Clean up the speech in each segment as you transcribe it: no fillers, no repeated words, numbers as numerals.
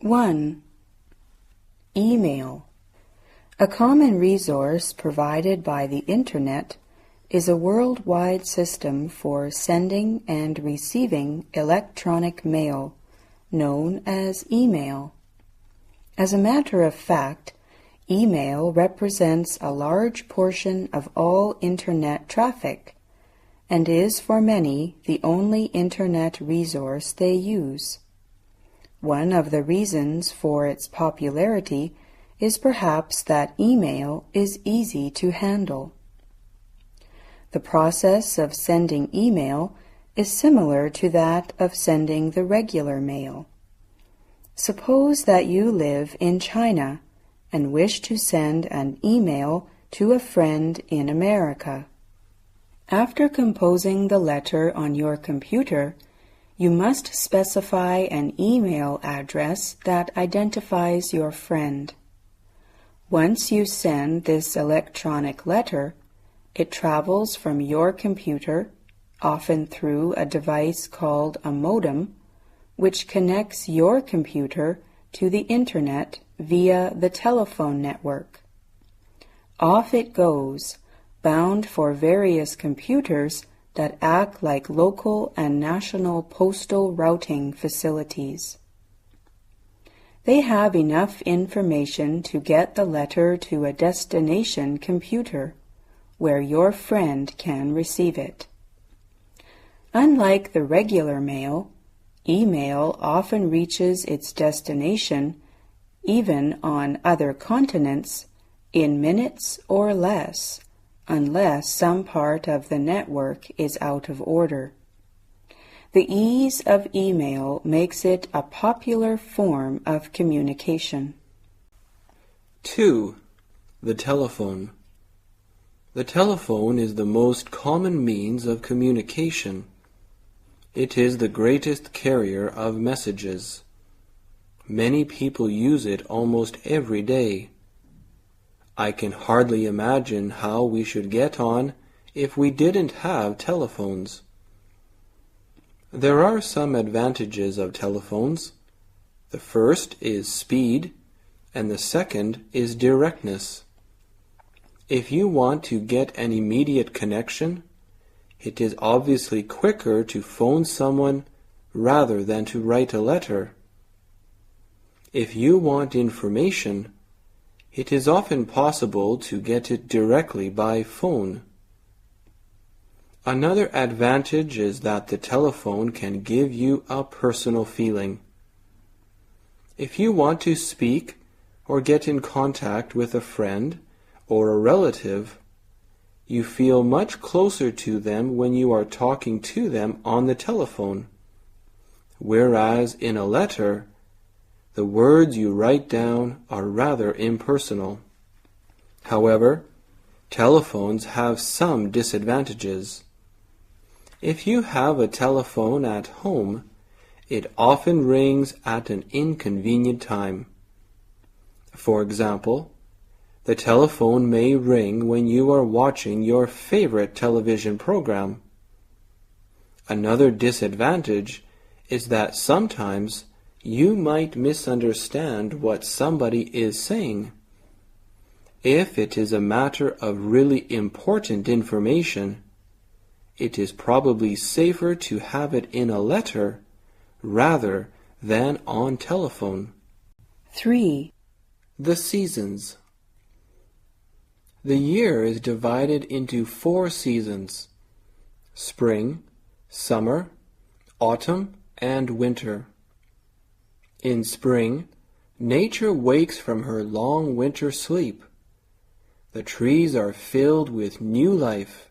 1. Email. A common resource provided by the Internet is a worldwide system for sending and receiving electronic mail, known as email. As a matter of fact, email represents a large portion of all Internet traffic, and is for many the only Internet resource they use. One of the reasons for its popularity is perhaps that email is easy to handle. The process of sending email is similar to that of sending the regular mail. Suppose that you live in China and wish to send an email to a friend in America. After composing the letter on your computer, you must specify an email address that identifies your friend. Once you send this electronic letter, it travels from your computer, often through a device called a modem, which connects your computer to the Internet via the telephone network. Off it goes, bound for various computers that act like local and national postal routing facilities. They have enough information to get the letter to a destination computer, where your friend can receive it. Unlike the regular mail, email often reaches its destination, even on other continents, in minutes or less, unless some part of the network is out of order. The ease of email makes it a popular form of communication. 2. The telephone. The telephone is the most common means of communication. It is the greatest carrier of messages. Many people use it almost every day. I can hardly imagine how we should get on if we didn't have telephones. There are some advantages of telephones. The first is speed, and the second is directness. If you want to get an immediate connection, it is obviously quicker to phone someone rather than to write a letter. If you want information, it is often possible to get it directly by phone. Another advantage is that the telephone can give you a personal feeling. If you want to speak or get in contact with a friend or a relative, you feel much closer to them when you are talking to them on the telephone. Whereas in a letter, the words you write down are rather impersonal. However, telephones have some disadvantages. If you have a telephone at home, it often rings at an inconvenient time. For example, the telephone may ring when you are watching your favorite television program. Another disadvantage is that sometimes you might misunderstand what somebody is saying. If it is a matter of really important information, it is probably safer to have it in a letter rather than on telephone. 3. The seasons. The year is divided into 4 seasons: spring, summer, autumn, and winter. In spring, nature wakes from her long winter sleep. The trees are filled with new life.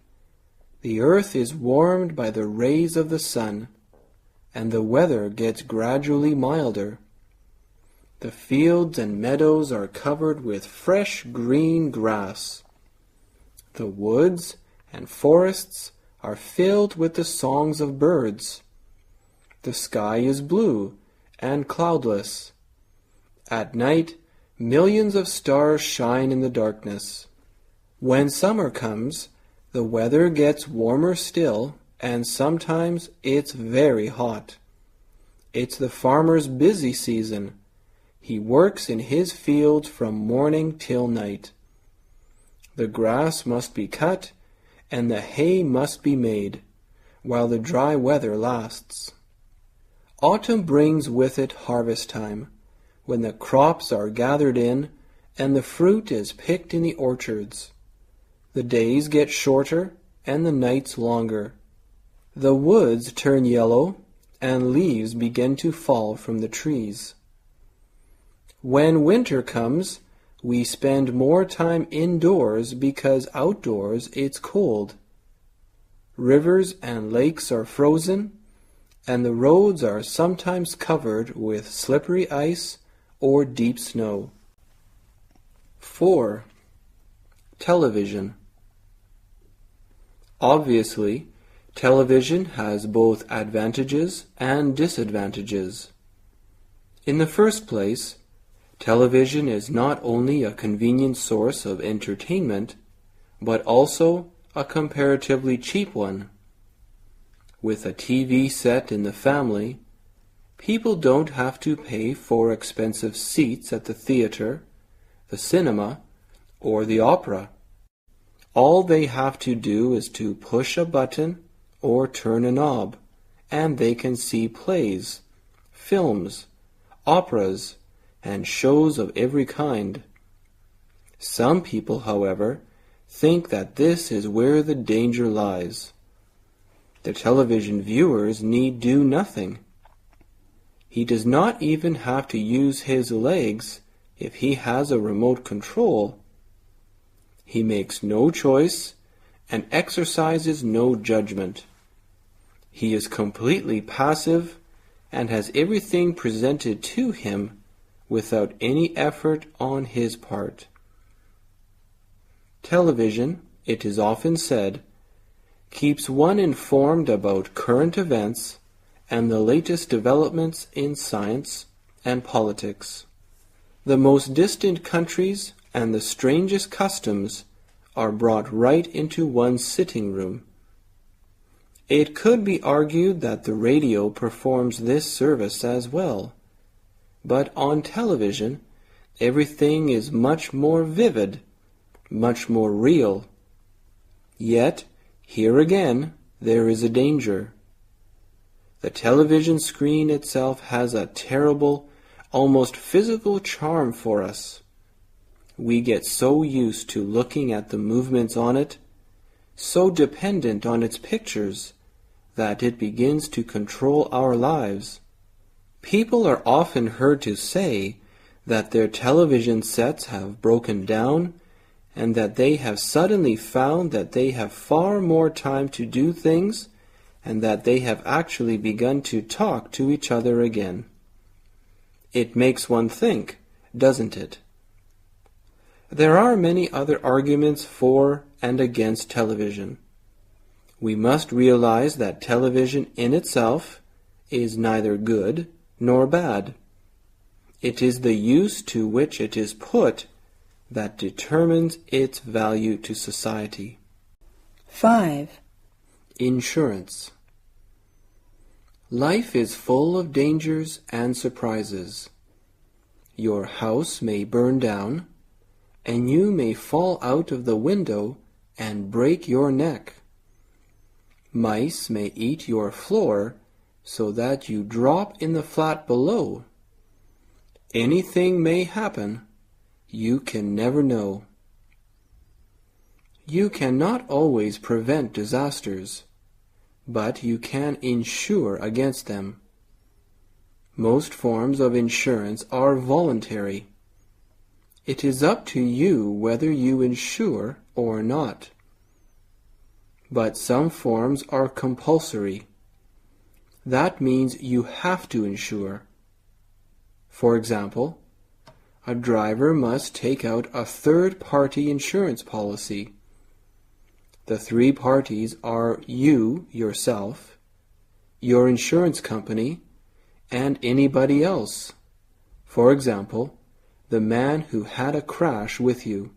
The earth is warmed by the rays of the sun, and the weather gets gradually milder. The fields and meadows are covered with fresh green grass. The woods and forests are filled with the songs of birds. The sky is blue and cloudless. At night, millions of stars shine in the darkness. When summer comes, the weather gets warmer still, and sometimes it's very hot. It's the farmer's busy season, He works in his fields from morning till night. The grass must be cut, and the hay must be made, while the dry weather lasts. Autumn brings with it harvest time, when the crops are gathered in, and the fruit is picked in the orchards. The days get shorter, and the nights longer. The woods turn yellow, and leaves begin to fall from the trees. When winter comes, we spend more time indoors because outdoors it's cold. Rivers and lakes are frozen, and the roads are sometimes covered with slippery ice or deep snow. 4. Television. Obviously, television has both advantages and disadvantages. In the first place, television is not only a convenient source of entertainment, but also a comparatively cheap one. With a TV set in the family, people don't have to pay for expensive seats at the theater, the cinema, or the opera. All they have to do is to push a button or turn a knob, and they can see plays, films, operas, and shows of every kind. Some people, however, think that this is where the danger lies. The television viewers need do nothing. He does not even have to use his legs if he has a remote control. He makes no choice and exercises no judgment. He is completely passive and has everything presented to him without any effort on his part. Television, it is often said, keeps one informed about current events and the latest developments in science and politics. The most distant countries and the strangest customs are brought right into one's sitting room. It could be argued that the radio performs this service as well. But on television, everything is much more vivid, much more real. Yet, here again, there is a danger. The television screen itself has a terrible, almost physical charm for us. We get so used to looking at the movements on it, so dependent on its pictures, that it begins to control our lives. People are often heard to say that their television sets have broken down and that they have suddenly found that they have far more time to do things and that they have actually begun to talk to each other again. It makes one think, doesn't it? There are many other arguments for and against television. We must realize that television in itself is neither good nor bad. It is the use to which it is put that determines its value to society. 5. Insurance. Life is full of dangers and surprises. Your house may burn down, and you may fall out of the window and break your neck. Mice may eat your floor so that you drop in the flat below. Anything may happen. You can never know. You cannot always prevent disasters, but you can insure against them. Most forms of insurance are voluntary. It is up to you whether you insure or not. But some forms are compulsory. That means you have to insure. For example, a driver must take out a third-party insurance policy. The three parties are you, yourself, your insurance company, and anybody else. For example, the man who had a crash with you.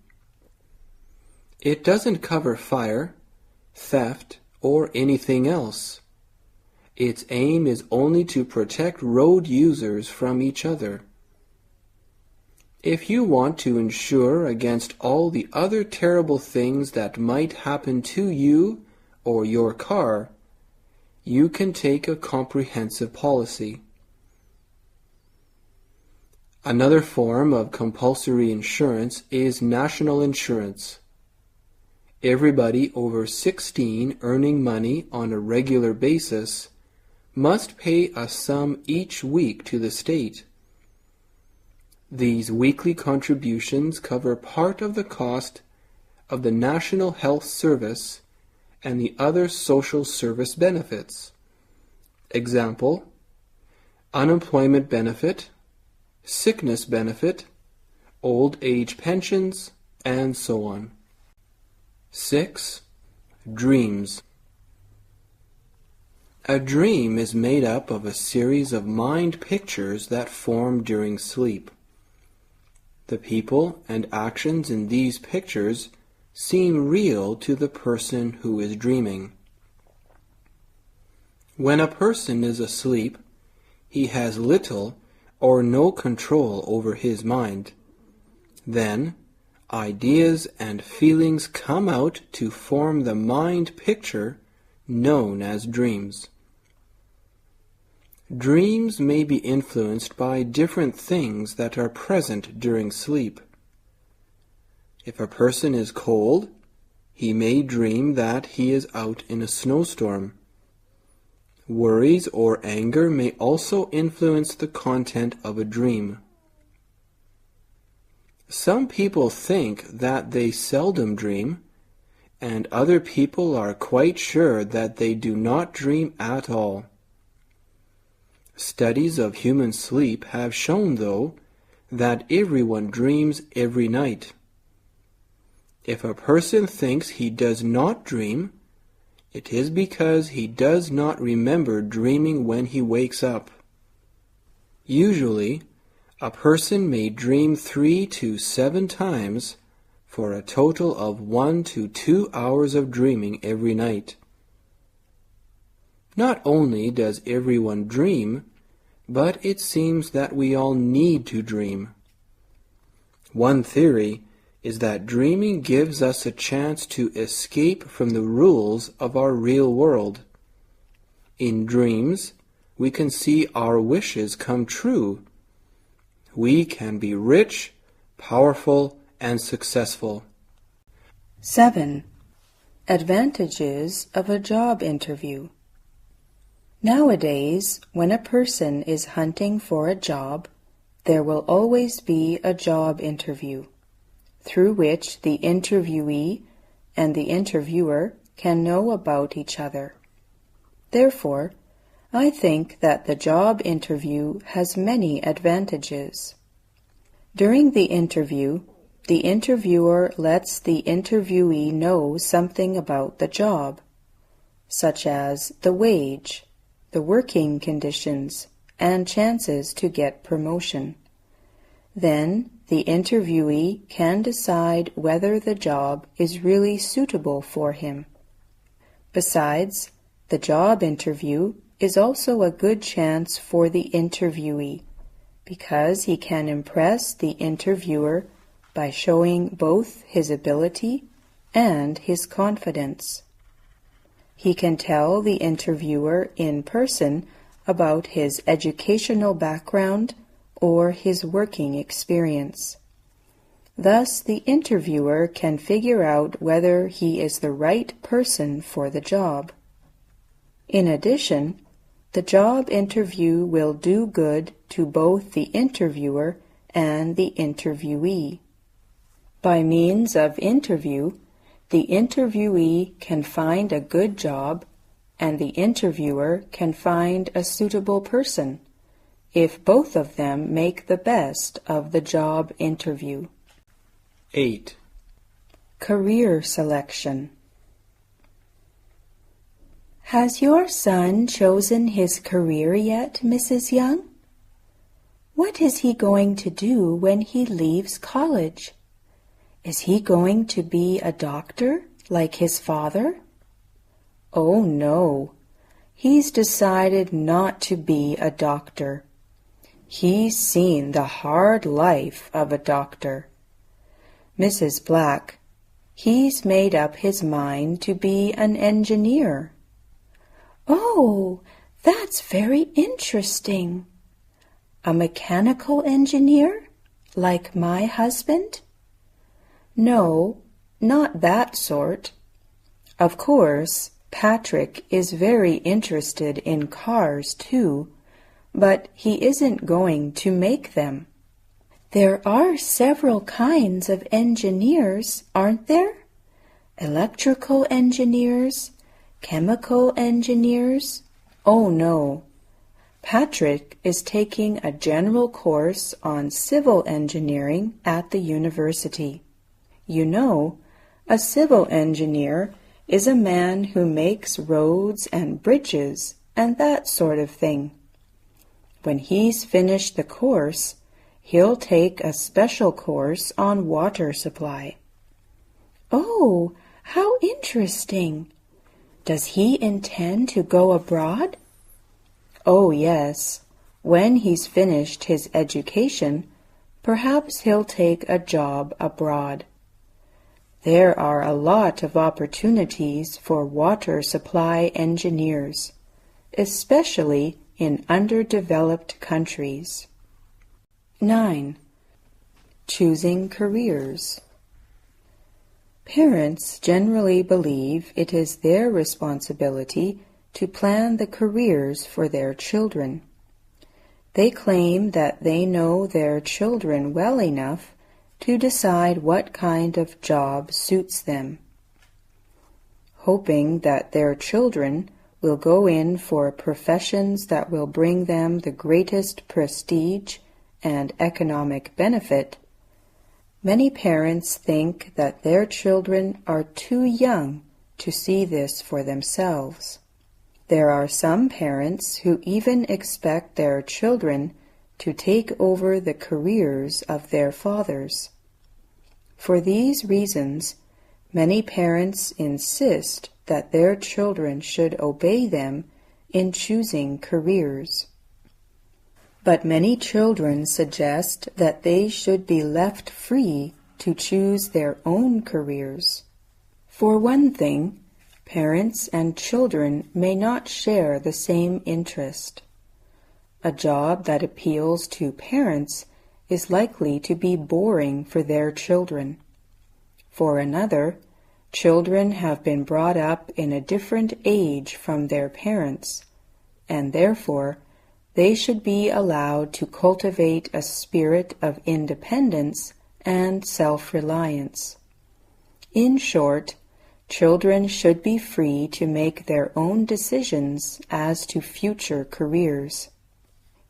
It doesn't cover fire, theft, or anything else. Its aim is only to protect road users from each other. If you want to insure against all the other terrible things that might happen to you or your car, you can take a comprehensive policy. Another form of compulsory insurance is national insurance. Everybody over 16 earning money on a regular basis must pay a sum each week to the state. These weekly contributions cover part of the cost of the National Health Service and the other social service benefits. Example: unemployment benefit, sickness benefit, old age pensions, and so on. 6. Dreams. A dream is made up of a series of mind pictures that form during sleep. The people and actions in these pictures seem real to the person who is dreaming. When a person is asleep, he has little or no control over his mind. Then, ideas and feelings come out to form the mind picture known as dreams. Dreams may be influenced by different things that are present during sleep. If a person is cold, he may dream that he is out in a snowstorm. Worries or anger may also influence the content of a dream. Some people think that they seldom dream, and other people are quite sure that they do not dream at all. Studies of human sleep have shown, though, that everyone dreams every night. If a person thinks he does not dream, it is because he does not remember dreaming when he wakes up. Usually, a person may dream 3 to 7 times for a total of 1 to 2 hours of dreaming every night. Not only does everyone dream, but it seems that we all need to dream. One theory is that dreaming gives us a chance to escape from the rules of our real world. In dreams, we can see our wishes come true. We can be rich, powerful, and successful. 7. Advantages of a job interview. Nowadays, when a person is hunting for a job, there will always be a job interview, through which the interviewee and the interviewer can know about each other. Therefore, I think that the job interview has many advantages. During the interview, the interviewer lets the interviewee know something about the job, such as the wage, the working conditions, and chances to get promotion. Then, the interviewee can decide whether the job is really suitable for him. Besides, the job interview is also a good chance for the interviewee, because he can impress the interviewer by showing both his ability and his confidence. He can tell the interviewer in person about his educational background or his working experience. Thus, the interviewer can figure out whether he is the right person for the job. In addition, the job interview will do good to both the interviewer and the interviewee. By means of interview, the interviewee can find a good job, and the interviewer can find a suitable person, if both of them make the best of the job interview. 8. Career selection. Has your son chosen his career yet, Mrs. Young? What is he going to do when he leaves college? Is he going to be a doctor like his father? Oh, no. He's decided not to be a doctor. He's seen the hard life of a doctor. Mrs. Black, he's made up his mind to be an engineer. Oh, that's very interesting. A mechanical engineer, like my husband? No, not that sort. Of course, Patrick is very interested in cars too, but he isn't going to make them. There are several kinds of engineers, aren't there? Electrical engineers, chemical engineers. Oh no. Patrick is taking a general course on civil engineering at the university. You know, a civil engineer is a man who makes roads and bridges and that sort of thing. When he's finished the course, he'll take a special course on water supply. Oh, how interesting! Does he intend to go abroad? Oh, yes. When he's finished his education, perhaps he'll take a job abroad. There are a lot of opportunities for water supply engineers, especially in underdeveloped countries. 9. Choosing careers. Parents generally believe it is their responsibility to plan the careers for their children. They claim that they know their children well enough to decide what kind of job suits them. Hoping that their children will go in for professions that will bring them the greatest prestige and economic benefit, many parents think that their children are too young to see this for themselves. There are some parents who even expect their children to take over the careers of their fathers. For these reasons, many parents insist that their children should obey them in choosing careers. But many children suggest that they should be left free to choose their own careers. For one thing, parents and children may not share the same interest. A job that appeals to parents is likely to be boring for their children. For another, children have been brought up in a different age from their parents, and therefore they should be allowed to cultivate a spirit of independence and self-reliance. In short, children should be free to make their own decisions as to future careers.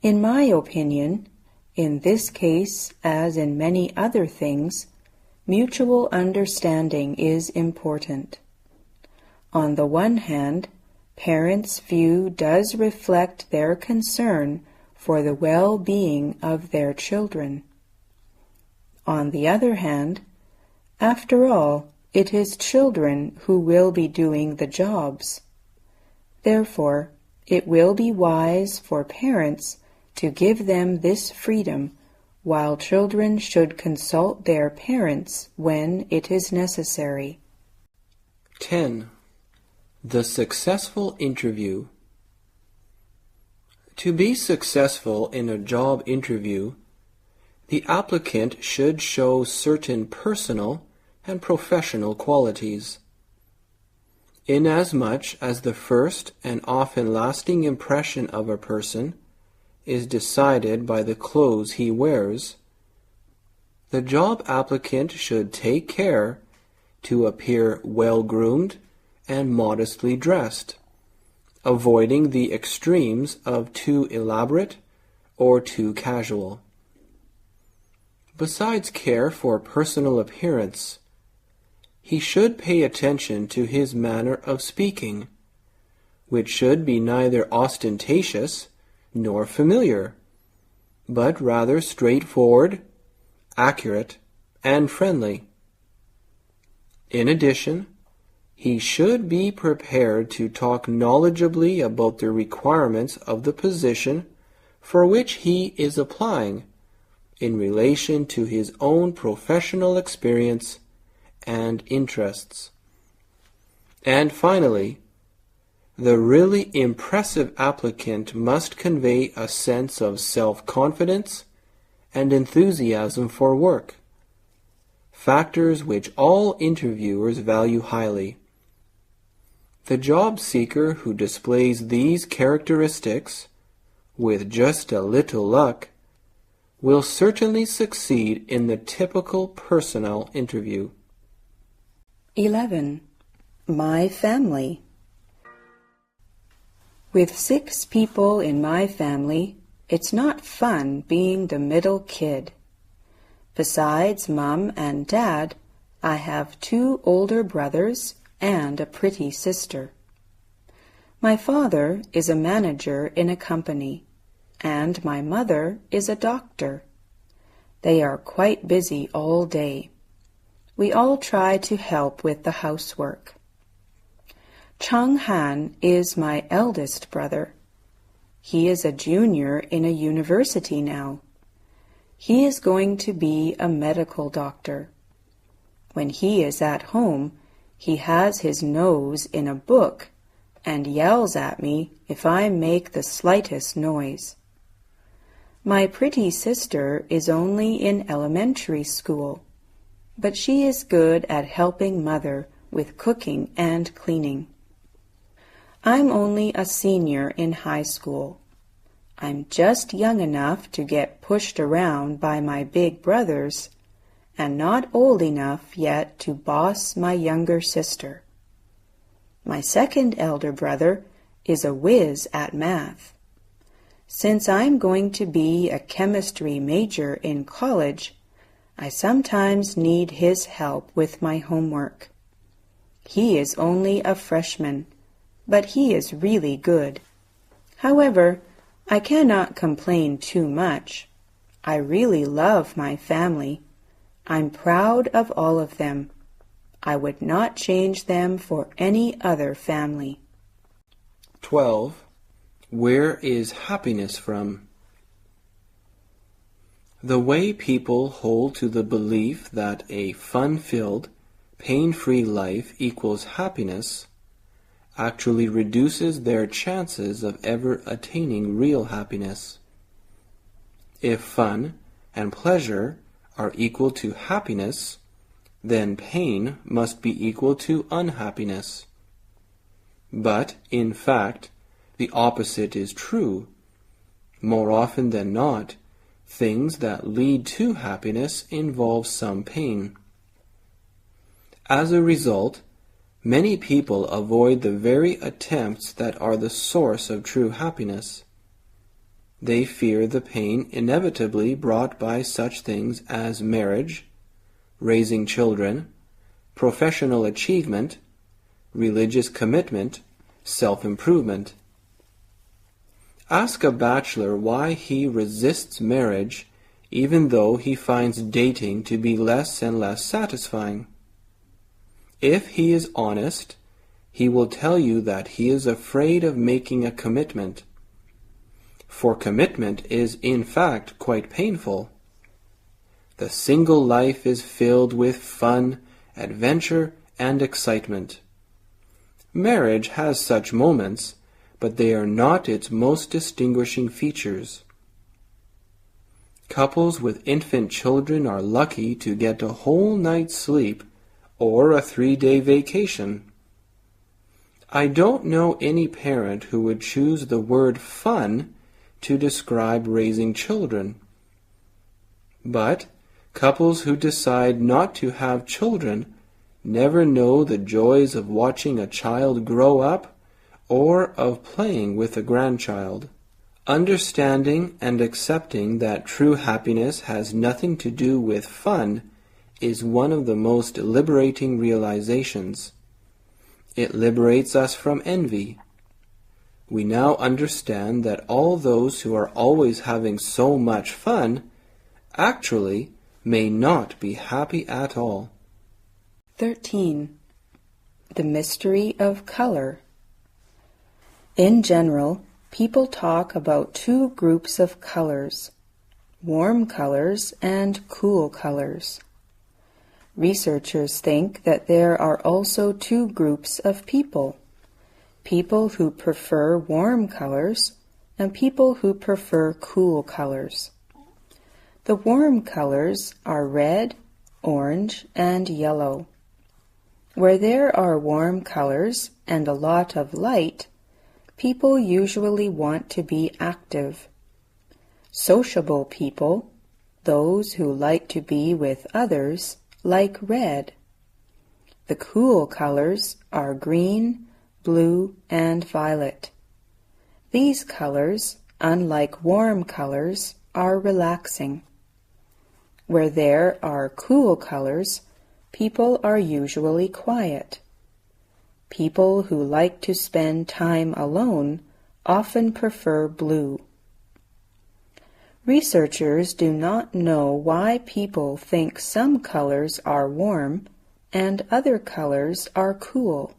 In my opinion, in this case, as in many other things, mutual understanding is important. On the one hand, parents' view does reflect their concern for the well-being of their children. On the other hand, after all, it is children who will be doing the jobs. Therefore, it will be wise for parents to give them this freedom, while children should consult their parents when it is necessary. 10. The successful interview. To be successful in a job interview, the applicant should show certain personal and professional qualities. Inasmuch as the first and often lasting impression of a person is decided by the clothes he wears, the job applicant should take care to appear well-groomed and modestly dressed, avoiding the extremes of too elaborate or too casual. Besides care for personal appearance, he should pay attention to his manner of speaking, which should be neither ostentatious nor familiar, but rather straightforward, accurate, and friendly. In addition, he should be prepared to talk knowledgeably about the requirements of the position for which he is applying in relation to his own professional experience and interests. And finally, the really impressive applicant must convey a sense of self-confidence and enthusiasm for work, factors which all interviewers value highly. The job seeker who displays these characteristics, with just a little luck, will certainly succeed in the typical personnel interview. 11. My family. With 6 people in my family, it's not fun being the middle kid. Besides Mom and Dad, I have 2 older brothers and a pretty sister. My father is a manager in a company, and my mother is a doctor. They are quite busy all day. We all try to help with the housework. Chang Han is my eldest brother. He is a junior in a university now. He is going to be a medical doctor. When he is at home, he has his nose in a book and yells at me if I make the slightest noise. My pretty sister is only in elementary school, but she is good at helping Mother with cooking and cleaning. I'm only a senior in high school. I'm just young enough to get pushed around by my big brothers, and not old enough yet to boss my younger sister. My second elder brother is a whiz at math. Since I'm going to be a chemistry major in college, I sometimes need his help with my homework. He is only a freshman, but he is really good. However, I cannot complain too much. I really love my family. I'm proud of all of them. I would not change them for any other family. 12. Where is happiness from? The way people hold to the belief that a fun-filled, pain-free life equals happiness actually reduces their chances of ever attaining real happiness. If fun and pleasure are equal to happiness, then pain must be equal to unhappiness. But, in fact, the opposite is true. More often than not, things that lead to happiness involve some pain. As a result, many people avoid the very attempts that are the source of true happiness. They fear the pain inevitably brought by such things as marriage, raising children, professional achievement, religious commitment, self-improvement. Ask a bachelor why he resists marriage even though he finds dating to be less and less satisfying. If he is honest, he will tell you that he is afraid of making a commitment. For commitment is in fact quite painful. The single life is filled with fun, adventure, and excitement. Marriage has such moments, but they are not its most distinguishing features. Couples with infant children are lucky to get a whole night's sleep or a 3-day vacation. I don't know any parent who would choose the word fun to describe raising children. But couples who decide not to have children never know the joys of watching a child grow up or of playing with a grandchild. Understanding and accepting that true happiness has nothing to do with fun is one of the most liberating realizations. It liberates us from envy. We now understand that all those who are always having so much fun actually may not be happy at all. 13. The mystery of color. In general, people talk about two groups of colors, warm colors and cool colors. Researchers think that there are also two groups of people, people who prefer warm colors and people who prefer cool colors. The warm colors are red, orange, and yellow. Where there are warm colors and a lot of light, people usually want to be active. Sociable people, those who like to be with others, like red. The cool colors are green, blue, and violet. These colors, unlike warm colors, are relaxing. Where there are cool colors, people are usually quiet. People who like to spend time alone often prefer blue. Researchers do not know why people think some colors are warm and other colors are cool.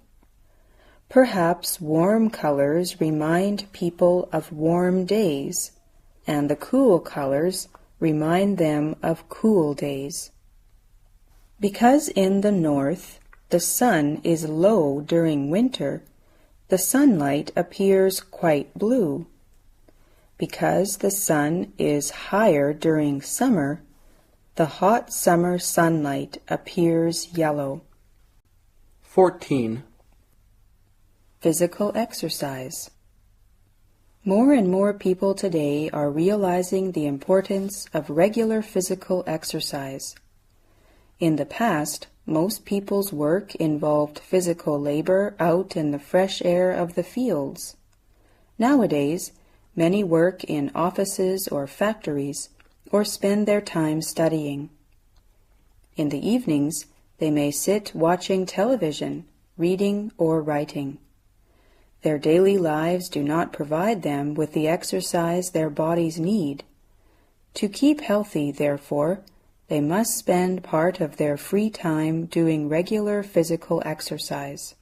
Perhaps warm colors remind people of warm days, and the cool colors remind them of cool days. Because in the north the sun is low during winter, the sunlight appears quite blue. Because the sun is higher during summer, the hot summer sunlight appears yellow. 14. Physical exercise. More and more people today are realizing the importance of regular physical exercise. In the past, most people's work involved physical labor out in the fresh air of the fields. Nowadays, many work in offices or factories or spend their time studying. In the evenings, they may sit watching television, reading, or writing. Their daily lives do not provide them with the exercise their bodies need. To keep healthy, therefore, they must spend part of their free time doing regular physical exercise.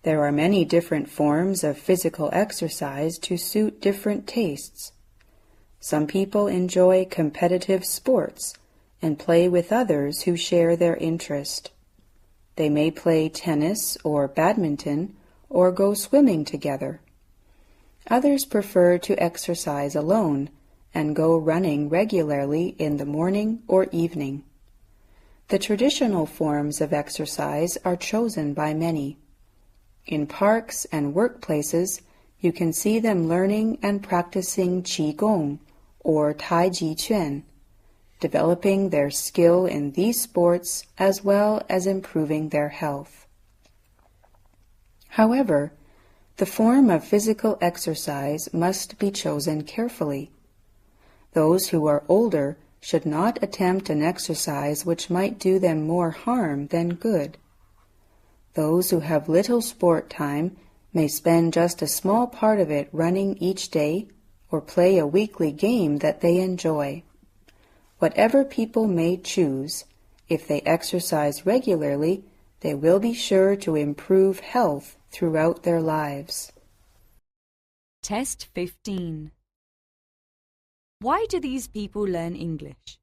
There are many different forms of physical exercise to suit different tastes. Some people enjoy competitive sports and play with others who share their interest. They may play tennis or badminton or go swimming together. Others prefer to exercise alone and go running regularly in the morning or evening. The traditional forms of exercise are chosen by many. In parks and workplaces, you can see them learning and practicing qigong or taiji quan, developing their skill in these sports as well as improving their health. However, the form of physical exercise must be chosen carefully. Those who are older should not attempt an exercise which might do them more harm than good. Those who have little sport time may spend just a small part of it running each day or play a weekly game that they enjoy. Whatever people may choose, if they exercise regularly, they will be sure to improve health throughout their lives. Test 15. Why do these people learn English?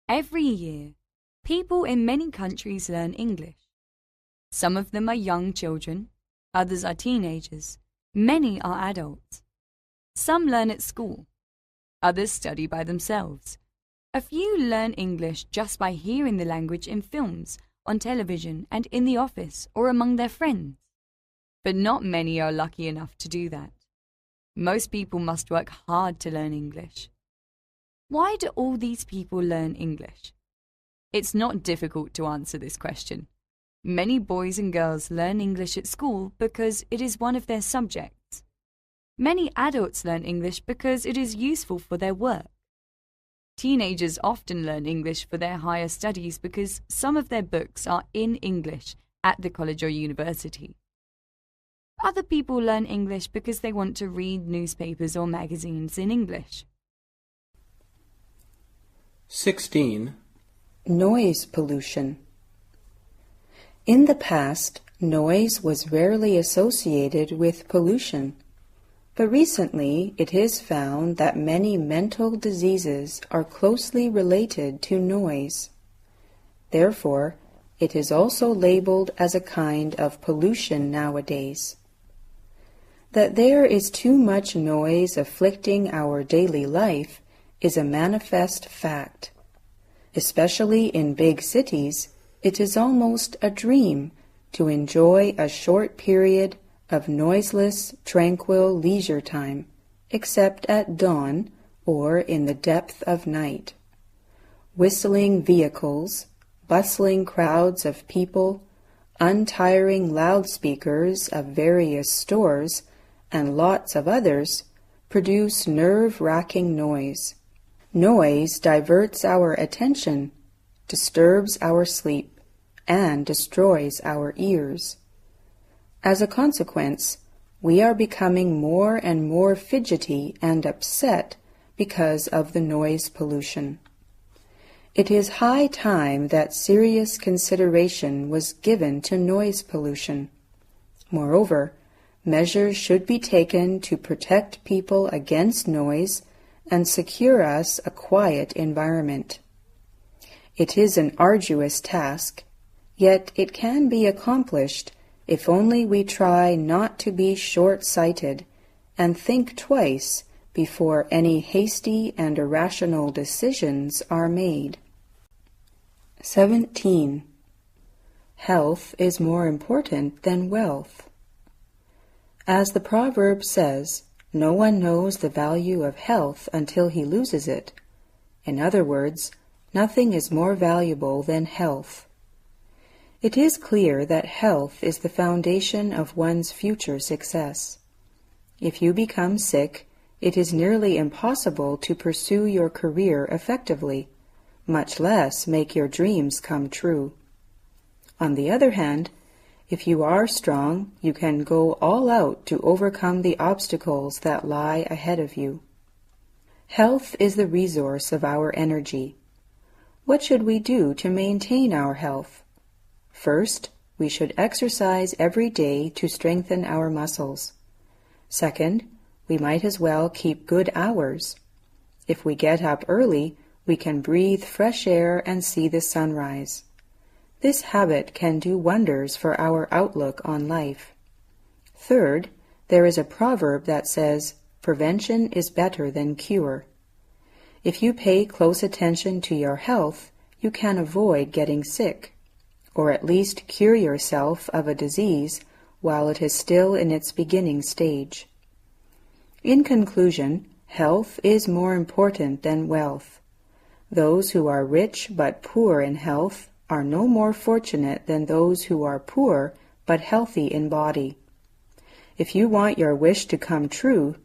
Every year, people in many countries learn English. Some of them are young children, others are teenagers, many are adults. Some learn at school, others study by themselves. A few learn English just by hearing the language in films, on television, and in the office or among their friends. But not many are lucky enough to do that. Most people must work hard to learn English. Why do all these people learn English? It's not difficult to answer this question. Many boys and girls learn English at school because it is one of their subjects. Many adults learn English because it is useful for their work. Teenagers often learn English for their higher studies because some of their books are in English at the college or university. Other people learn English because they want to read newspapers or magazines in English. 16. Noise pollution. In the past, Noise was rarely associated with pollution, but recently it is found that many mental diseases are closely related to noise. Therefore, it is also labeled as a kind of pollution nowadays. That there is too much noise afflicting our daily life is a manifest fact. Especially in big cities, it is almost a dream to enjoy a short period of noiseless, tranquil leisure time, except at dawn or in the depth of night. Whistling vehicles, bustling crowds of people, untiring loudspeakers of various stores, and lots of others produce nerve-wracking noise. Noise diverts our attention, disturbs our sleep, and destroys our ears. As a consequence, we are becoming more and more fidgety and upset because of the noise pollution. It is high time that serious consideration was given to noise pollution. Moreover, measures should be taken to protect people against noise and secure us a quiet environment. It is an arduous task, yet it can be accomplished if only we try not to be short-sighted and think twice before any hasty and irrational decisions are made. 17. Health is more important than wealth. As the proverb says, no one knows the value of health until he loses it. In other words, nothing is more valuable than health. It is clear that health is the foundation of one's future success. If you become sick, it is nearly impossible to pursue your career effectively, much less make your dreams come true. On the other hand, if you are strong, you can go all out to overcome the obstacles that lie ahead of you. Health is the resource of our energy. What should we do to maintain our health? First, we should exercise every day to strengthen our muscles. Second, we might as well keep good hours. If we get up early, we can breathe fresh air and see the sunrise. This habit can do wonders for our outlook on life. Third, there is a proverb that says, "Prevention is better than cure." If you pay close attention to your health, you can avoid getting sick, or at least cure yourself of a disease while it is still in its beginning stage. In conclusion, health is more important than wealth. Those who are rich but poor in health are no more fortunate than those who are poor but healthy in body. If you want your wish to come true,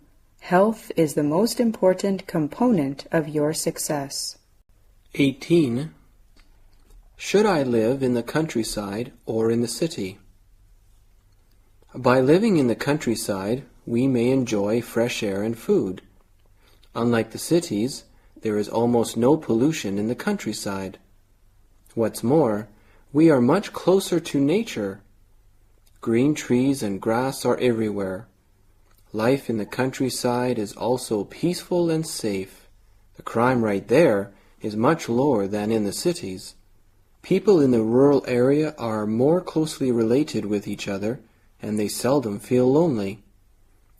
health is the most important component of your success. 18. Should I live in the countryside or in the city? By living in the countryside, we may enjoy fresh air and food. Unlike the cities, there is almost no pollution in the countryside. What's more, we are much closer to nature. Green trees and grass are everywhere. Life in the countryside is also peaceful and safe. The crime rate there is much lower than in the cities. People in the rural area are more closely related with each other, and they seldom feel lonely.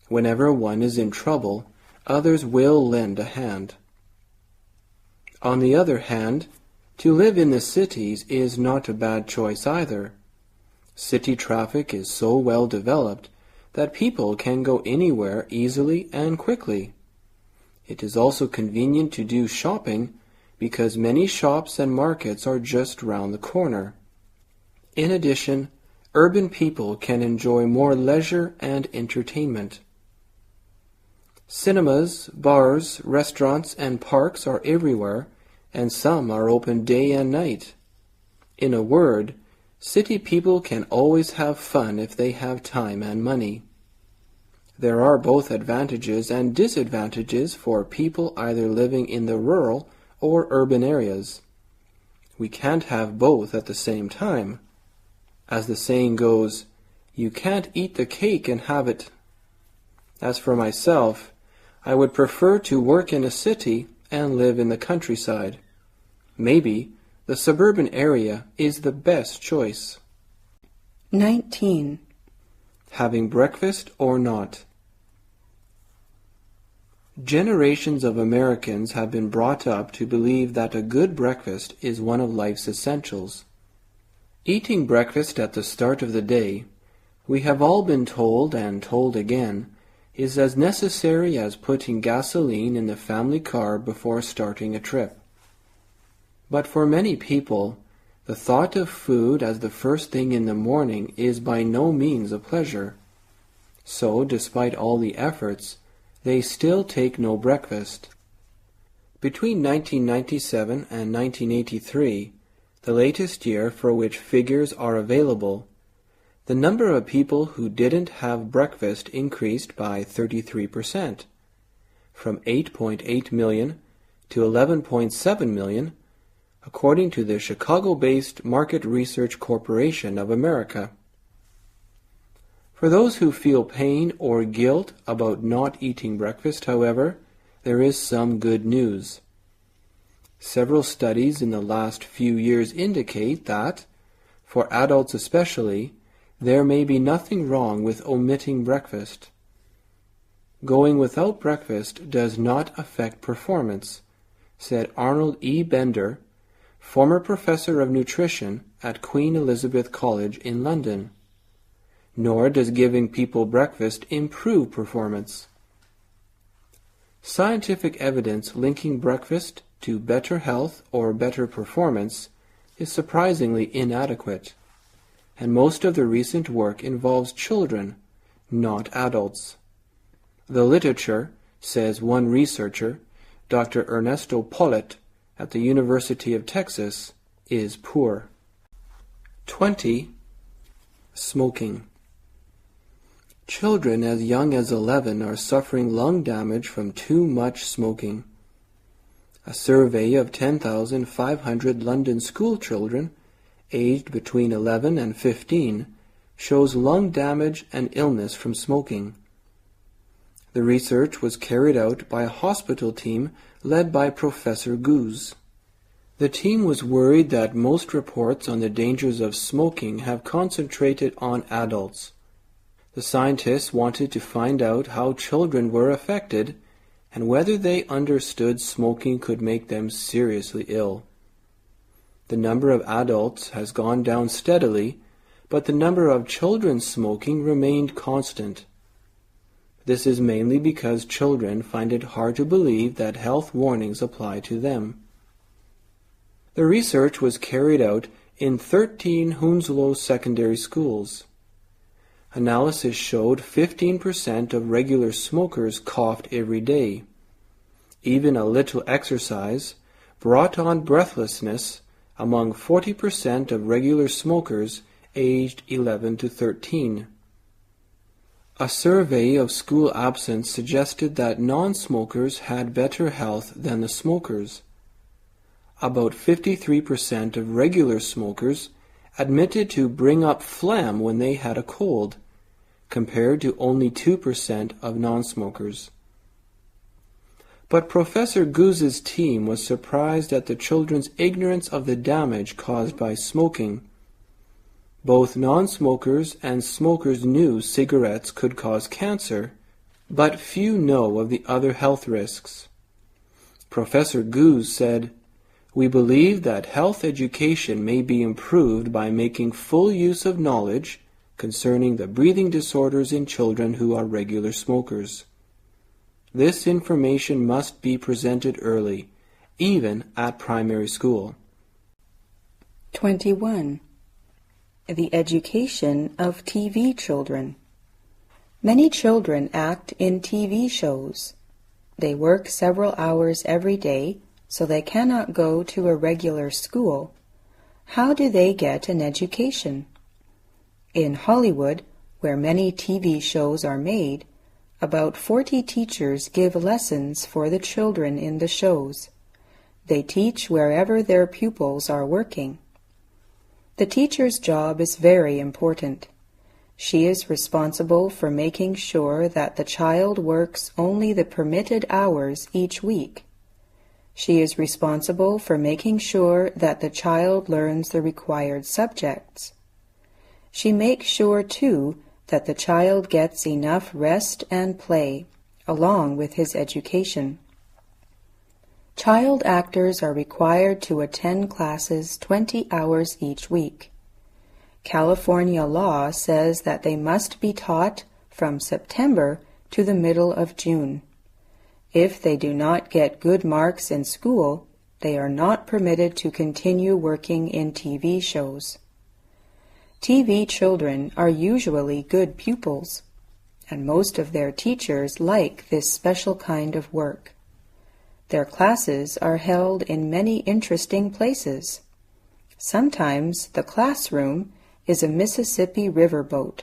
Whenever one is in trouble, others will lend a hand. On the other hand, to live in the cities is not a bad choice either. City traffic is so well developed that people can go anywhere easily and quickly. It is also convenient to do shopping because many shops and markets are just round the corner. In addition, urban people can enjoy more leisure and entertainment. Cinemas, bars, restaurants, and parks are everywhere, and some are open day and night. In a word, city people can always have fun if they have time and money. There are both advantages and disadvantages for people either living in the rural or urban areas. We can't have both at the same time. As the saying goes, You can't eat the cake and have it. As for myself, I would prefer to work in a city and live in the countryside. Maybe the suburban area is the best choice. 19. Having breakfast or not. Generations of Americans have been brought up to believe that a good breakfast is one of life's essentials. Eating breakfast at the start of the day, we have all been told and told again, is as necessary as putting gasoline in the family car before starting a trip. But for many people, the thought of food as the first thing in the morning is by no means a pleasure. So, despite all the efforts, they still take no breakfast. Between 1997 and 1983, the latest year for which figures are available, the number of people who didn't have breakfast increased by 33%, from 8.8 million to 11.7 million, according to the Chicago-based Market Research Corporation of America. For those who feel pain or guilt about not eating breakfast, however, there is some good news. Several studies in the last few years indicate that, for adults especially, there may be nothing wrong with omitting breakfast. Going without breakfast does not affect performance, said Arnold E. Bender, former professor of nutrition at Queen Elizabeth College in London. Nor does giving people breakfast improve performance. Scientific evidence linking breakfast to better health or better performance is surprisingly inadequate, and most of the recent work involves children, not adults. The literature, says one researcher, Dr. Ernesto Pollitt at the University of Texas, is poor. 20. Smoking. Children as young as 11 are suffering lung damage from too much smoking. A survey of 10,500 London school children aged between 11 and 15 shows lung damage and illness from smoking. The research was carried out by a hospital team led by Professor Goose. The team was worried that most reports on the dangers of smoking have concentrated on adults. The scientists wanted to find out how children were affected and whether they understood smoking could make them seriously ill. The number of adults has gone down steadily, but the number of children smoking remained constant. This is mainly because children find it hard to believe that health warnings apply to them. The research was carried out in 13 Hounslow secondary schools. Analysis showed 15% of regular smokers coughed every day. Even a little exercise brought on breathlessness among 40% of regular smokers aged 11 to 13. A survey of school absence suggested that non-smokers had better health than the smokers. About 53% of regular smokers admitted to bring up phlegm when they had a cold, compared to only 2% of non-smokers. But Professor Goose's team was surprised at the children's ignorance of the damage caused by smoking. Both non-smokers and smokers knew cigarettes could cause cancer, but few know of the other health risks. Professor Goose said, "We believe that health education may be improved by making full use of knowledge concerning the breathing disorders in children who are regular smokers. This information must be presented early, even at primary school." 21. The education of TV children. Many children act in TV shows. They work several hours every day, so they cannot go to a regular school. How do they get an education? In Hollywood, where many TV shows are made, about 40 teachers give lessons for the children in the shows. They teach wherever their pupils are working. The teacher's job is very important. She is responsible for making sure that the child works only the permitted hours each week. She is responsible for making sure that the child learns the required subjects. She makes sure, too, that the child gets enough rest and play, along with his education. Child actors are required to attend classes 20 hours each week. California law says that they must be taught from September to the middle of June. If they do not get good marks in school, they are not permitted to continue working in TV shows. TV children are usually good pupils, and most of their teachers like this special kind of work. Their classes are held in many interesting places. Sometimes the classroom is a Mississippi riverboat.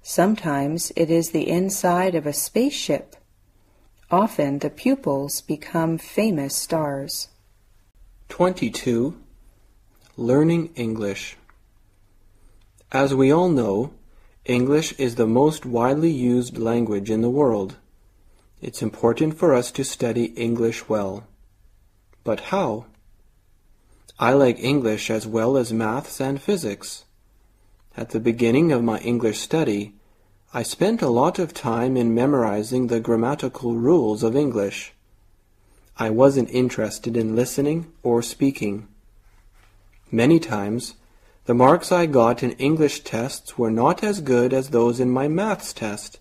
Sometimes it is the inside of a spaceship. Often the pupils become famous stars. 22. Learning English. As we all know, English is the most widely used language in the world. It's important for us to study English well. But how? I like English as well as maths and physics. At the beginning of my English study, I spent a lot of time in memorizing the grammatical rules of English. I wasn't interested in listening or speaking. Many times, the marks I got in English tests were not as good as those in my maths test,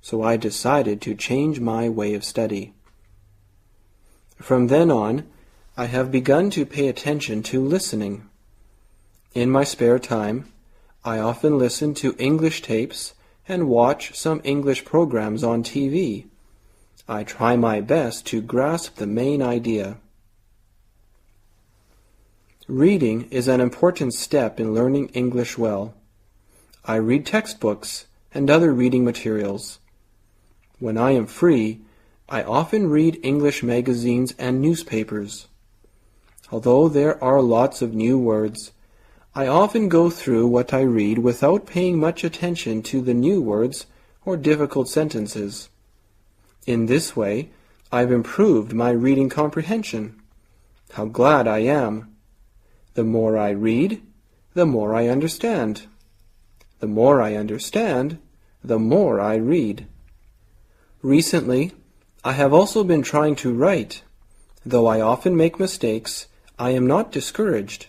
so I decided to change my way of study. From then on, I have begun to pay attention to listening. In my spare time, I often listen to English tapes and watch some English programs on TV. I try my best to grasp the main idea. Reading is an important step in learning English well. I read textbooks and other reading materials. When I am free, I often read English magazines and newspapers. Although there are lots of new words, I often go through what I read without paying much attention to the new words or difficult sentences. In this way, I've improved my reading comprehension. How glad I am! The more I read, the more I understand. The more I understand, the more I read. Recently, I have also been trying to write. Though I often make mistakes, I am not discouraged.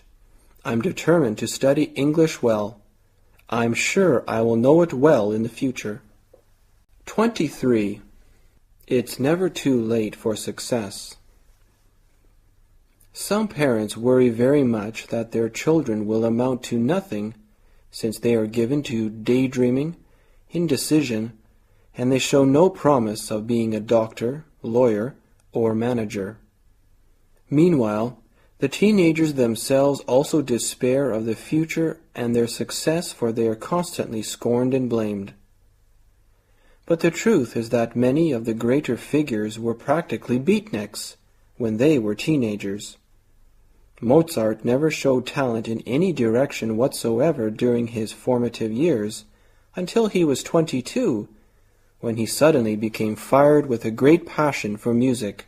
I'm determined to study English well. I'm sure I will know it well in the future. 23. It's never too late for success. Some parents worry very much that their children will amount to nothing, since they are given to daydreaming, indecision, and they show no promise of being a doctor, lawyer, or manager. Meanwhile, the teenagers themselves also despair of the future and their success, for they are constantly scorned and blamed. But the truth is that many of the greater figures were practically beatniks when they were teenagers. Mozart never showed talent in any direction whatsoever during his formative years until he was 22, when he suddenly became fired with a great passion for music.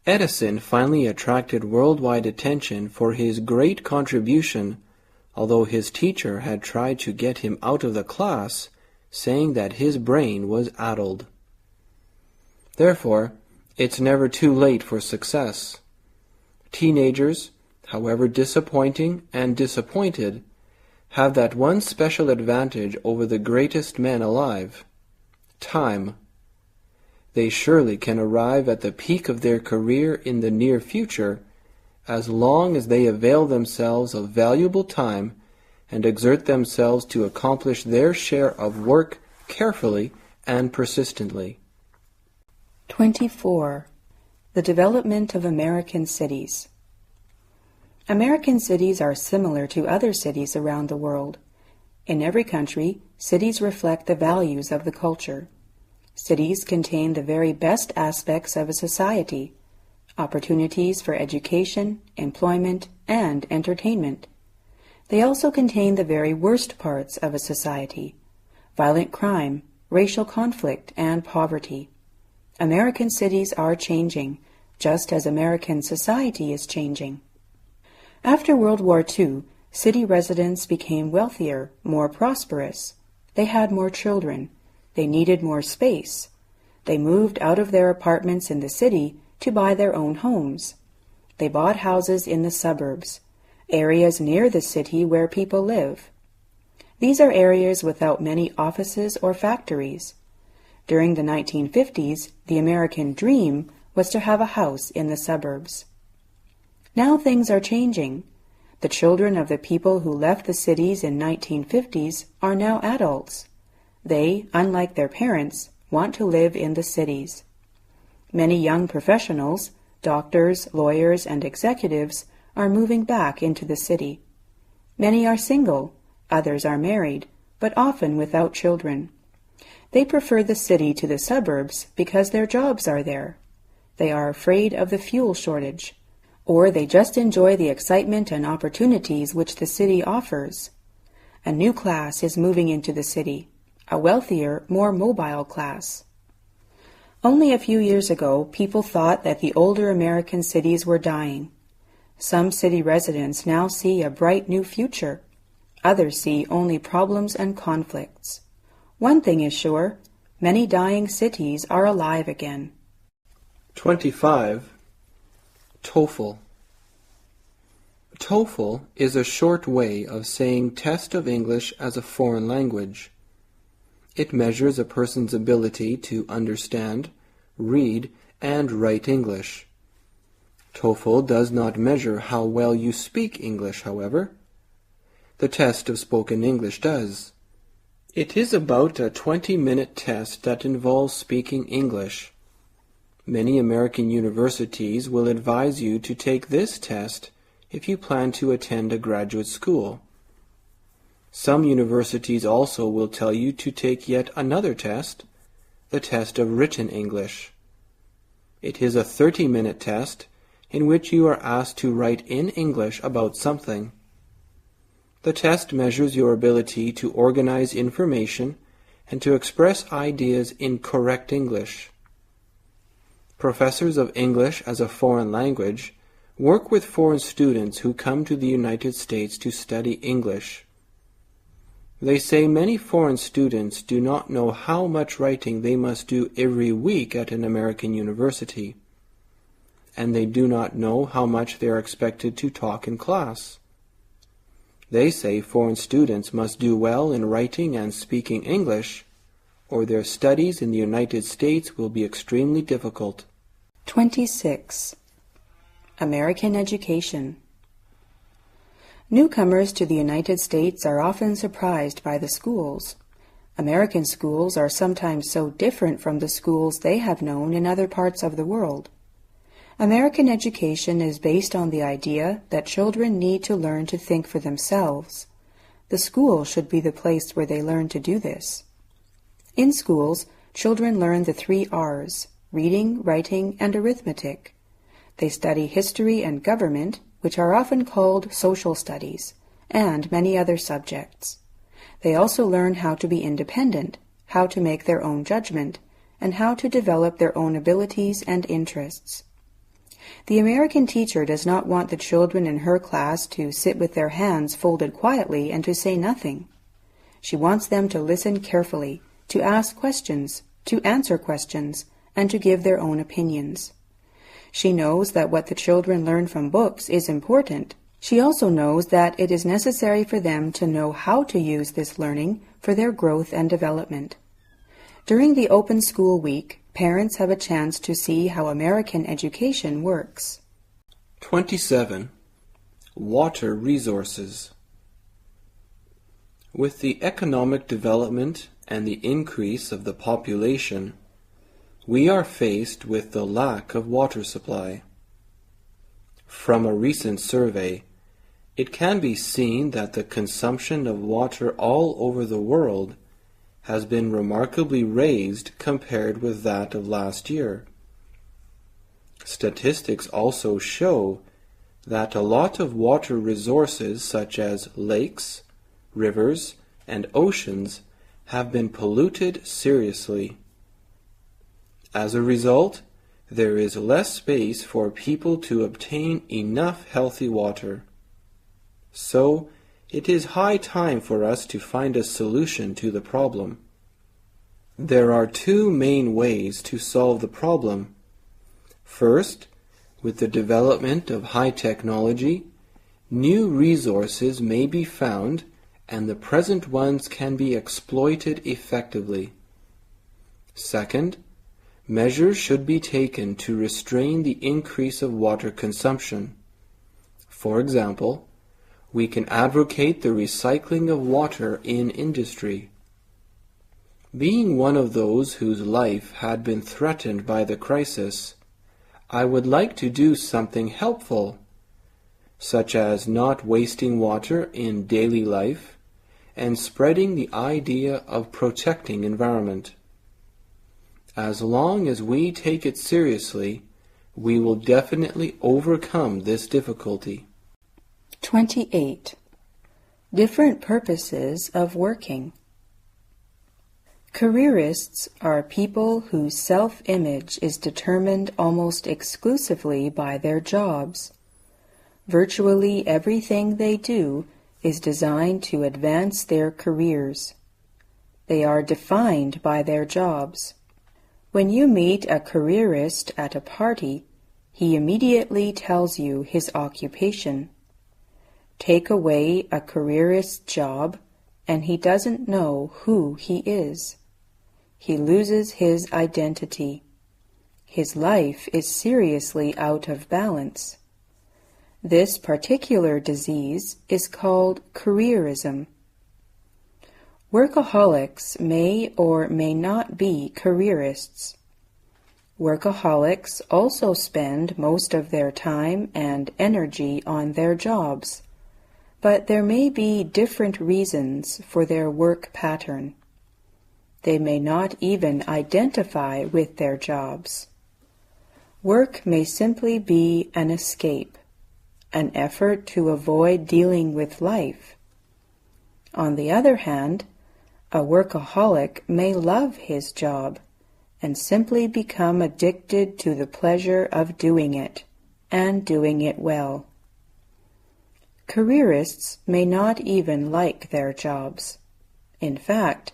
Edison finally attracted worldwide attention for his great contribution, although his teacher had tried to get him out of the class, saying that his brain was addled. Therefore, it's never too late for success. Teenagers, however disappointing and disappointed, have that one special advantage over the greatest men alive: time. They surely can arrive at the peak of their career in the near future, as long as they avail themselves of valuable time and exert themselves to accomplish their share of work carefully and persistently. 24. The development of American cities. American cities are similar to other cities around the world. In every country, cities reflect the values of the culture. Cities contain the very best aspects of a society: opportunities for education, employment, and entertainment. They also contain the very worst parts of a society: violent crime, racial conflict, and poverty. American cities are changing, just as American society is changing. After World War II, city residents became wealthier, more prosperous. They had more children. They needed more space. They moved out of their apartments in the city to buy their own homes. They bought houses in the suburbs, areas near the city where people live. These are areas without many offices or factories. During the 1950s, the American dream was to have a house in the suburbs. Now things are changing. The children of the people who left the cities in 1950s are now adults. They, unlike their parents, want to live in the cities. Many young professionals, doctors, lawyers, and executives are moving back into the city. Many are single, others are married, but often without children. They prefer the city to the suburbs because their jobs are there. They are afraid of the fuel shortage, or they just enjoy the excitement and opportunities which the city offers. A new class is moving into the city, a wealthier, more mobile class. Only a few years ago, people thought that the older American cities were dying. Some city residents now see a bright new future. Others see only problems and conflicts. One thing is sure, many dying cities are alive again. 25. TOEFL. TOEFL is a short way of saying Test of English as a Foreign Language. It measures a person's ability to understand, read, and write English. TOEFL does not measure how well you speak English, however. The test of spoken English does. It is about a 20-minute test that involves speaking English. Many American universities will advise you to take this test if you plan to attend a graduate school. Some universities also will tell you to take yet another test, the test of written English. It is a 30-minute test in which you are asked to write in English about something. The test measures your ability to organize information and to express ideas in correct English. Professors of English as a foreign language work with foreign students who come to the United States to study English. They say many foreign students do not know how much writing they must do every week at an American university, and they do not know how much they are expected to talk in class. They say foreign students must do well in writing and speaking English, or their studies in the United States will be extremely difficult. 26. American education. Newcomers to the United States are often surprised by the schools. American schools are sometimes so different from the schools they have known in other parts of the world. American education is based on the idea that children need to learn to think for themselves. The school should be the place where they learn to do this. In schools, children learn the 3 R's: reading, writing, and arithmetic. They study history and government, which are often called social studies, and many other subjects. They also learn how to be independent, how to make their own judgment, and how to develop their own abilities and interests. The American teacher does not want the children in her class to sit with their hands folded quietly and to say nothing. She wants them to listen carefully, to ask questions, to answer questions, and to give their own opinions. She knows that what the children learn from books is important. She also knows that it is necessary for them to know how to use this learning for their growth and development. During the open school week, parents have a chance to see how American education works. 27. Water resources. With the economic development and the increase of the population, we are faced with the lack of water supply. From a recent survey, it can be seen that the consumption of water all over the world has been remarkably raised compared with that of last year. Statistics also show that a lot of water resources such as lakes, rivers, and oceans have been polluted seriously. As a result, there is less space for people to obtain enough healthy water. So, it is high time for us to find a solution to the problem. There are two main ways to solve the problem. First, with the development of high technology, new resources may be found and the present ones can be exploited effectively. Second, measures should be taken to restrain the increase of water consumption. For example, we can advocate the recycling of water in industry. Being one of those whose life had been threatened by the crisis, I would like to do something helpful, such as not wasting water in daily life and spreading the idea of protecting environment. As long as we take it seriously, we will definitely overcome this difficulty. 28. Different purposes of working. Careerists are people whose self-image is determined almost exclusively by their jobs. Virtually everything they do is designed to advance their careers. They are defined by their jobs. When you meet a careerist at a party, he immediately tells you his occupation. Take away a careerist's job, and he doesn't know who he is. He loses his identity. His life is seriously out of balance. This particular disease is called careerism. Workaholics may or may not be careerists. Workaholics also spend most of their time and energy on their jobs, but there may be different reasons for their work pattern. They may not even identify with their jobs. Work may simply be an escape, an effort to avoid dealing with life. On the other hand, a workaholic may love his job and simply become addicted to the pleasure of doing it, and doing it well. Careerists may not even like their jobs. In fact,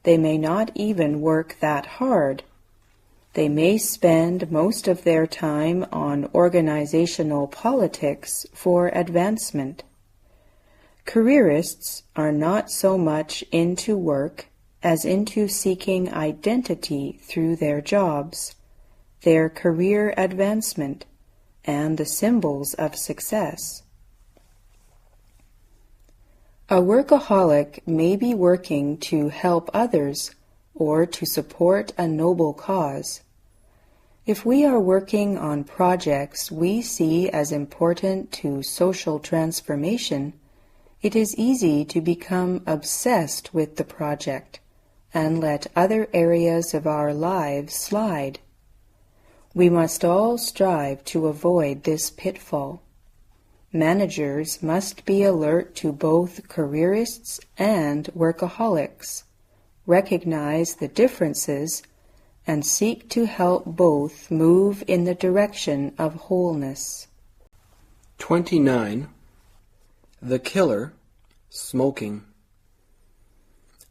they may not even work that hard. They may spend most of their time on organizational politics for advancement. Careerists are not so much into work as into seeking identity through their jobs, their career advancement, and the symbols of success. A workaholic may be working to help others or to support a noble cause. If we are working on projects we see as important to social transformation, it is easy to become obsessed with the project and let other areas of our lives slide. We must all strive to avoid this pitfall. Managers must be alert to both careerists and workaholics, recognize the differences, and seek to help both move in the direction of wholeness. 29. The killer, smoking.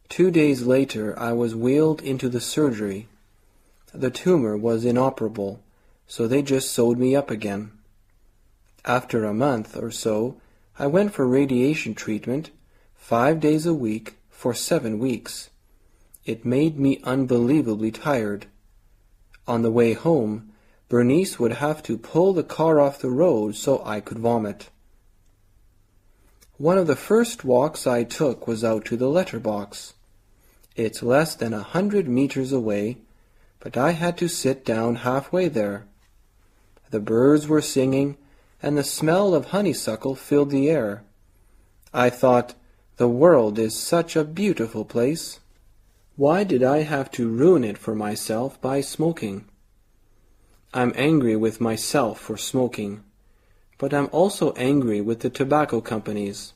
2 days later, I was wheeled into the surgery. The tumor was inoperable, so they just sewed me up again. After a month or so, I went for radiation treatment 5 days a week for 7 weeks. It made me unbelievably tired. On the way home, Bernice would have to pull the car off the road so I could vomit. One of the first walks I took was out to the letterbox. It's less than 100 meters away, but I had to sit down halfway there. The birds were singing, and the smell of honeysuckle filled the air. I thought, the world is such a beautiful place. Why did I have to ruin it for myself by smoking? I'm angry with myself for smoking. but I'm also angry with the tobacco companies.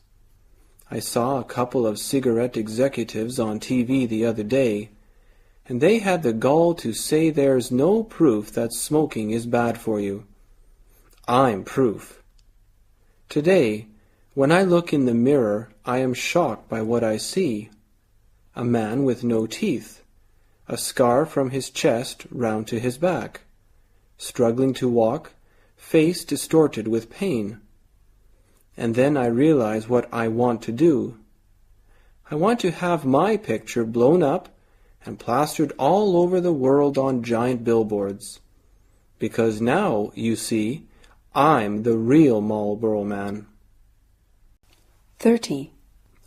I saw a couple of cigarette executives on TV the other day, and they had the gall to say there's no proof that smoking is bad for you. I'm proof. Today, when I look in the mirror, I am shocked by what I see. A man with no teeth, a scar from his chest round to his back, struggling to walk, face distorted with pain. And then I realize what I want to do. I want to have my picture blown up and plastered all over the world on giant billboards. Because now, you see, I'm the real Marlboro Man. 30.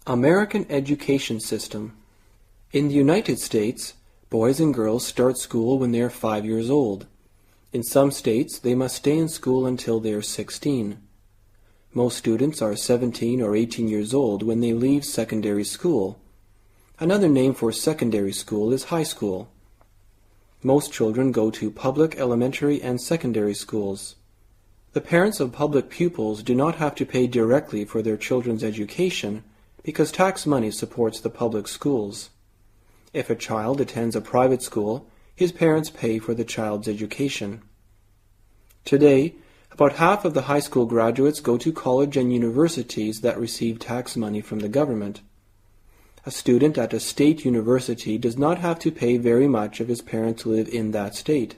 American education system. In the United States, boys and girls start school when they are 5 years old. In some states, they must stay in school until they are 16. Most students are 17 or 18 years old when they leave secondary school. Another name for secondary school is high school. Most children go to public elementary and secondary schools. The parents of public pupils do not have to pay directly for their children's education because tax money supports the public schools. If a child attends a private school, his parents pay for the child's education. Today, about half of the high school graduates go to college and universities that receive tax money from the government. A student at a state university does not have to pay very much if his parents live in that state.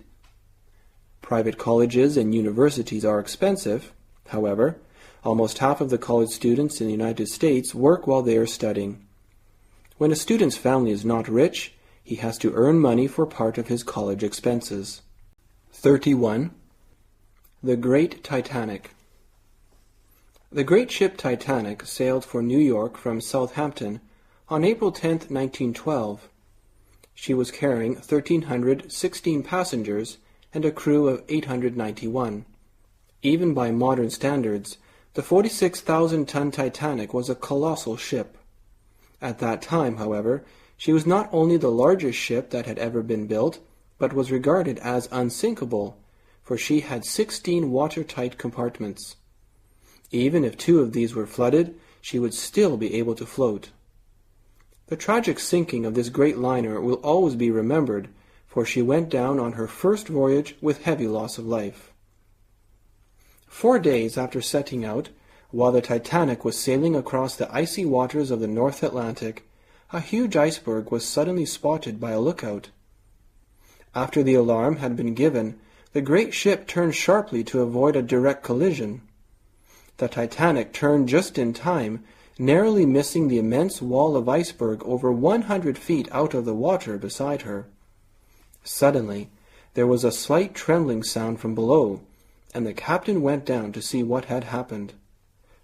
Private colleges and universities are expensive. However, almost half of the college students in the United States work while they are studying. When a student's family is not rich, he has to earn money for part of his college expenses. 31. The Great Titanic. The great ship Titanic sailed for New York from Southampton on April 10, 1912. She was carrying 1,316 passengers and a crew of 891. Even by modern standards, the 46,000-ton Titanic was a colossal ship. At that time, however, she was not only the largest ship that had ever been built, but was regarded as unsinkable, for she had 16 watertight compartments. Even if 2 of these were flooded, she would still be able to float. The tragic sinking of this great liner will always be remembered, for she went down on her first voyage with heavy loss of life. 4 days after setting out, while the Titanic was sailing across the icy waters of the North Atlantic, a huge iceberg was suddenly spotted by a lookout. After the alarm had been given, the great ship turned sharply to avoid a direct collision. The Titanic turned just in time, narrowly missing the immense wall of iceberg over 100 feet out of the water beside her. Suddenly, there was a slight trembling sound from below, and the captain went down to see what had happened.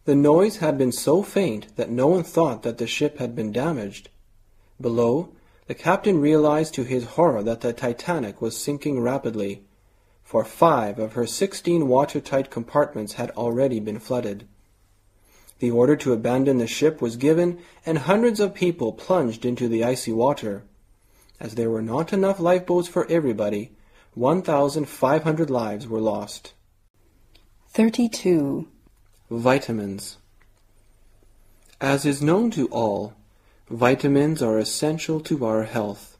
The noise had been so faint that no one thought that the ship had been damaged. Below, the captain realized to his horror that the Titanic was sinking rapidly, for 5 of her 16 watertight compartments had already been flooded. The order to abandon the ship was given, and hundreds of people plunged into the icy water. As there were not enough lifeboats for everybody, 1,500 lives were lost. 32. Vitamins. As is known to all, vitamins are essential to our health.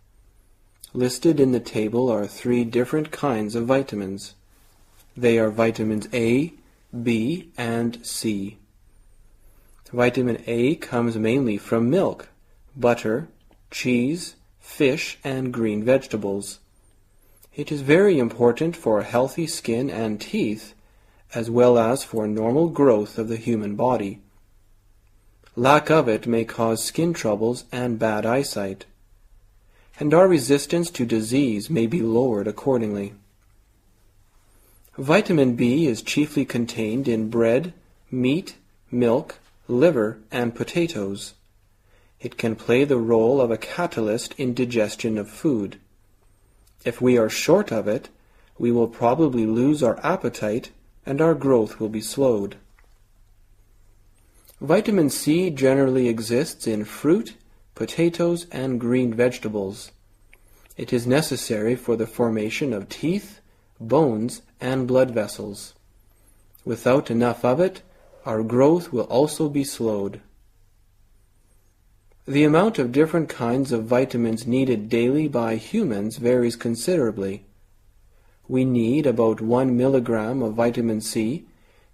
Listed in the table are 3 different kinds of vitamins. They are vitamins A, B, and C. Vitamin A comes mainly from milk, butter, cheese, fish, and green vegetables. It is very important for healthy skin and teeth, as well as for normal growth of the human body. Lack of it may cause skin troubles and bad eyesight, and our resistance to disease may be lowered accordingly. Vitamin B is chiefly contained in bread, meat, milk, liver, and potatoes. It can play the role of a catalyst in digestion of food. If we are short of it, we will probably lose our appetite and our growth will be slowed. Vitamin C generally exists in fruit, potatoes, and green vegetables. It is necessary for the formation of teeth, bones, and blood vessels. Without enough of it, our growth will also be slowed. The amount of different kinds of vitamins needed daily by humans varies considerably. We need about 1 milligram of vitamin C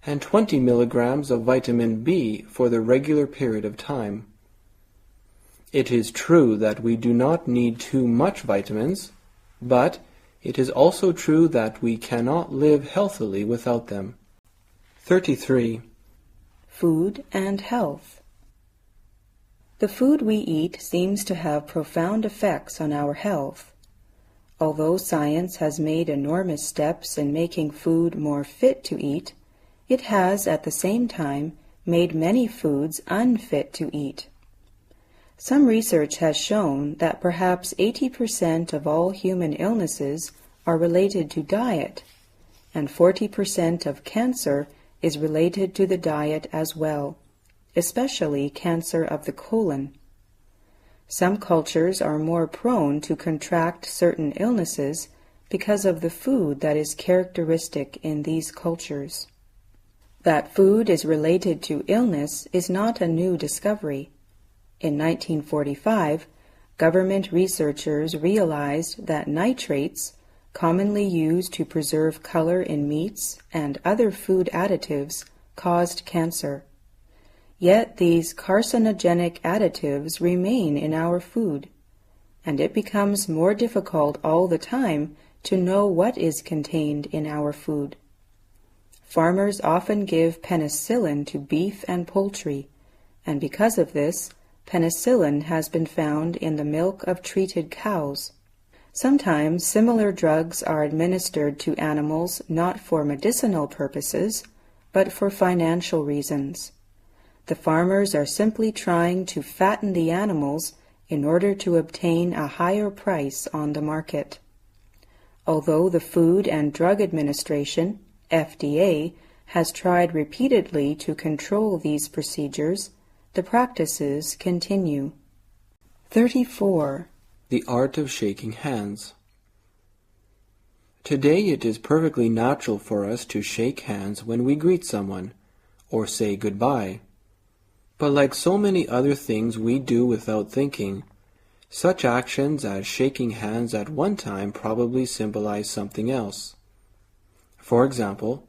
and 20 milligrams of vitamin B for the regular period of time. It is true that we do not need too much vitamins, but it is also true that we cannot live healthily without them. 33. Food and health. The food we eat seems to have profound effects on our health. Although science has made enormous steps in making food more fit to eat, it has at the same time made many foods unfit to eat. Some research has shown that perhaps 80% of all human illnesses are related to diet, and 40% of cancer is related to the diet as well, especially cancer of the colon. Some cultures are more prone to contract certain illnesses because of the food that is characteristic in these cultures. That food is related to illness is not a new discovery. In 1945, government researchers realized that nitrates, commonly used to preserve color in meats and other food additives, caused cancer. Yet these carcinogenic additives remain in our food, and it becomes more difficult all the time to know what is contained in our food. Farmers often give penicillin to beef and poultry, and because of this, penicillin has been found in the milk of treated cows. Sometimes similar drugs are administered to animals not for medicinal purposes, but for financial reasons. The farmers are simply trying to fatten the animals in order to obtain a higher price on the market. Although the Food and Drug Administration, FDA, has tried repeatedly to control these procedures, the practices continue. 34. The art of shaking hands. Today it is perfectly natural for us to shake hands when we greet someone, or say goodbye. But like so many other things we do without thinking, such actions as shaking hands at one time probably symbolize something else. For example,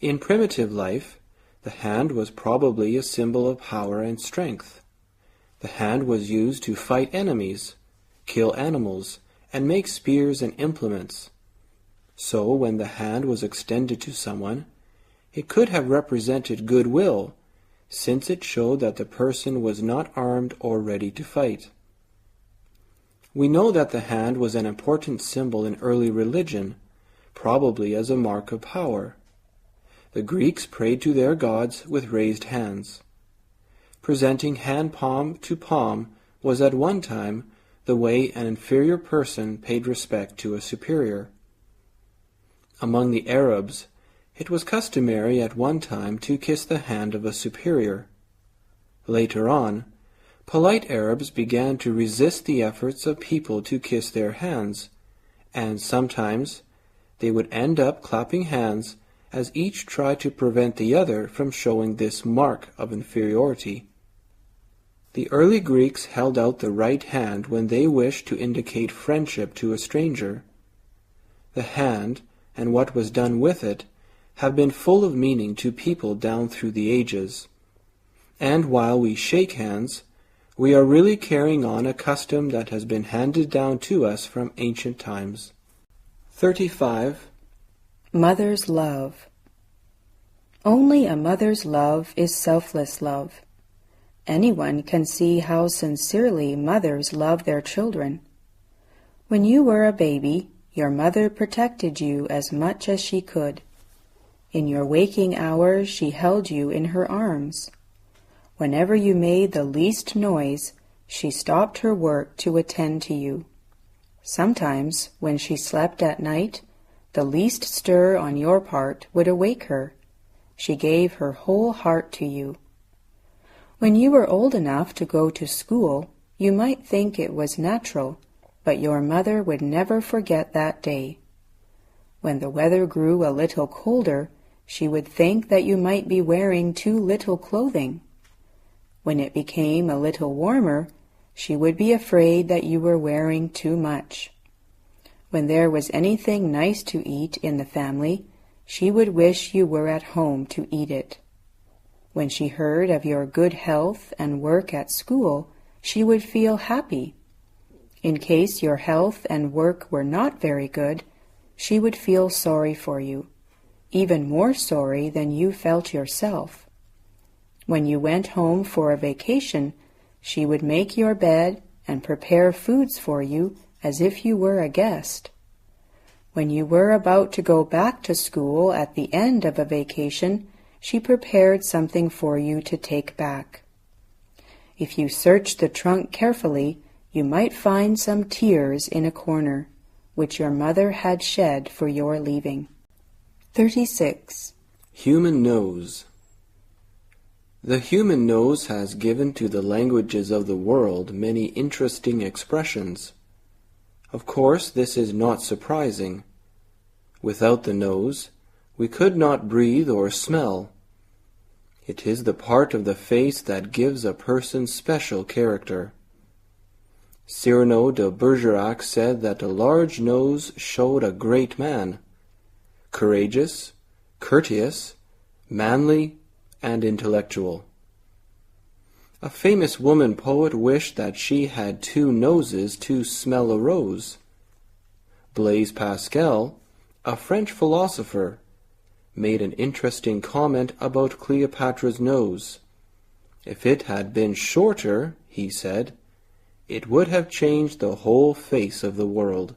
in primitive life, the hand was probably a symbol of power and strength. The hand was used to fight enemies, kill animals, and make spears and implements. So when the hand was extended to someone, it could have represented goodwill, since it showed that the person was not armed or ready to fight. We know that the hand was an important symbol in early religion, probably as a mark of power. The Greeks prayed to their gods with raised hands. Presenting hand palm to palm was at one time the way an inferior person paid respect to a superior. Among the Arabs, it was customary at one time to kiss the hand of a superior. Later on, polite Arabs began to resist the efforts of people to kiss their hands, and sometimes they would end up clapping hands as each tried to prevent the other from showing this mark of inferiority. The early Greeks held out the right hand when they wished to indicate friendship to a stranger. The hand, and what was done with it, have been full of meaning to people down through the ages. And while we shake hands, we are really carrying on a custom that has been handed down to us from ancient times. 35. Mother's love. Only a mother's love is selfless love. Anyone can see how sincerely mothers love their children. When you were a baby, your mother protected you as much as she could. In your waking hours, she held you in her arms. Whenever you made the least noise, she stopped her work to attend to you. Sometimes, when she slept at night, the least stir on your part would awake her. She gave her whole heart to you. When you were old enough to go to school, you might think it was natural, but your mother would never forget that day. When the weather grew a little colder, she would think that you might be wearing too little clothing. When it became a little warmer, she would be afraid that you were wearing too much. When there was anything nice to eat in the family, she would wish you were at home to eat it. When she heard of your good health and work at school, she would feel happy. In case your health and work were not very good, she would feel sorry for you, even more sorry than you felt yourself. When you went home for a vacation, she would make your bed and prepare foods for you as if you were a guest. When you were about to go back to school at the end of a vacation, she prepared something for you to take back. If you searched the trunk carefully, you might find some tears in a corner, which your mother had shed for your leaving. 36. Human nose. The human nose has given to the languages of the world many interesting expressions. Of course, this is not surprising. Without the nose, we could not breathe or smell. It is the part of the face that gives a person special character. Cyrano de Bergerac said that a large nose showed a great man, courageous, courteous, manly, and intellectual. A famous woman poet wished that she had 2 noses to smell a rose. Blaise Pascal, a French philosopher, made an interesting comment about Cleopatra's nose. If it had been shorter, he said, it would have changed the whole face of the world.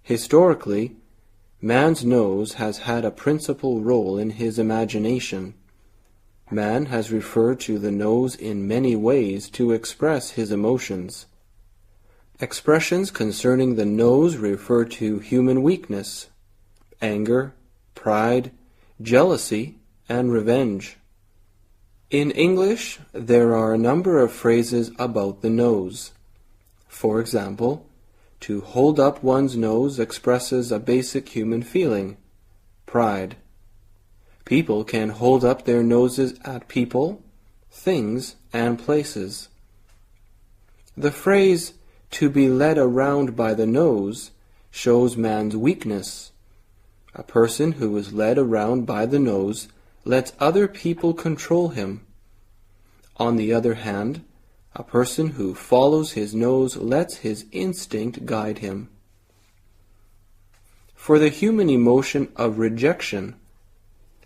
Historically, man's nose has had a principal role in his imagination. Man has referred to the nose in many ways to express his emotions. Expressions concerning the nose refer to human weakness, anger, pride, jealousy, and revenge. In English, there are a number of phrases about the nose. For example, to hold up one's nose expresses a basic human feeling, pride. People can hold up their noses at people, things, and places. The phrase, to be led around by the nose, shows man's weakness. A person who is led around by the nose lets other people control him. On the other hand, a person who follows his nose lets his instinct guide him. For the human emotion of rejection,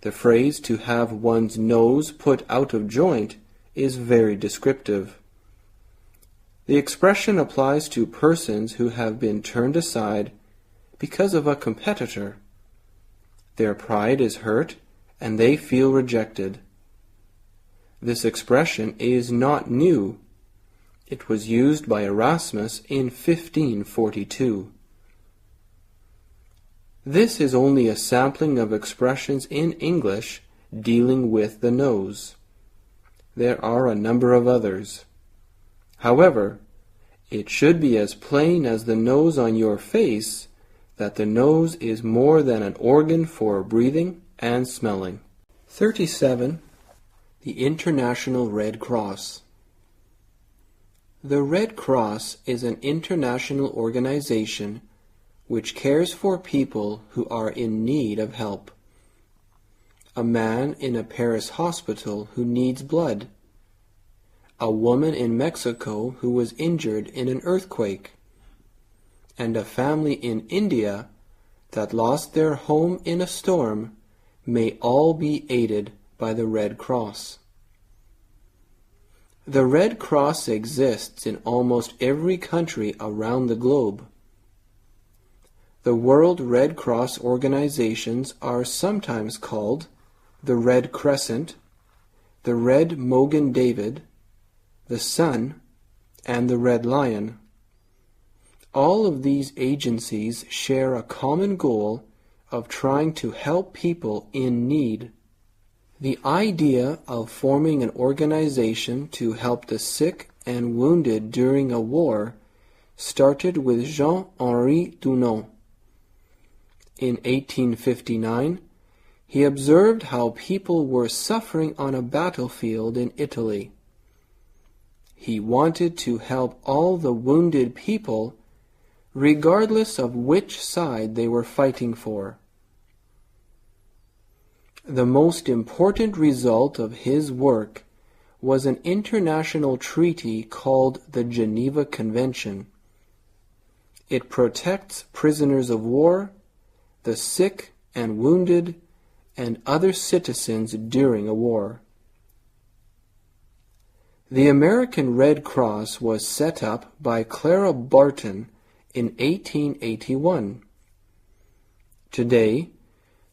the phrase to have one's nose put out of joint is very descriptive. The expression applies to persons who have been turned aside because of a competitor. Their pride is hurt and they feel rejected. This expression is not new. It was used by Erasmus in 1542. This is only a sampling of expressions in English dealing with the nose. There are a number of others. However, it should be as plain as the nose on your face that the nose is more than an organ for breathing and smelling. 37. The International Red Cross. The Red Cross is an international organization which cares for people who are in need of help. A man in a Paris hospital who needs blood. A woman in Mexico who was injured in an earthquake. And a family in India that lost their home in a storm may all be aided by the Red Cross. The Red Cross exists in almost every country around the globe. The World Red Cross organizations are sometimes called the Red Crescent, the Red Mogen David, the Sun, and the Red Lion. All of these agencies share a common goal of trying to help people in need. The idea of forming an organization to help the sick and wounded during a war started with Jean-Henri Dunant. In 1859, he observed how people were suffering on a battlefield in Italy. He wanted to help all the wounded people, regardless of which side they were fighting for. The most important result of his work was an international treaty called the Geneva Convention. It protects prisoners of war, the sick and wounded, and other citizens during a war. The American Red Cross was set up by Clara Barton in 1881. Today,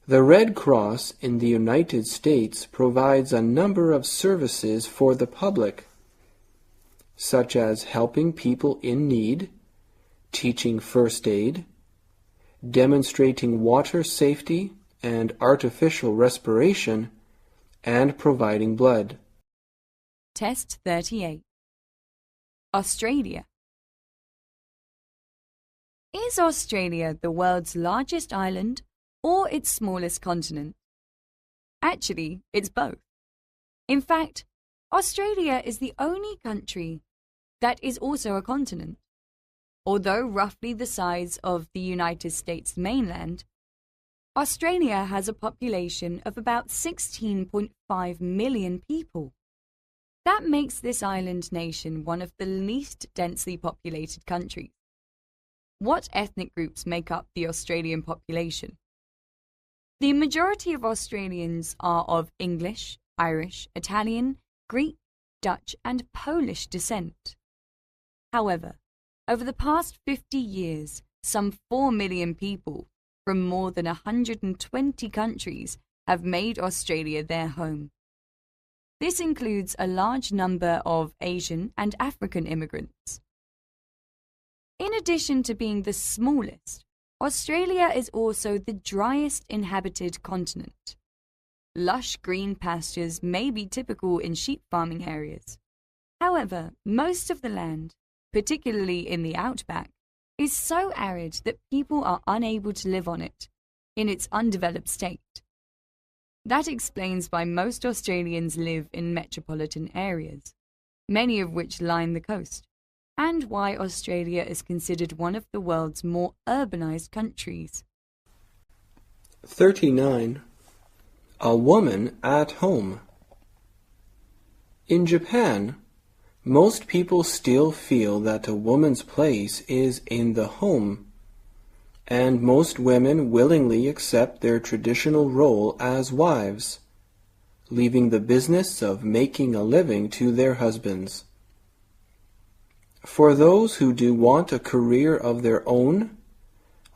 the Red Cross in the United States provides a number of services for the public, such as helping people in need, teaching first aid, demonstrating water safety and artificial respiration, and providing blood. Test 38. Australia. Is Australia the world's largest island or its smallest continent? Actually, it's both. In fact, Australia is the only country that is also a continent. Although roughly the size of the United States mainland, Australia has a population of about 16.5 million people. That makes this island nation one of the least densely populated countries. What ethnic groups make up the Australian population? The majority of Australians are of English, Irish, Italian, Greek, Dutch, and Polish descent. However, over the past 50 years, some 4 million people from more than 120 countries have made Australia their home. This includes a large number of Asian and African immigrants. In addition to being the smallest, Australia is also the driest inhabited continent. Lush green pastures may be typical in sheep farming areas. However, most of the land, particularly in the outback, is so arid that people are unable to live on it in its undeveloped state. That explains why most Australians live in metropolitan areas, many of which line the coast, and why Australia is considered one of the world's more urbanized countries. 39. A woman at home. In Japan, most people still feel that a woman's place is in the home, and most women willingly accept their traditional role as wives, leaving the business of making a living to their husbands. For those who do want a career of their own,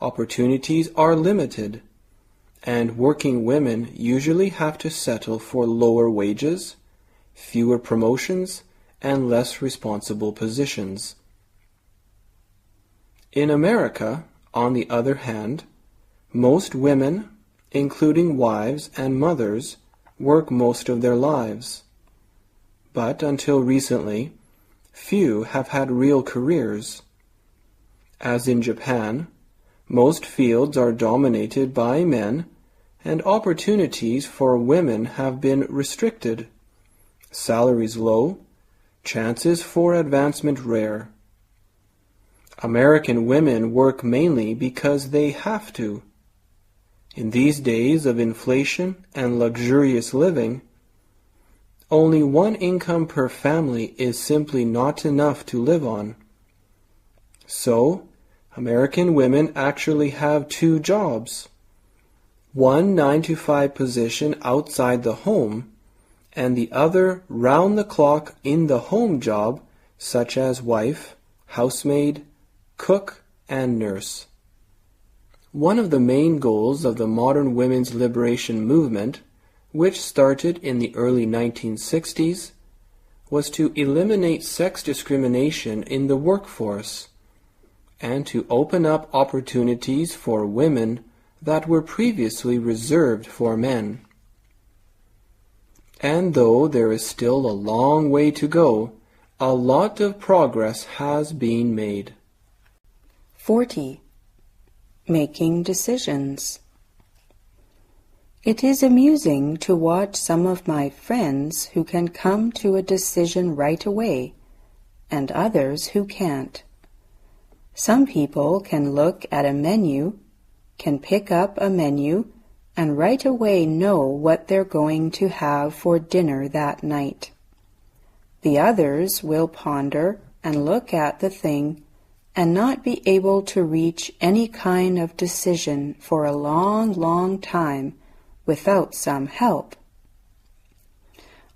opportunities are limited, and working women usually have to settle for lower wages, fewer promotions, and less responsible positions. In America, on the other hand, most women, including wives and mothers, work most of their lives. But until recently, few have had real careers. As in Japan, most fields are dominated by men, and opportunities for women have been restricted, salaries low, chances for advancement rare. American women work mainly because they have to. In these days of inflation and luxurious living, only one income per family is simply not enough to live on. So, American women actually have 2 jobs. One 9-to-5 position outside the home, and the other round-the-clock in-the-home job, such as wife, housemaid, cook, and nurse. One of the main goals of the modern women's liberation movement, which started in the early 1960s, was to eliminate sex discrimination in the workforce and to open up opportunities for women that were previously reserved for men. And though there is still a long way to go, a lot of progress has been made. 40. Making decisions. It is amusing to watch some of my friends who can come to a decision right away, and others who can't. Some people can look at a menu, can pick up a menu, and right away know what they're going to have for dinner that night. The others will ponder and look at the thing and not be able to reach any kind of decision for a long, long time without some help.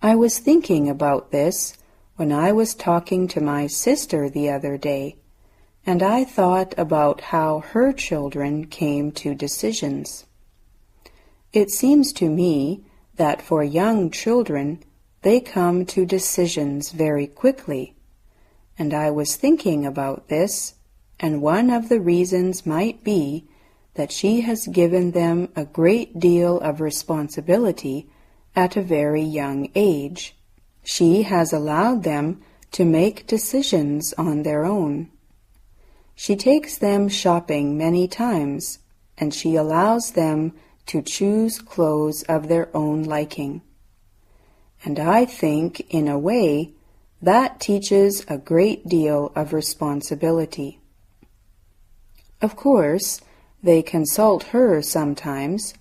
I was thinking about this when I was talking to my sister the other day, and I thought about how her children came to decisions. It seems to me that for young children, they come to decisions very quickly, and I was thinking about this, and one of the reasons might be that she has given them a great deal of responsibility at a very young age. She has allowed them to make decisions on their own. She takes them shopping many times, and she allows them to choose clothes of their own liking. And I think, in a way, that teaches a great deal of responsibility. Of course, they consult her sometimes,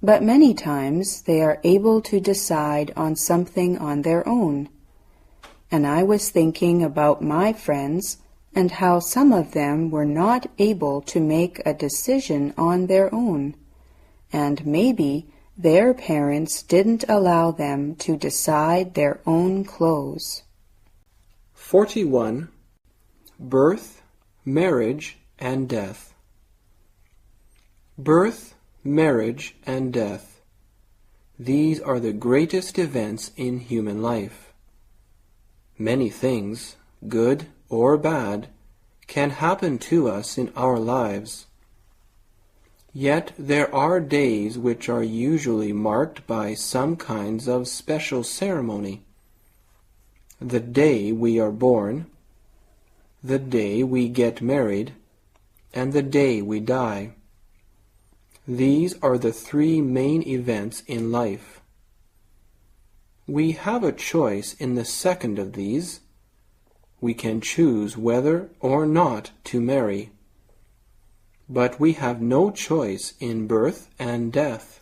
but many times they are able to decide on something on their own. And I was thinking about my friends and how some of them were not able to make a decision on their own, and maybe their parents didn't allow them to decide their own clothes. 41. Birth, marriage, and death. Birth, marriage, and death. These are the greatest events in human life. Many things, good or bad, can happen to us in our lives. Yet there are days which are usually marked by some kinds of special ceremony. The day we are born, the day we get married, and the day we die. These are the three main events in life. We have a choice in the second of these. We can choose whether or not to marry. But we have no choice in birth and death.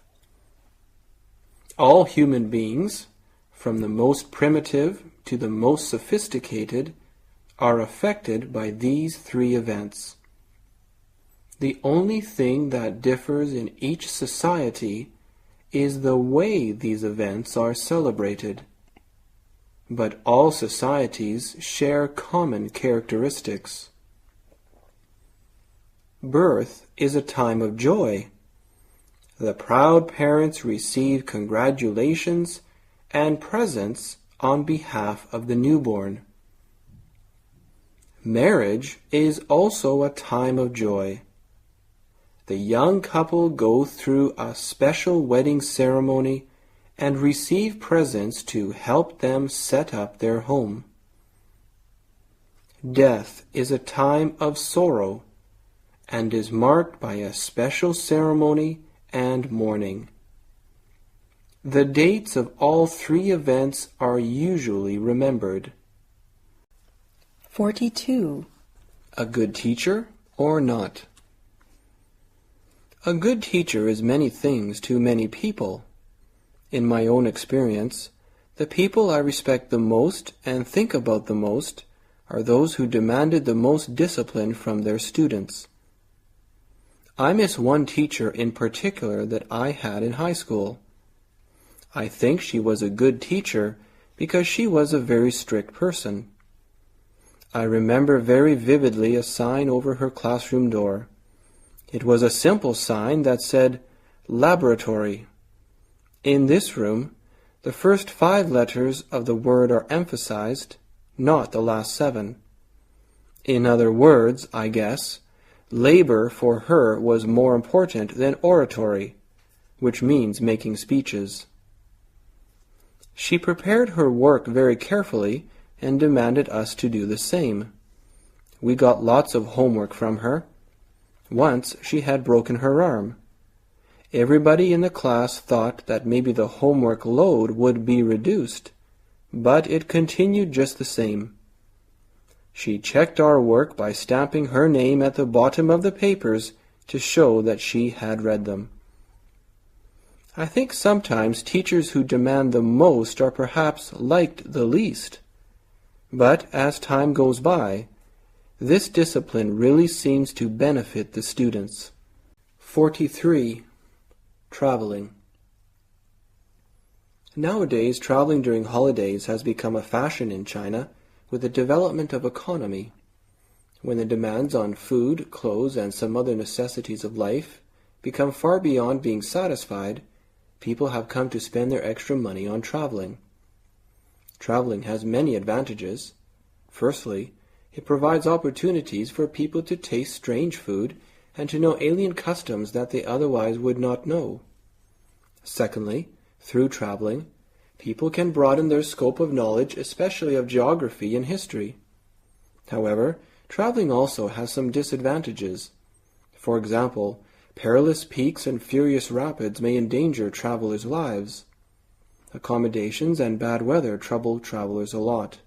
All human beings, from the most primitive to the most sophisticated, are affected by these three events. The only thing that differs in each society is the way these events are celebrated. But all societies share common characteristics. Birth is a time of joy. The proud parents receive congratulations and presents on behalf of the newborn. Marriage is also a time of joy. The young couple go through a special wedding ceremony and receive presents to help them set up their home. Death is a time of sorrow and is marked by a special ceremony and mourning. The dates of all three events are usually remembered. 42. A good teacher or not? A good teacher is many things to many people. In my own experience, the people I respect the most and think about the most are those who demanded the most discipline from their students. I miss one teacher in particular that I had in high school. I think she was a good teacher because she was a very strict person. I remember very vividly a sign over her classroom door. It was a simple sign that said, "Laboratory." In this room, the first 5 letters of the word are emphasized, not the last 7. In other words, I guess, labor for her was more important than oratory, which means making speeches. She prepared her work very carefully and demanded us to do the same. We got lots of homework from her. Once she had broken her arm. Everybody in the class thought that maybe the homework load would be reduced, but it continued just the same. She checked our work by stamping her name at the bottom of the papers to show that she had read them. I think sometimes teachers who demand the most are perhaps liked the least. But as time goes by, this discipline really seems to benefit the students. 43. Traveling. Nowadays, traveling during holidays has become a fashion in China with the development of economy. When the demands on food, clothes, and some other necessities of life become far beyond being satisfied, people have come to spend their extra money on traveling. Traveling has many advantages. Firstly, it provides opportunities for people to taste strange food and to know alien customs that they otherwise would not know. Secondly, through traveling, people can broaden their scope of knowledge, especially of geography and history. However, traveling also has some disadvantages. For example, perilous peaks and furious rapids may endanger travelers' lives. Accommodations and bad weather trouble travelers a lot.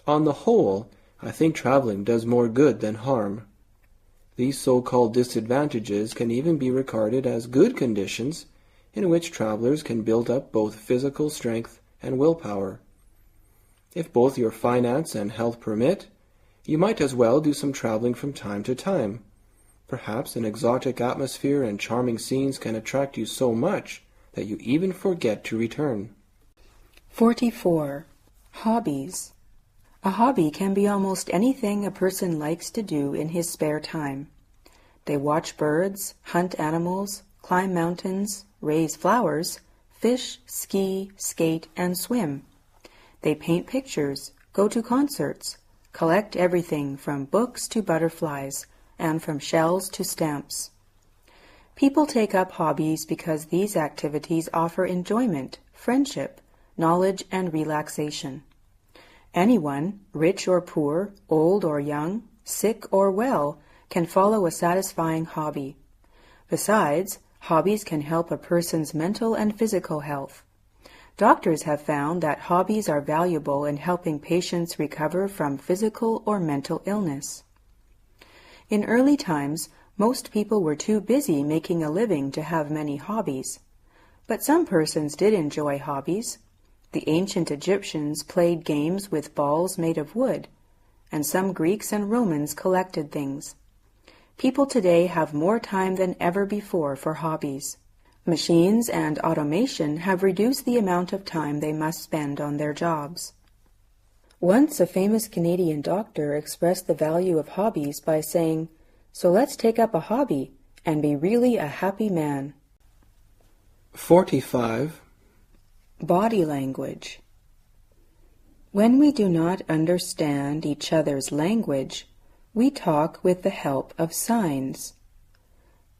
On the whole, I think traveling does more good than harm. These so-called disadvantages can even be regarded as good conditions in which travelers can build up both physical strength and willpower. If both your finance and health permit, you might as well do some traveling from time to time. Perhaps an exotic atmosphere and charming scenes can attract you so much that you even forget to return. 44. Hobbies. A hobby can be almost anything a person likes to do in his spare time. They watch birds, hunt animals, climb mountains, raise flowers, fish, ski, skate, and swim. They paint pictures, go to concerts, collect everything from books to butterflies, and from shells to stamps. People take up hobbies because these activities offer enjoyment, friendship, knowledge, and relaxation. Anyone, rich or poor, old or young, sick or well, can follow a satisfying hobby. Besides, hobbies can help a person's mental and physical health. Doctors have found that hobbies are valuable in helping patients recover from physical or mental illness. In early times, most people were too busy making a living to have many hobbies. But some persons did enjoy hobbies. The ancient Egyptians played games with balls made of wood, and some Greeks and Romans collected things. People today have more time than ever before for hobbies. Machines and automation have reduced the amount of time they must spend on their jobs. Once a famous Canadian doctor expressed the value of hobbies by saying, "So let's take up a hobby and be really a happy man." 45. Body language. When we do not understand each other's language, we talk with the help of signs.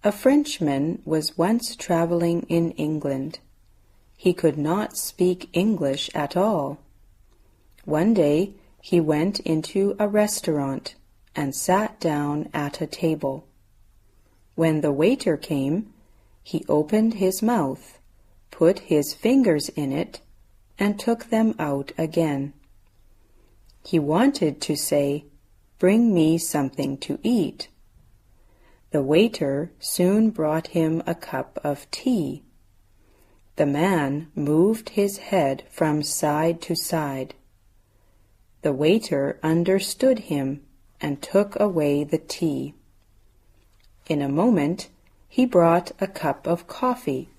A Frenchman was once traveling in England. He could not speak English at all. One day he went into a restaurant and sat down at a table. When the waiter came, he opened his mouth, put his fingers in it, and took them out again. He wanted to say, "Bring me something to eat." The waiter soon brought him a cup of tea. The man moved his head from side to side. The waiter understood him and took away the tea. In a moment, he brought a cup of coffee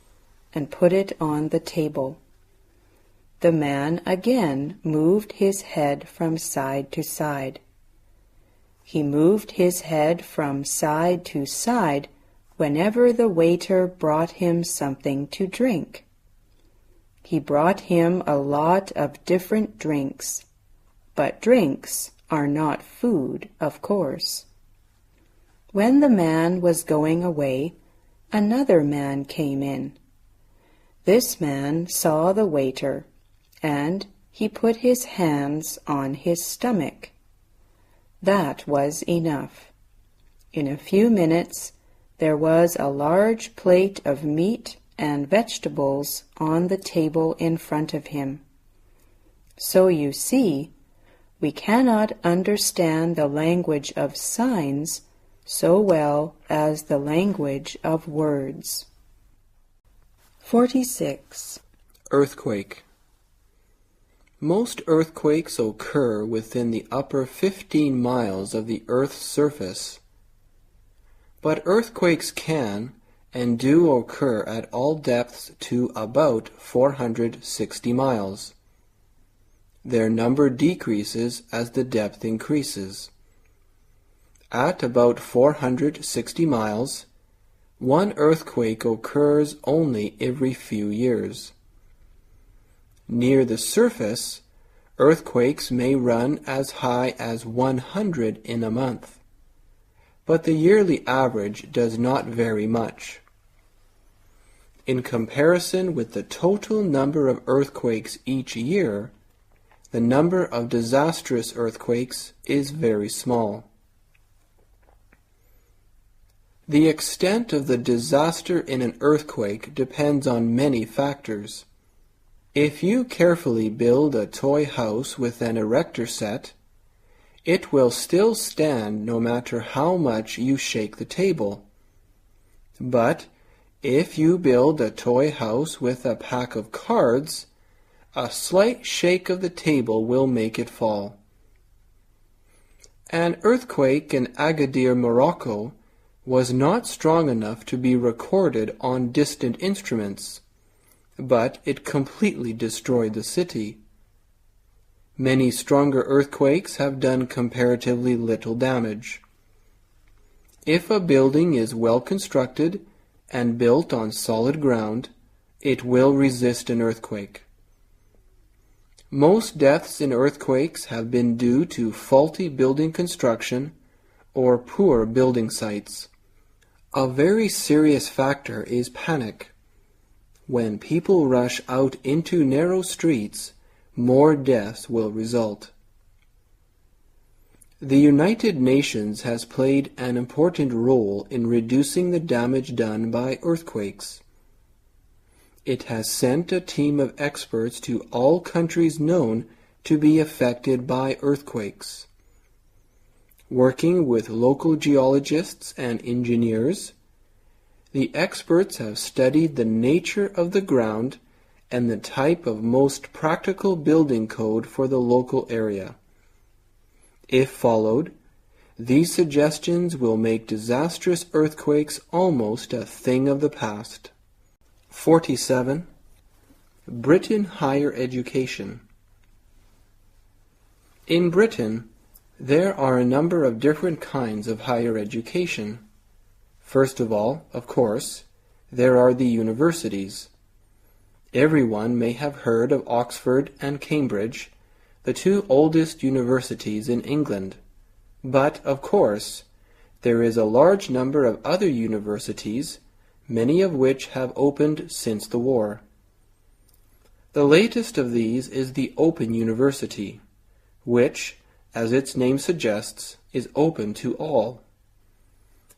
and put it on the table. The man again moved his head from side to side. He moved his head from side to side whenever the waiter brought him something to drink. He brought him a lot of different drinks, but drinks are not food, of course. When the man was going away, another man came in. This man saw the waiter, and he put his hands on his stomach. That was enough. In a few minutes, there was a large plate of meat and vegetables on the table in front of him. So you see, we cannot understand the language of signs so well as the language of words. 46. Earthquake. Most earthquakes occur within the upper 15 miles of the Earth's surface. But earthquakes can and do occur at all depths to about 460 miles. Their number decreases as the depth increases. At about 460 miles, one earthquake occurs only every few years. Near the surface, earthquakes may run as high as 100 in a month, but the yearly average does not vary much. In comparison with the total number of earthquakes each year, the number of disastrous earthquakes is very small. The extent of the disaster in an earthquake depends on many factors. If you carefully build a toy house with an erector set, it will still stand no matter how much you shake the table. But if you build a toy house with a pack of cards, a slight shake of the table will make it fall. An earthquake in Agadir, Morocco, was not strong enough to be recorded on distant instruments, but it completely destroyed the city. Many stronger earthquakes have done comparatively little damage. If a building is well constructed and built on solid ground, it will resist an earthquake. Most deaths in earthquakes have been due to faulty building construction or poor building sites. A very serious factor is panic. When people rush out into narrow streets, more deaths will result. The United Nations has played an important role in reducing the damage done by earthquakes. It has sent a team of experts to all countries known to be affected by earthquakes. Working with local geologists and engineers, the experts have studied the nature of the ground and the type of most practical building code for the local area. If followed, these suggestions will make disastrous earthquakes almost a thing of the past. 47. Britain Higher Education. In Britain, there are a number of different kinds of higher education. First of all, of course, there are the universities. Everyone may have heard of Oxford and Cambridge, the two oldest universities in England. But, of course, there is a large number of other universities, many of which have opened since the war. The latest of these is the Open University, which, as its name suggests, is open to all.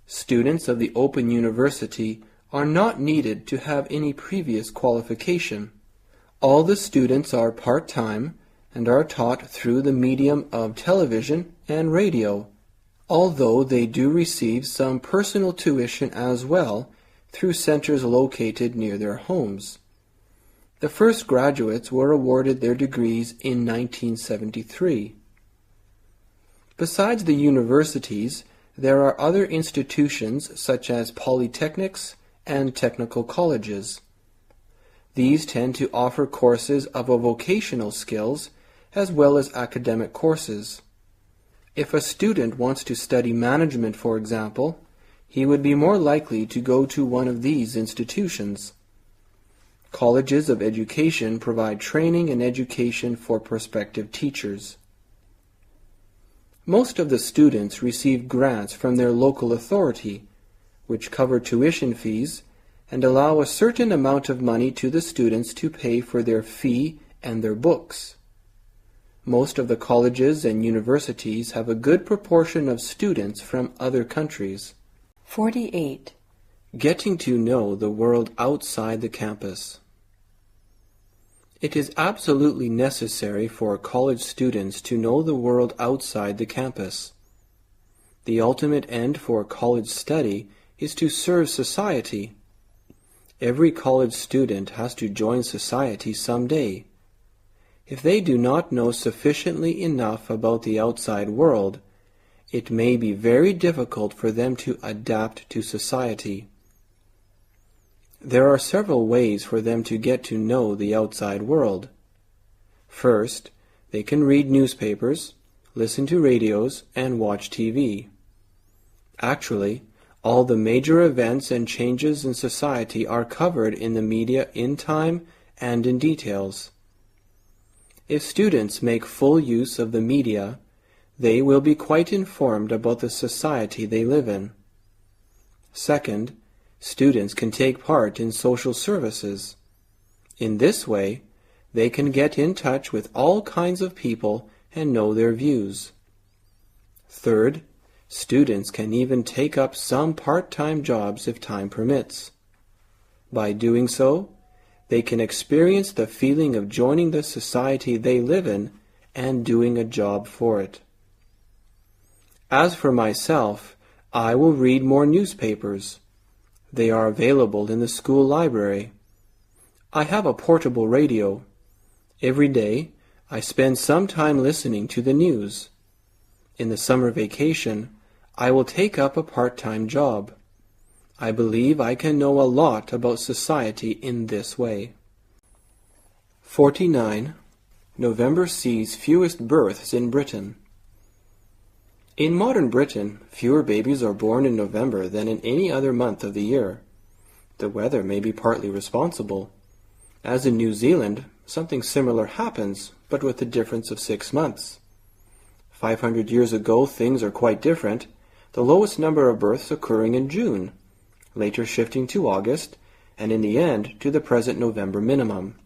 Students of the Open University are not needed to have any previous qualification. All the students are part-time and are taught through the medium of television and radio, although they do receive some personal tuition as well through centers located near their homes. The first graduates were awarded their degrees in 1973. Besides the universities, there are other institutions such as polytechnics and technical colleges. These tend to offer courses of vocational skills as well as academic courses. If a student wants to study management, for example, he would be more likely to go to one of these institutions. Colleges of education provide training and education for prospective teachers. Most of the students receive grants from their local authority, which cover tuition fees and allow a certain amount of money to the students to pay for their fee and their books. Most of the colleges and universities have a good proportion of students from other countries. 48. Getting to know the world outside the campus. It is absolutely necessary for college students to know the world outside the campus. The ultimate end for college study is to serve society. Every college student has to join society someday. If they do not know sufficiently enough about the outside world, it may be very difficult for them to adapt to society. There are several ways for them to get to know the outside world. First, they can read newspapers, listen to radios, and watch TV. Actually, all the major events and changes in society are covered in the media in time and in details. If students make full use of the media, they will be quite informed about the society they live in. Second, students can take part in social services. In this way, they can get in touch with all kinds of people and know their views. Third, students can even take up some part-time jobs if time permits. By doing so, they can experience the feeling of joining the society they live in and doing a job for it. As for myself, I will read more newspapers. They are available in the school library. I have a portable radio. Every day, I spend some time listening to the news. In the summer vacation, I will take up a part-time job. I believe I can know a lot about society in this way. 49. November sees fewest births in Britain. In modern Britain, fewer babies are born in November than in any other month of the year. The weather may be partly responsible. As in New Zealand, something similar happens, but with a difference of 6 months. 500 years ago, things are quite different, the lowest number of births occurring in June, later shifting to August, and in the end to the present November minimum.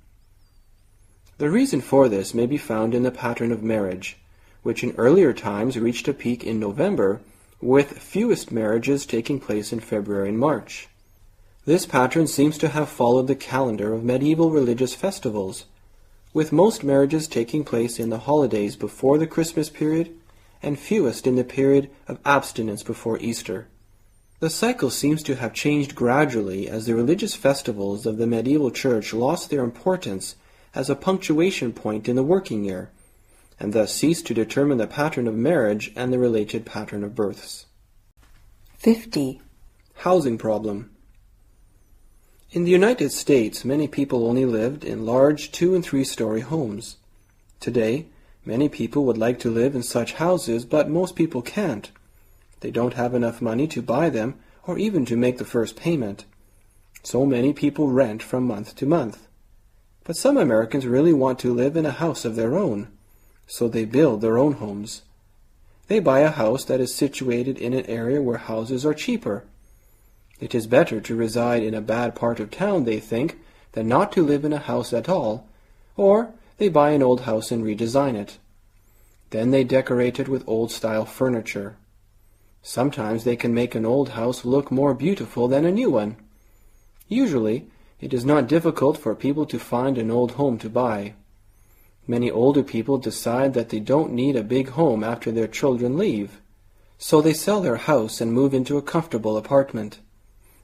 The reason for this may be found in the pattern of marriage, which in earlier times reached a peak in November, with fewest marriages taking place in February and March. This pattern seems to have followed the calendar of medieval religious festivals, with most marriages taking place in the holidays before the Christmas period, and fewest in the period of abstinence before Easter. The cycle seems to have changed gradually as the religious festivals of the medieval church lost their importance as a punctuation point in the working year, and thus ceased to determine the pattern of marriage and the related pattern of births. 50. Housing problem. In the United States, many people only lived in large 2- and 3-story homes. Today, many people would like to live in such houses, but most people can't. They don't have enough money to buy them or even to make the first payment. So many people rent from month to month. But some Americans really want to live in a house of their own, so they build their own homes. They buy a house that is situated in an area where houses are cheaper. It is better to reside in a bad part of town, they think, than not to live in a house at all, or they buy an old house and redesign it. Then they decorate it with old-style furniture. Sometimes they can make an old house look more beautiful than a new one. Usually, it is not difficult for people to find an old home to buy. Many older people decide that they don't need a big home after their children leave, so they sell their house and move into a comfortable apartment.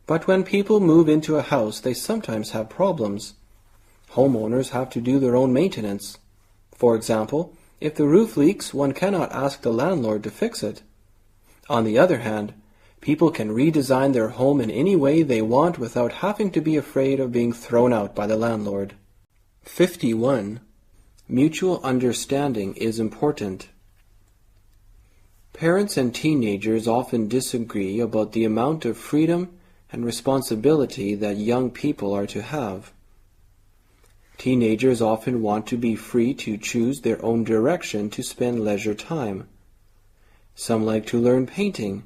But when people move into a house, they sometimes have problems. Homeowners have to do their own maintenance. For example, if the roof leaks, one cannot ask the landlord to fix it. On the other hand, people can redesign their home in any way they want without having to be afraid of being thrown out by the landlord. 51. Mutual understanding is important. Parents and teenagers often disagree about the amount of freedom and responsibility that young people are to have. Teenagers often want to be free to choose their own direction to spend leisure time. Some like to learn painting,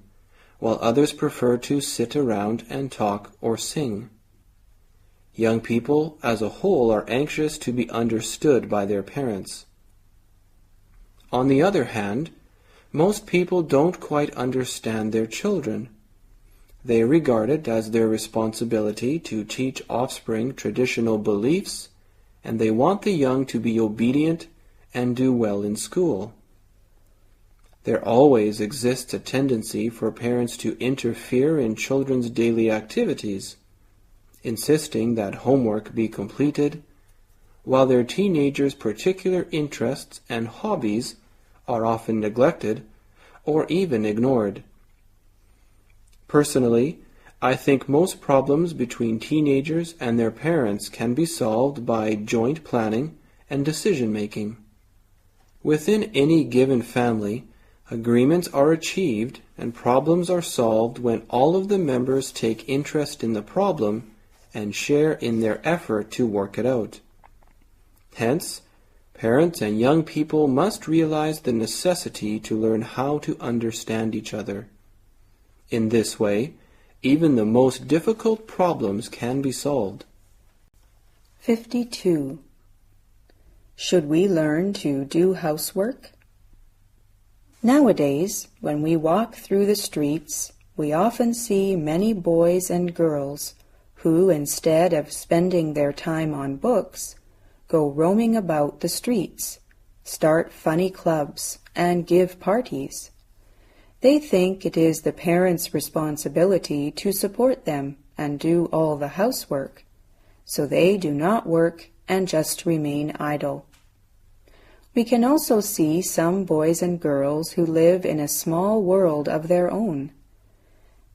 while others prefer to sit around and talk or sing. Young people as a whole are anxious to be understood by their parents. On the other hand, most people don't quite understand their children. They regard it as their responsibility to teach offspring traditional beliefs, and they want the young to be obedient and do well in school. There always exists a tendency for parents to interfere in children's daily activities, insisting that homework be completed, while their teenagers' particular interests and hobbies are often neglected or even ignored. Personally, I think most problems between teenagers and their parents can be solved by joint planning and decision-making. Within any given family, agreements are achieved and problems are solved when all of the members take interest in the problem and share in their effort to work it out. Hence, parents and young people must realize the necessity to learn how to understand each other. In this way, even the most difficult problems can be solved. 52. Should we learn to do housework? Nowadays, when we walk through the streets, we often see many boys and girls who, instead of spending their time on books, go roaming about the streets, start funny clubs, and give parties. They think it is the parents' responsibility to support them and do all the housework, so they do not work and just remain idle. We can also see some boys and girls who live in a small world of their own.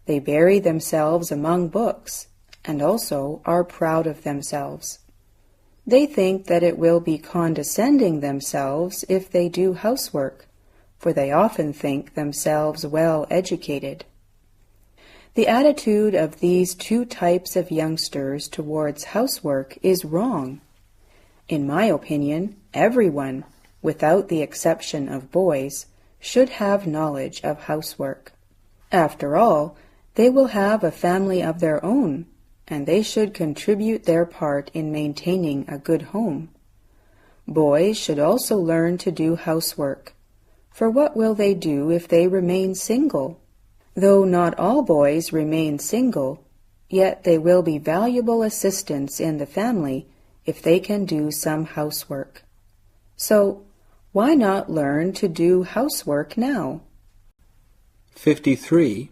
They bury themselves among books and also are proud of themselves. They think that it will be condescending themselves if they do housework, for they often think themselves well educated. The attitude of these two types of youngsters towards housework is wrong. In my opinion, everyone, without the exception of boys, should have knowledge of housework. After all, they will have a family of their own, and they should contribute their part in maintaining a good home. Boys should also learn to do housework, for what will they do if they remain single? Though not all boys remain single, yet they will be valuable assistants in the family if they can do some housework. So, why not learn to do housework now? 53.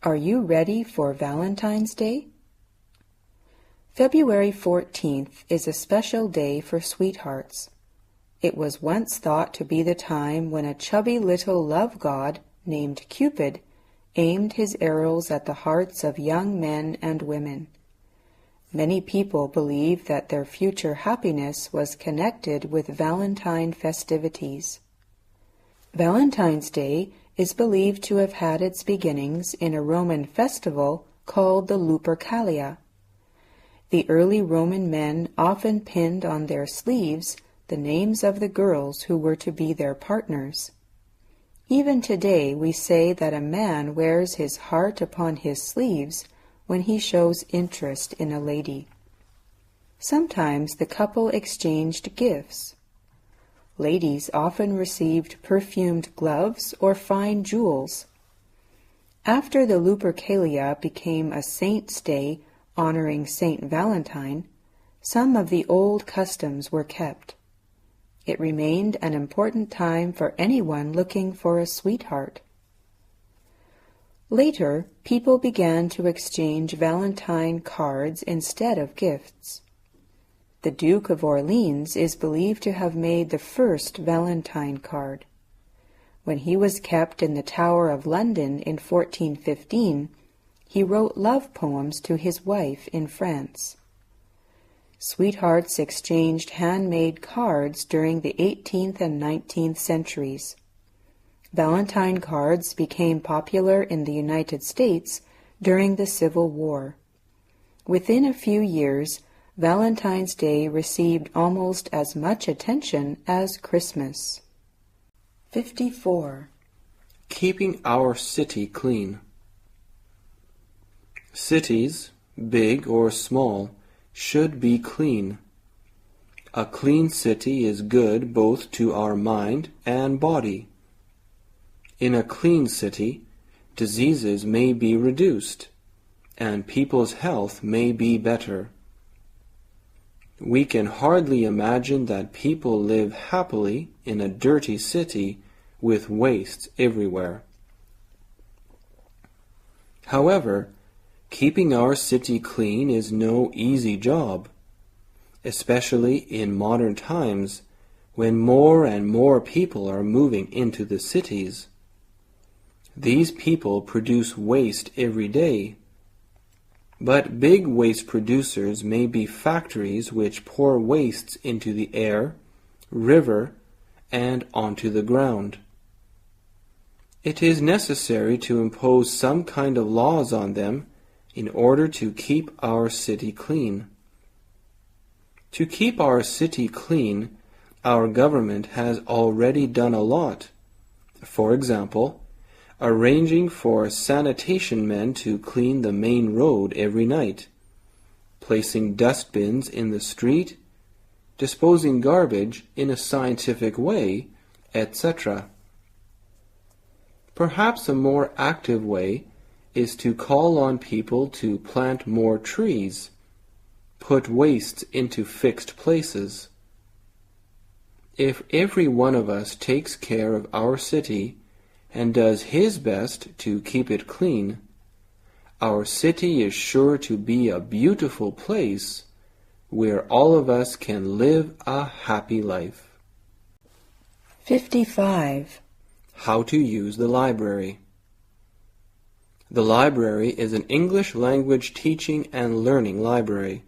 Are you ready for Valentine's Day? February 14th is a special day for sweethearts. It was once thought to be the time when a chubby little love god named Cupid aimed his arrows at the hearts of young men and women. Many people believe that their future happiness was connected with Valentine festivities. Valentine's Day is believed to have had its beginnings in a Roman festival called the Lupercalia. The early Roman men often pinned on their sleeves the names of the girls who were to be their partners. Even today we say that a man wears his heart upon his sleeves when he shows interest in a lady. Sometimes the couple exchanged gifts. Ladies often received perfumed gloves or fine jewels. After the Lupercalia became a saint's day honoring Saint Valentine, some of the old customs were kept. It remained an important time for anyone looking for a sweetheart. Later, people began to exchange Valentine cards instead of gifts. The Duke of Orleans is believed to have made the first Valentine card. When he was kept in the Tower of London in 1415, he wrote love poems to his wife in France. Sweethearts exchanged handmade cards during the 18th and 19th centuries. Valentine cards became popular in the United States during the Civil War. Within a few years, Valentine's Day received almost as much attention as Christmas. 54. Keeping our city clean. Cities, big or small, should be clean. A clean city is good both to our mind and body. In a clean city, diseases may be reduced, and people's health may be better. We can hardly imagine that people live happily in a dirty city with waste everywhere. However, keeping our city clean is no easy job, especially in modern times when more and more people are moving into the cities. These people produce waste every day. But big waste producers may be factories which pour wastes into the air, river, and onto the ground. It is necessary to impose some kind of laws on them in order to keep our city clean. To keep our city clean, our government has already done a lot. For example, arranging for sanitation men to clean the main road every night, placing dustbins in the street, disposing garbage in a scientific way, etc. Perhaps a more active way is to call on people to plant more trees, put wastes into fixed places. If every one of us takes care of our city and does his best to keep it clean, our city is sure to be a beautiful place where all of us can live a happy life. 55. How to use the library. The library is an English language teaching and learning library.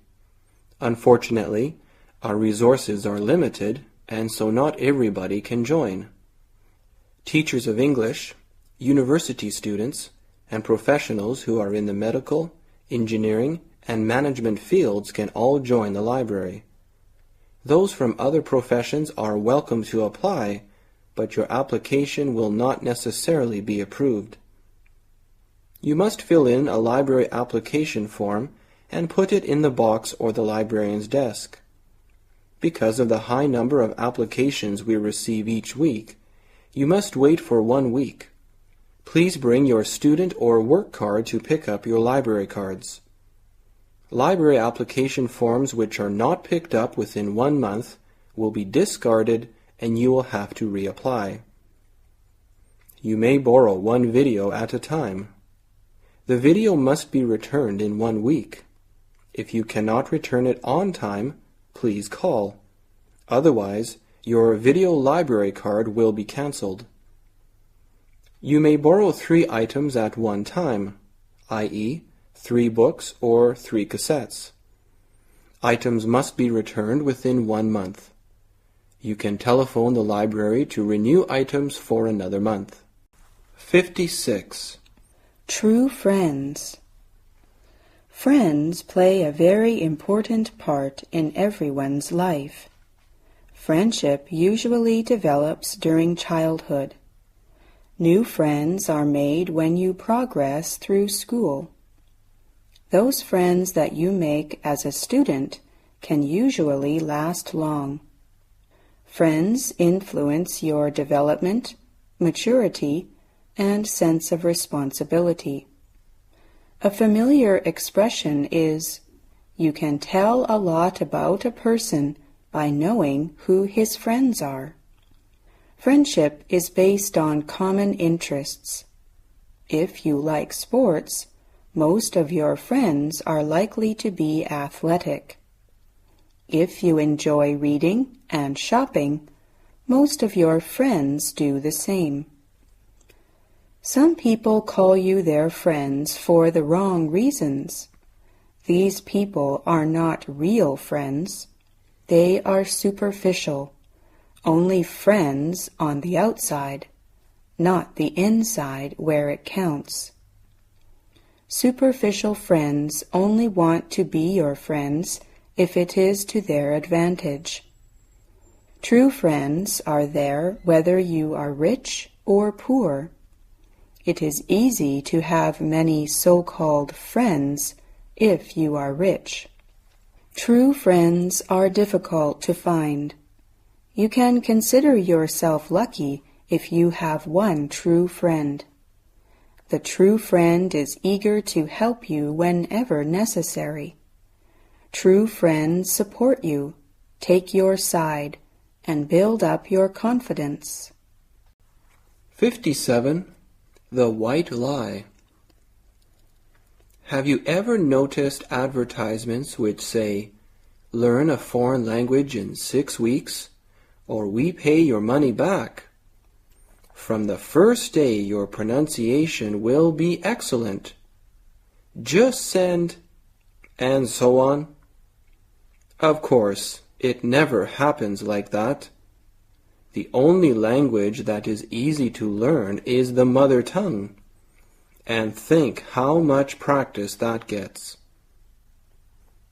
Unfortunately, our resources are limited, and so not everybody can join. Teachers of English, university students, and professionals who are in the medical, engineering, and management fields can all join the library. Those from other professions are welcome to apply, but your application will not necessarily be approved. You must fill in a library application form and put it in the box or the librarian's desk. Because of the high number of applications we receive each week, you must wait for 1 week. Please bring your student or work card to pick up your library cards. Library application forms which are not picked up within 1 month will be discarded and you will have to reapply. You may borrow 1 video at a time. The video must be returned in 1 week. If you cannot return it on time, please call. Otherwise, your video library card will be cancelled. You may borrow 3 items at one time, i.e., 3 books or 3 cassettes. Items must be returned within 1 month. You can telephone the library to renew items for another month. 56. True friends. Friends play a very important part in everyone's life. Friendship usually develops during childhood. New friends are made when you progress through school. Those friends that you make as a student can usually last long. Friends influence your development, maturity, and sense of responsibility. A familiar expression is, you can tell a lot about a person by knowing who his friends are. Friendship is based on common interests. If you like sports, most of your friends are likely to be athletic. If you enjoy reading and shopping, most of your friends do the same. Some people call you their friends for the wrong reasons. These people are not real friends. They are superficial, only friends on the outside, not the inside where it counts. Superficial friends only want to be your friends if it is to their advantage. True friends are there whether you are rich or poor. It is easy to have many so-called friends if you are rich. True friends are difficult to find. You can consider yourself lucky if you have one true friend. The true friend is eager to help you whenever necessary. True friends support you, take your side, and build up your confidence. 57. The white lie. Have you ever noticed advertisements which say, "Learn a foreign language in 6 weeks, or we pay your money back. From the first day your pronunciation will be excellent. Just send," and so on? Of course, it never happens like that. The only language that is easy to learn is the mother tongue, and think how much practice that gets.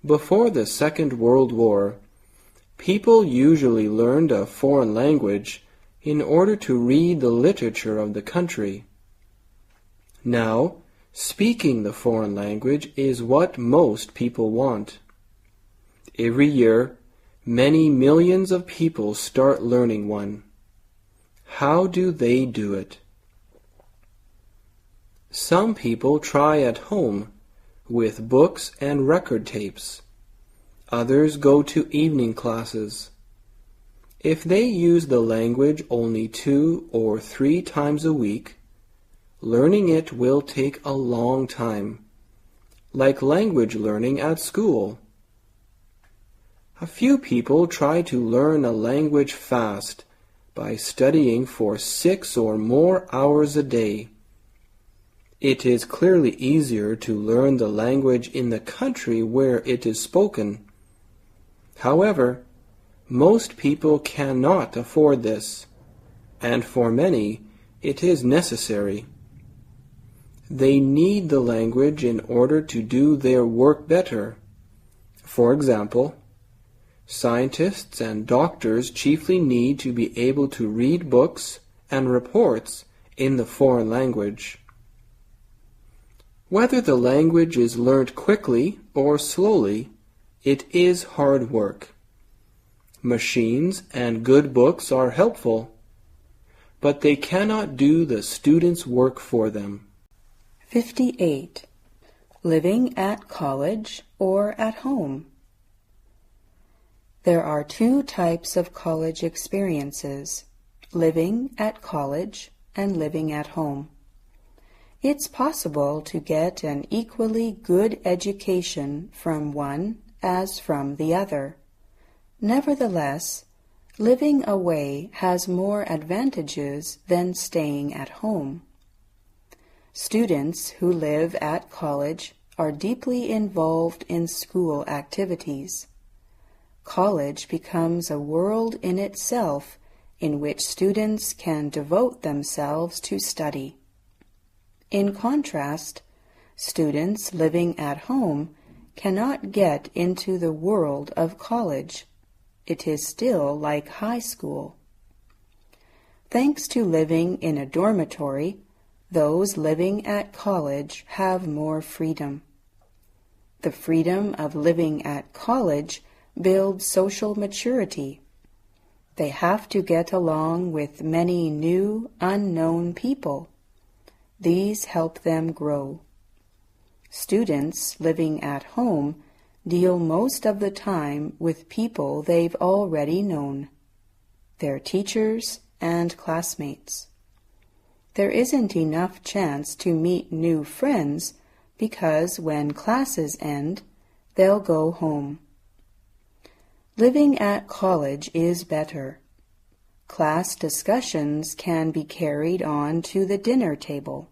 Before the Second World War, people usually learned a foreign language in order to read the literature of the country. Now, speaking the foreign language is what most people want. Every year, many millions of people start learning one. How do they do it? Some people try at home with books and record tapes. Others go to evening classes. If they use the language only 2 or 3 times a week, learning it will take a long time, like language learning at school. A few people try to learn a language fast by studying for 6 or more hours a day. It is clearly easier to learn the language in the country where it is spoken. However, most people cannot afford this, and for many it is necessary. They need the language in order to do their work better. For example, scientists and doctors chiefly need to be able to read books and reports in the foreign language. Whether the language is learnt quickly or slowly, it is hard work. Machines and good books are helpful, but they cannot do the student's work for them. 58. Living at college or at home. There are 2 types of college experiences, living at college and living at home. It's possible to get an equally good education from one as from the other. Nevertheless, living away has more advantages than staying at home. Students who live at college are deeply involved in school activities. College becomes a world in itself in which students can devote themselves to study. In contrast, students living at home cannot get into the world of college. It is still like high school. Thanks to living in a dormitory, those living at college have more freedom. The freedom of living at college builds social maturity. They have to get along with many new, unknown people. These help them grow. Students living at home deal most of the time with people they've already known, their teachers and classmates. There isn't enough chance to meet new friends because when classes end, they'll go home. Living at college is better. Class discussions can be carried on to the dinner table.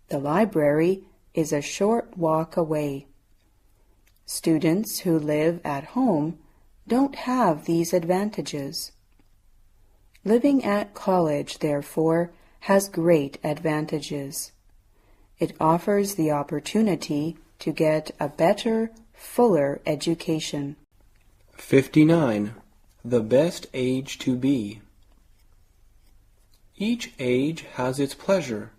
The library is a short walk away. Students who live at home don't have these advantages. Living at college, therefore, has great advantages. It offers the opportunity to get a better, fuller education. 59. The best age to be. Each age has its pleasure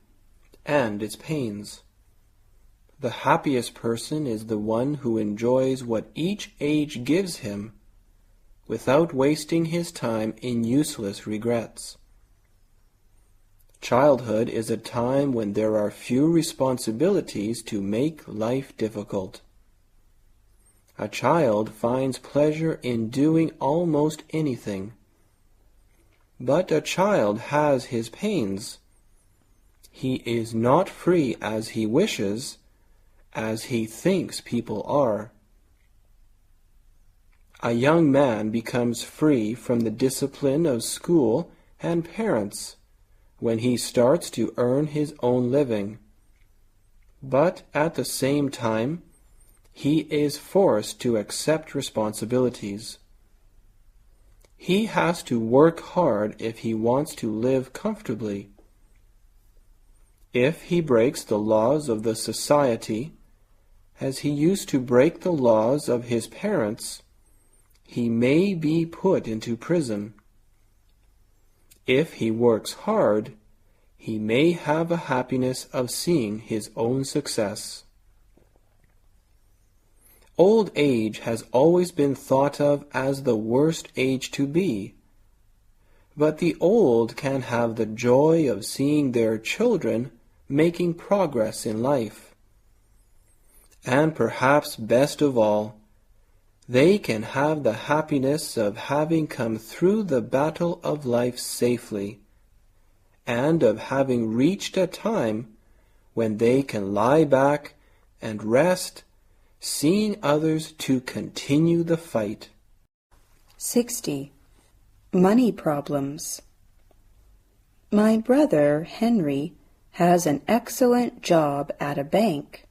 and its pains. The happiest person is the one who enjoys what each age gives him without wasting his time in useless regrets. Childhood is a time when there are few responsibilities to make life difficult. A child finds pleasure in doing almost anything. But a child has his pains. He is not free as he wishes, as he thinks people are. A young man becomes free from the discipline of school and parents when he starts to earn his own living. But at the same time, he is forced to accept responsibilities. He has to work hard if he wants to live comfortably. If he breaks the laws of the society, as he used to break the laws of his parents, he may be put into prison. If he works hard, he may have a happiness of seeing his own success. Old age has always been thought of as the worst age to be, but the old can have the joy of seeing their children making progress in life. And perhaps best of all, they can have the happiness of having come through the battle of life safely, and of having reached a time when they can lie back and rest, seeing others to continue the fight. 60. Money problems. My brother, Henry, has an excellent job at a bank.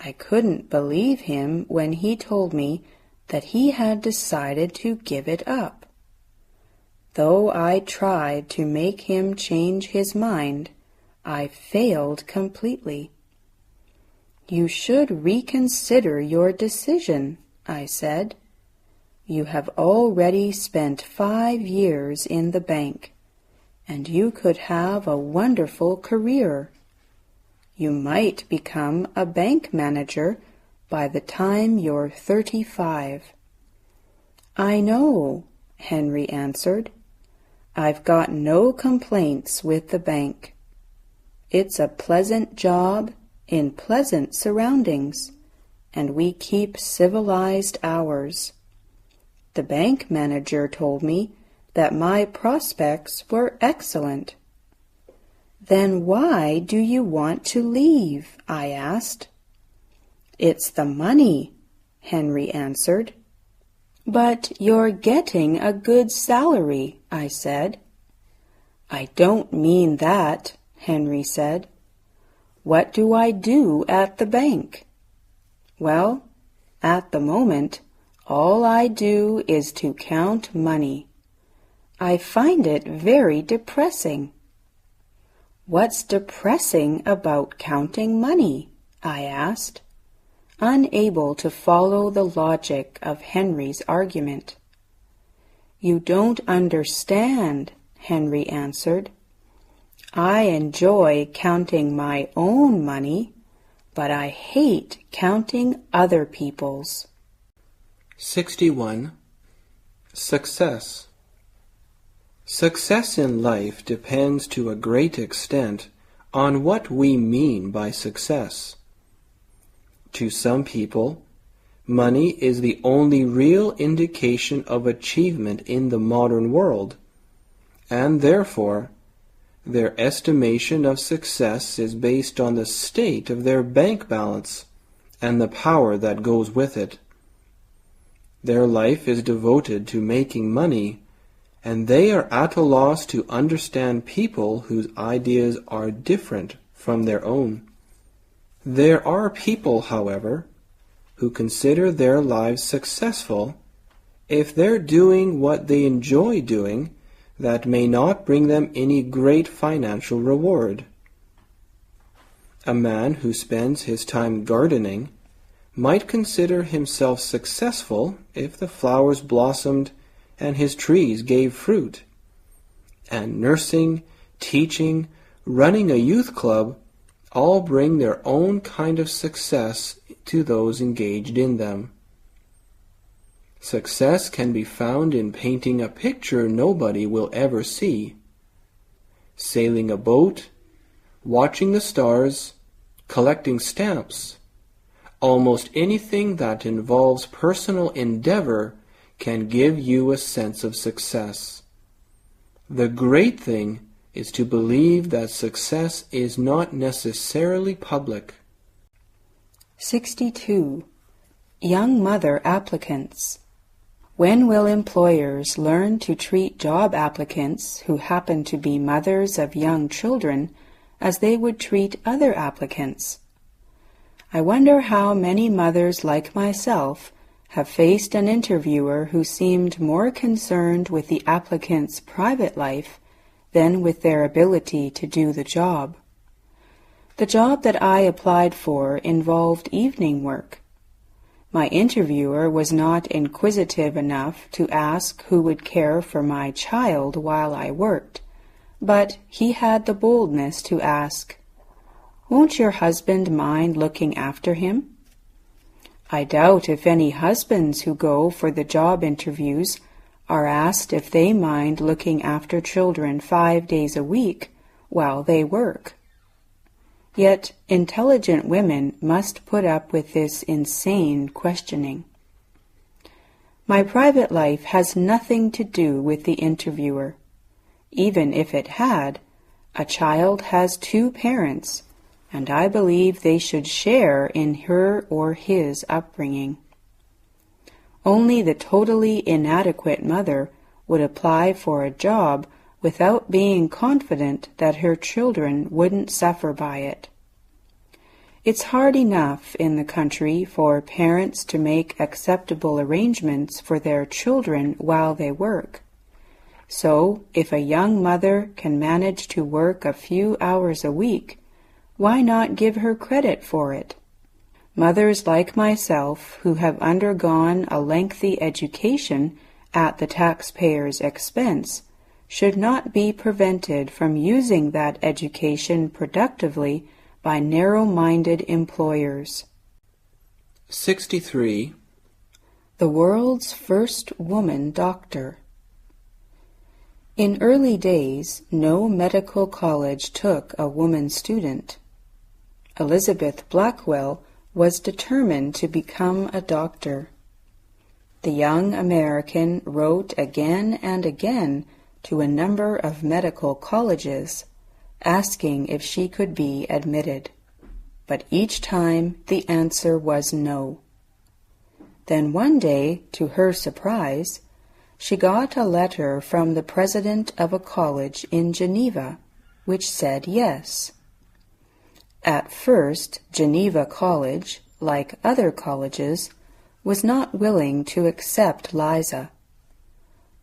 I couldn't believe him when he told me that he had decided to give it up. Though I tried to make him change his mind, I failed completely. You should reconsider your decision, I said. You have already spent 5 years in the bank, and you could have a wonderful career. You might become a bank manager by the time you're 35. I know, Henry answered. I've got no complaints with the bank. It's a pleasant job in pleasant surroundings, and we keep civilized hours. The bank manager told me that my prospects were excellent. Then why do you want to leave? I asked. It's the money, Henry answered. But you're getting a good salary, I said. I don't mean that, Henry said. What do I do at the bank? Well, at the moment, all I do is to count money. I find it very depressing. What's depressing about counting money? I asked, unable to follow the logic of Henry's argument. You don't understand, Henry answered. I enjoy counting my own money, but I hate counting other people's. 61. Success. Success in life depends to a great extent on what we mean by success. To some people, money is the only real indication of achievement in the modern world, and therefore, their estimation of success is based on the state of their bank balance and the power that goes with it. Their life is devoted to making money, and they are at a loss to understand people whose ideas are different from their own. There are people, however, who consider their lives successful if they're doing what they enjoy doing that may not bring them any great financial reward. A man who spends his time gardening might consider himself successful if the flowers blossomed and his trees gave fruit. And nursing, teaching, running a youth club all bring their own kind of success to those engaged in them. Success can be found in painting a picture nobody will ever see. sailing a boat, watching the stars, collecting stamps. Almost anything that involves personal endeavor can give you a sense of success. The great thing is to believe that success is not necessarily public. 62. Young mother applicants. When will employers learn to treat job applicants who happen to be mothers of young children as they would treat other applicants? I wonder how many mothers like myself have faced an interviewer who seemed more concerned with the applicant's private life than with their ability to do the job. The job that I applied for involved evening work. My interviewer was not inquisitive enough to ask who would care for my child while I worked, but he had the boldness to ask, "Won't your husband mind looking after him?" I doubt if any husbands who go for the job interviews are asked if they mind looking after children 5 days a week while they work. Yet intelligent women must put up with this insane questioning. My private life has nothing to do with the interviewer. Even if it had, a child has 2 parents, and I believe they should share in her or his upbringing. Only the totally inadequate mother would apply for a job without being confident that her children wouldn't suffer by it. It's hard enough in the country for parents to make acceptable arrangements for their children while they work. So, if a young mother can manage to work a few hours a week, why not give her credit for it? Mothers like myself, who have undergone a lengthy education at the taxpayer's expense, should not be prevented from using that education productively by narrow-minded employers. 63. The world's first woman doctor. In early days, no medical college took a woman student. Elizabeth Blackwell was determined to become a doctor. The young American wrote again and again to a number of medical colleges, asking if she could be admitted, but each time the answer was no. Then one day, to her surprise, she got a letter from the president of a college in Geneva, which said yes. At first, Geneva College, like other colleges, was not willing to accept Liza.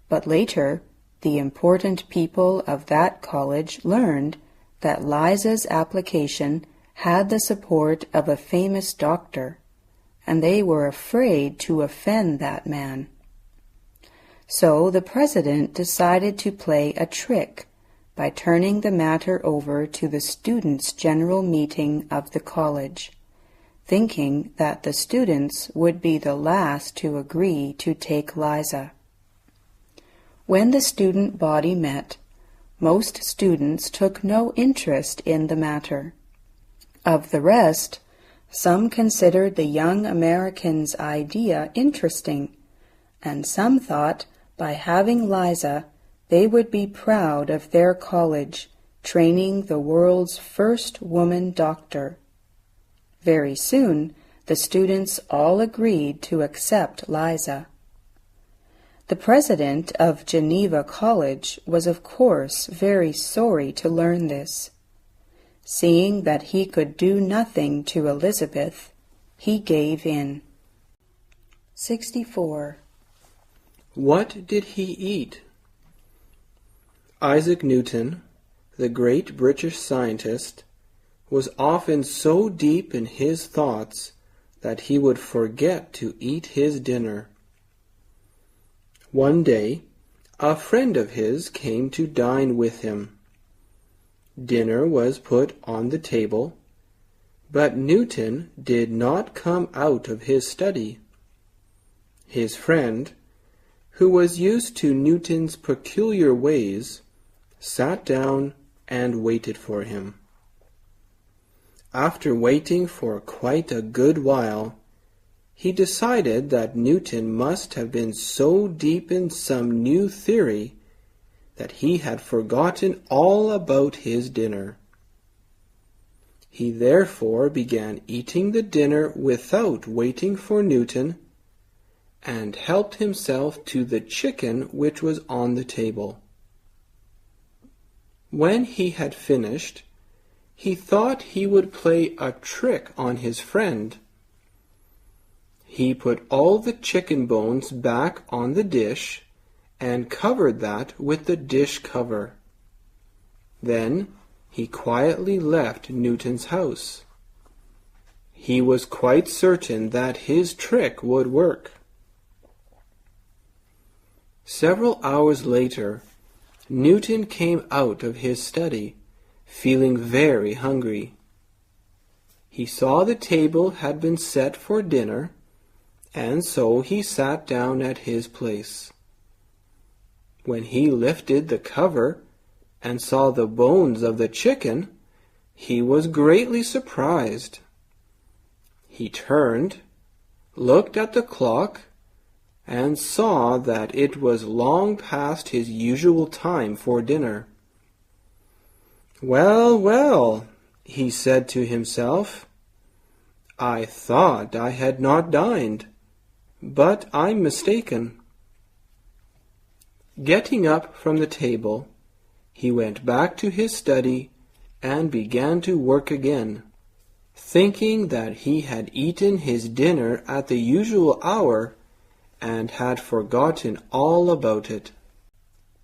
But later, the important people of that college learned that Liza's application had the support of a famous doctor, and they were afraid to offend that man. So the president decided to play a trick by turning the matter over to the students' general meeting of the college, thinking that the students would be the last to agree to take Liza. When the student body met, most students took no interest in the matter. Of the rest, some considered the young American's idea interesting, and some thought by having Liza they would be proud of their college training the world's first woman doctor. Very soon, the students all agreed to accept Liza. The president of Geneva College was of course very sorry to learn this. Seeing that he could do nothing to Elizabeth, he gave in. 64. What did he eat? Isaac Newton, the great British scientist, was often so deep in his thoughts that he would forget to eat his dinner. One day, a friend of his came to dine with him. Dinner was put on the table, but Newton did not come out of his study. His friend, who was used to Newton's peculiar ways, sat down and waited for him. After waiting for quite a good while, he decided that Newton must have been so deep in some new theory that he had forgotten all about his dinner. He therefore began eating the dinner without waiting for Newton, and helped himself to the chicken which was on the table. When he had finished, he thought he would play a trick on his friend. He put all the chicken bones back on the dish and covered that with the dish cover. Then he quietly left Newton's house. He was quite certain that his trick would work. Several hours later, Newton came out of his study, feeling very hungry. He saw the table had been set for dinner, and so he sat down at his place. When he lifted the cover and saw the bones of the chicken, he was greatly surprised. He turned, looked at the clock, and saw that it was long past his usual time for dinner. "Well, well," he said to himself, "I thought I had not dined, but I'm mistaken." Getting up from the table, he went back to his study and began to work again, thinking that he had eaten his dinner at the usual hour and had forgotten all about it.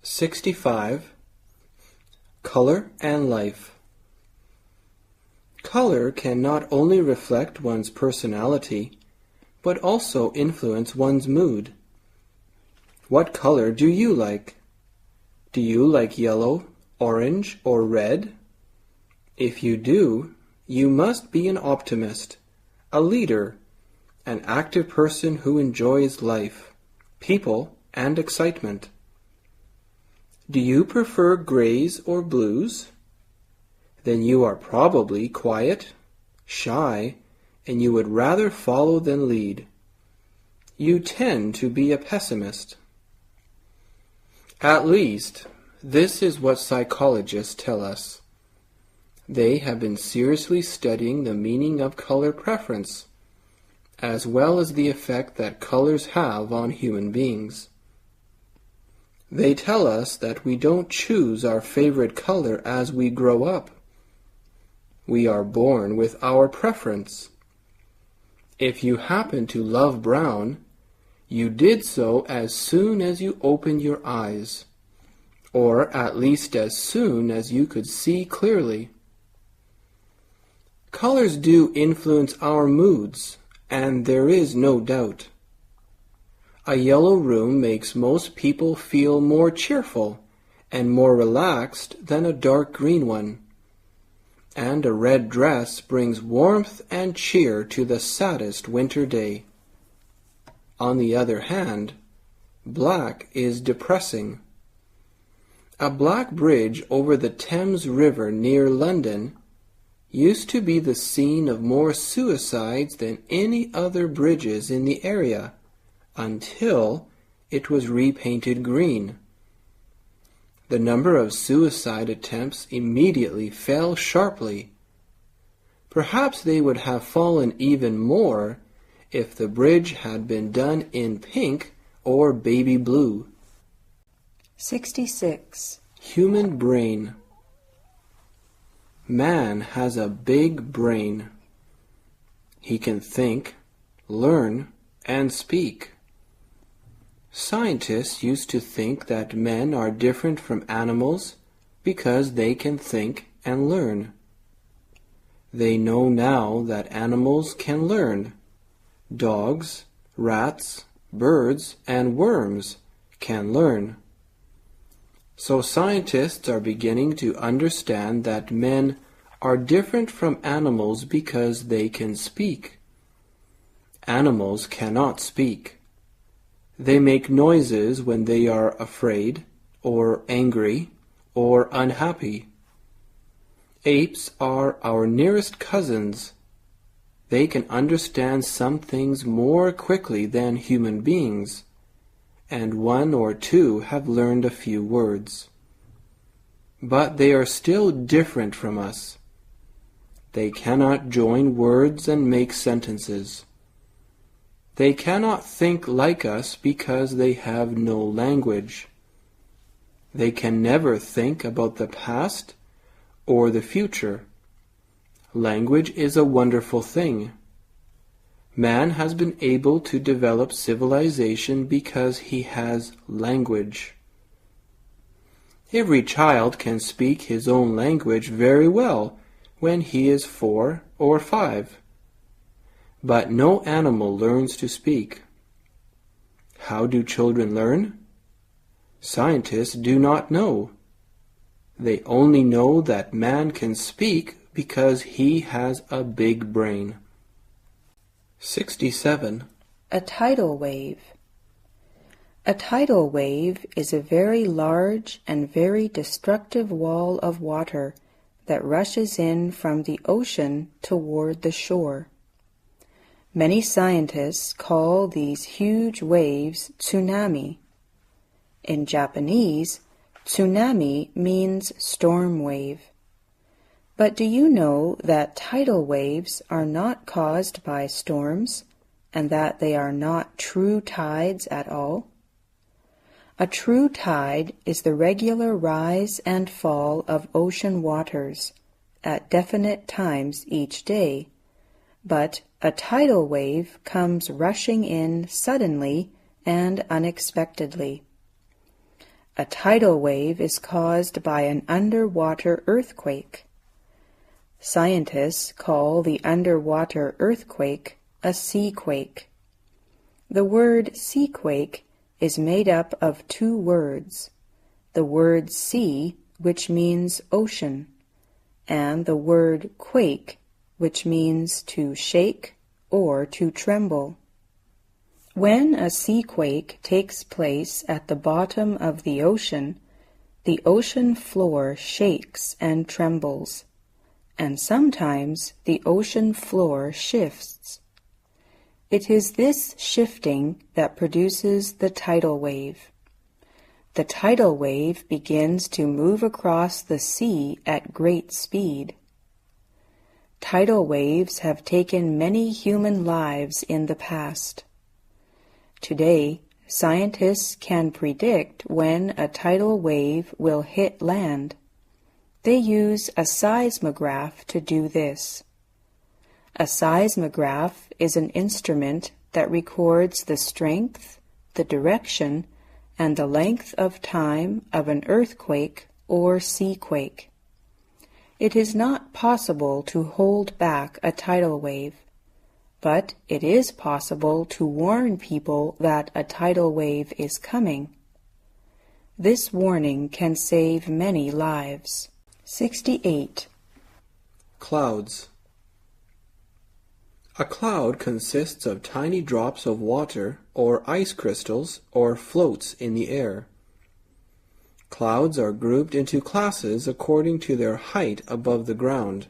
65. Color and life. Color can not only reflect one's personality, but also influence one's mood. What color do you like? Do you like yellow, orange, or red? If you do, you must be an optimist, a leader, an active person who enjoys life, people, and excitement. Do you prefer grays or blues? Then you are probably quiet, shy, and you would rather follow than lead. You tend to be a pessimist. At least, this is what psychologists tell us. They have been seriously studying the meaning of color preference, as well as the effect that colors have on human beings. They tell us that we don't choose our favorite color as we grow up. We are born with our preference. If you happen to love brown, you did so as soon as you opened your eyes, or at least as soon as you could see clearly. Colors do influence our moods, and there is no doubt. A yellow room makes most people feel more cheerful and more relaxed than a dark green one. And a red dress brings warmth and cheer to the saddest winter day. On the other hand, black is depressing. A black bridge over the Thames River near London used to be the scene of more suicides than any other bridges in the area, until it was repainted green. The number of suicide attempts immediately fell sharply. Perhaps they would have fallen even more if the bridge had been done in pink or baby blue. 66. Human brain. Man has a big brain. He can think, learn, and speak. Scientists used to think that men are different from animals because they can think and learn. They know now that animals can learn. Dogs, rats, birds, and worms can learn. So scientists are beginning to understand that men are different from animals because they can speak. Animals cannot speak. They make noises when they are afraid, or angry, or unhappy. Apes are our nearest cousins. They can understand some things more quickly than human beings, and one or two have learned a few words. But they are still different from us. They cannot join words and make sentences. They cannot think like us because they have no language. They can never think about the past or the future. Language is a wonderful thing. Man has been able to develop civilization because he has language. Every child can speak his own language very well when he is 4 or 5. But no animal learns to speak. How do children learn? Scientists do not know. They only know that man can speak because he has a big brain. 67. A tidal wave. A tidal wave is a very large and very destructive wall of water that rushes in from the ocean toward the shore. Many scientists call these huge waves tsunami. In Japanese, tsunami means storm wave. But do you know that tidal waves are not caused by storms, and that they are not true tides at all? A true tide is the regular rise and fall of ocean waters at definite times each day, but a tidal wave comes rushing in suddenly and unexpectedly. A tidal wave is caused by an underwater earthquake. Scientists call the underwater earthquake a seaquake. The word seaquake is made up of two words, the word sea, which means ocean, and the word quake, which means to shake or to tremble. When a seaquake takes place at the bottom of the ocean floor shakes and trembles, and sometimes the ocean floor shifts. It is this shifting that produces the tidal wave. The tidal wave begins to move across the sea at great speed. Tidal waves have taken many human lives in the past. Today, scientists can predict when a tidal wave will hit land. They use a seismograph to do this. A seismograph is an instrument that records the strength, the direction, and the length of time of an earthquake or seaquake. It is not possible to hold back a tidal wave, but it is possible to warn people that a tidal wave is coming. This warning can save many lives. 68. Clouds. A cloud consists of tiny drops of water or ice crystals or floats in the air. Clouds are grouped into classes according to their height above the ground.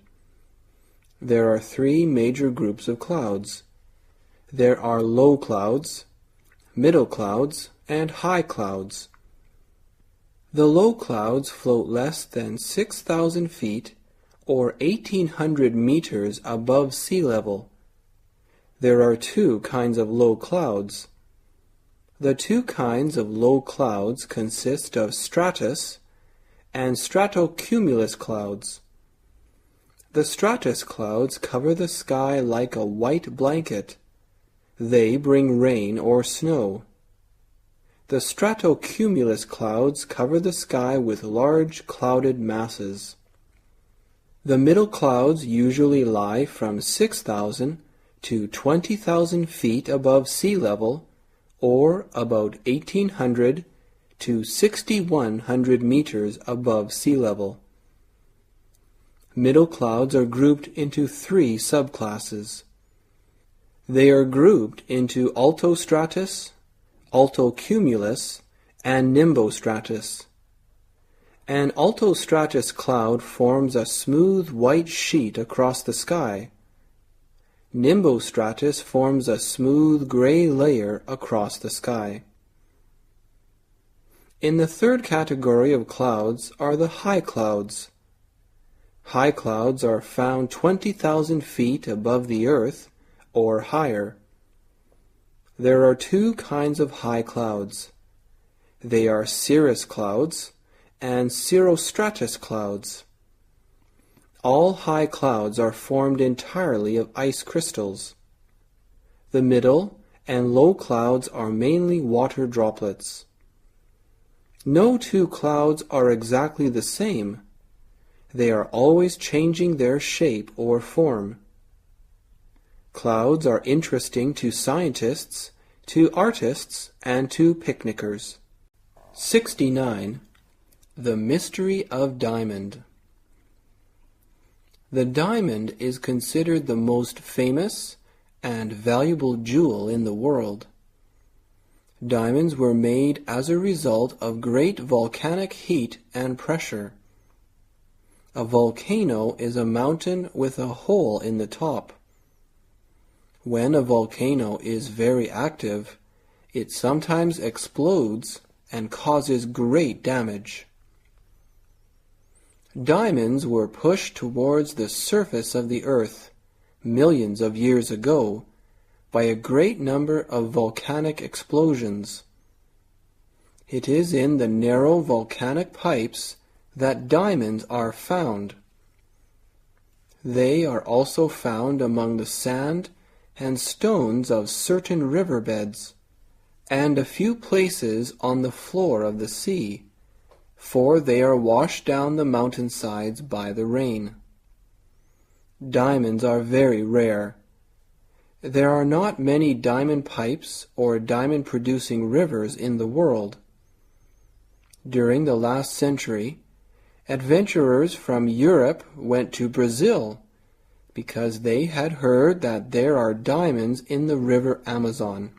There are three major groups of clouds. There are low clouds, middle clouds, and high clouds. The low clouds float less than 6,000 feet or 1,800 meters above sea level. There are two kinds of low clouds. The two kinds of low clouds consist of stratus and stratocumulus clouds. The stratus clouds cover the sky like a white blanket. They bring rain or snow. The stratocumulus clouds cover the sky with large clouded masses. The middle clouds usually lie from 6,000 to 20,000 feet above sea level, or about 1,800 to 6,100 meters above sea level. Middle clouds are grouped into three subclasses. They are grouped into altostratus, altocumulus, and nimbostratus. An altostratus cloud forms a smooth white sheet across the sky. Nimbostratus forms a smooth gray layer across the sky. In the third category of clouds are the high clouds. High clouds are found 20,000 feet above the earth or higher. There are two kinds of high clouds. They are cirrus clouds and cirrostratus clouds. All high clouds are formed entirely of ice crystals. The middle and low clouds are mainly water droplets. No two clouds are exactly the same. They are always changing their shape or form. Clouds are interesting to scientists, to artists, and to picnickers. 69. The Mystery of Diamond. The diamond is considered the most famous and valuable jewel in the world. Diamonds were made as a result of great volcanic heat and pressure. A volcano is a mountain with a hole in the top. When a volcano is very active, it sometimes explodes and causes great damage. Diamonds were pushed towards the surface of the earth millions of years ago by a great number of volcanic explosions. It is in the narrow volcanic pipes that diamonds are found. They are also found among the sand and stones of certain riverbeds, and a few places on the floor of the sea, for they are washed down the mountainsides by the rain. Diamonds are very rare. There are not many diamond pipes or diamond-producing rivers in the world. During the last century, adventurers from Europe went to Brazil because they had heard that there are diamonds in the river Amazon.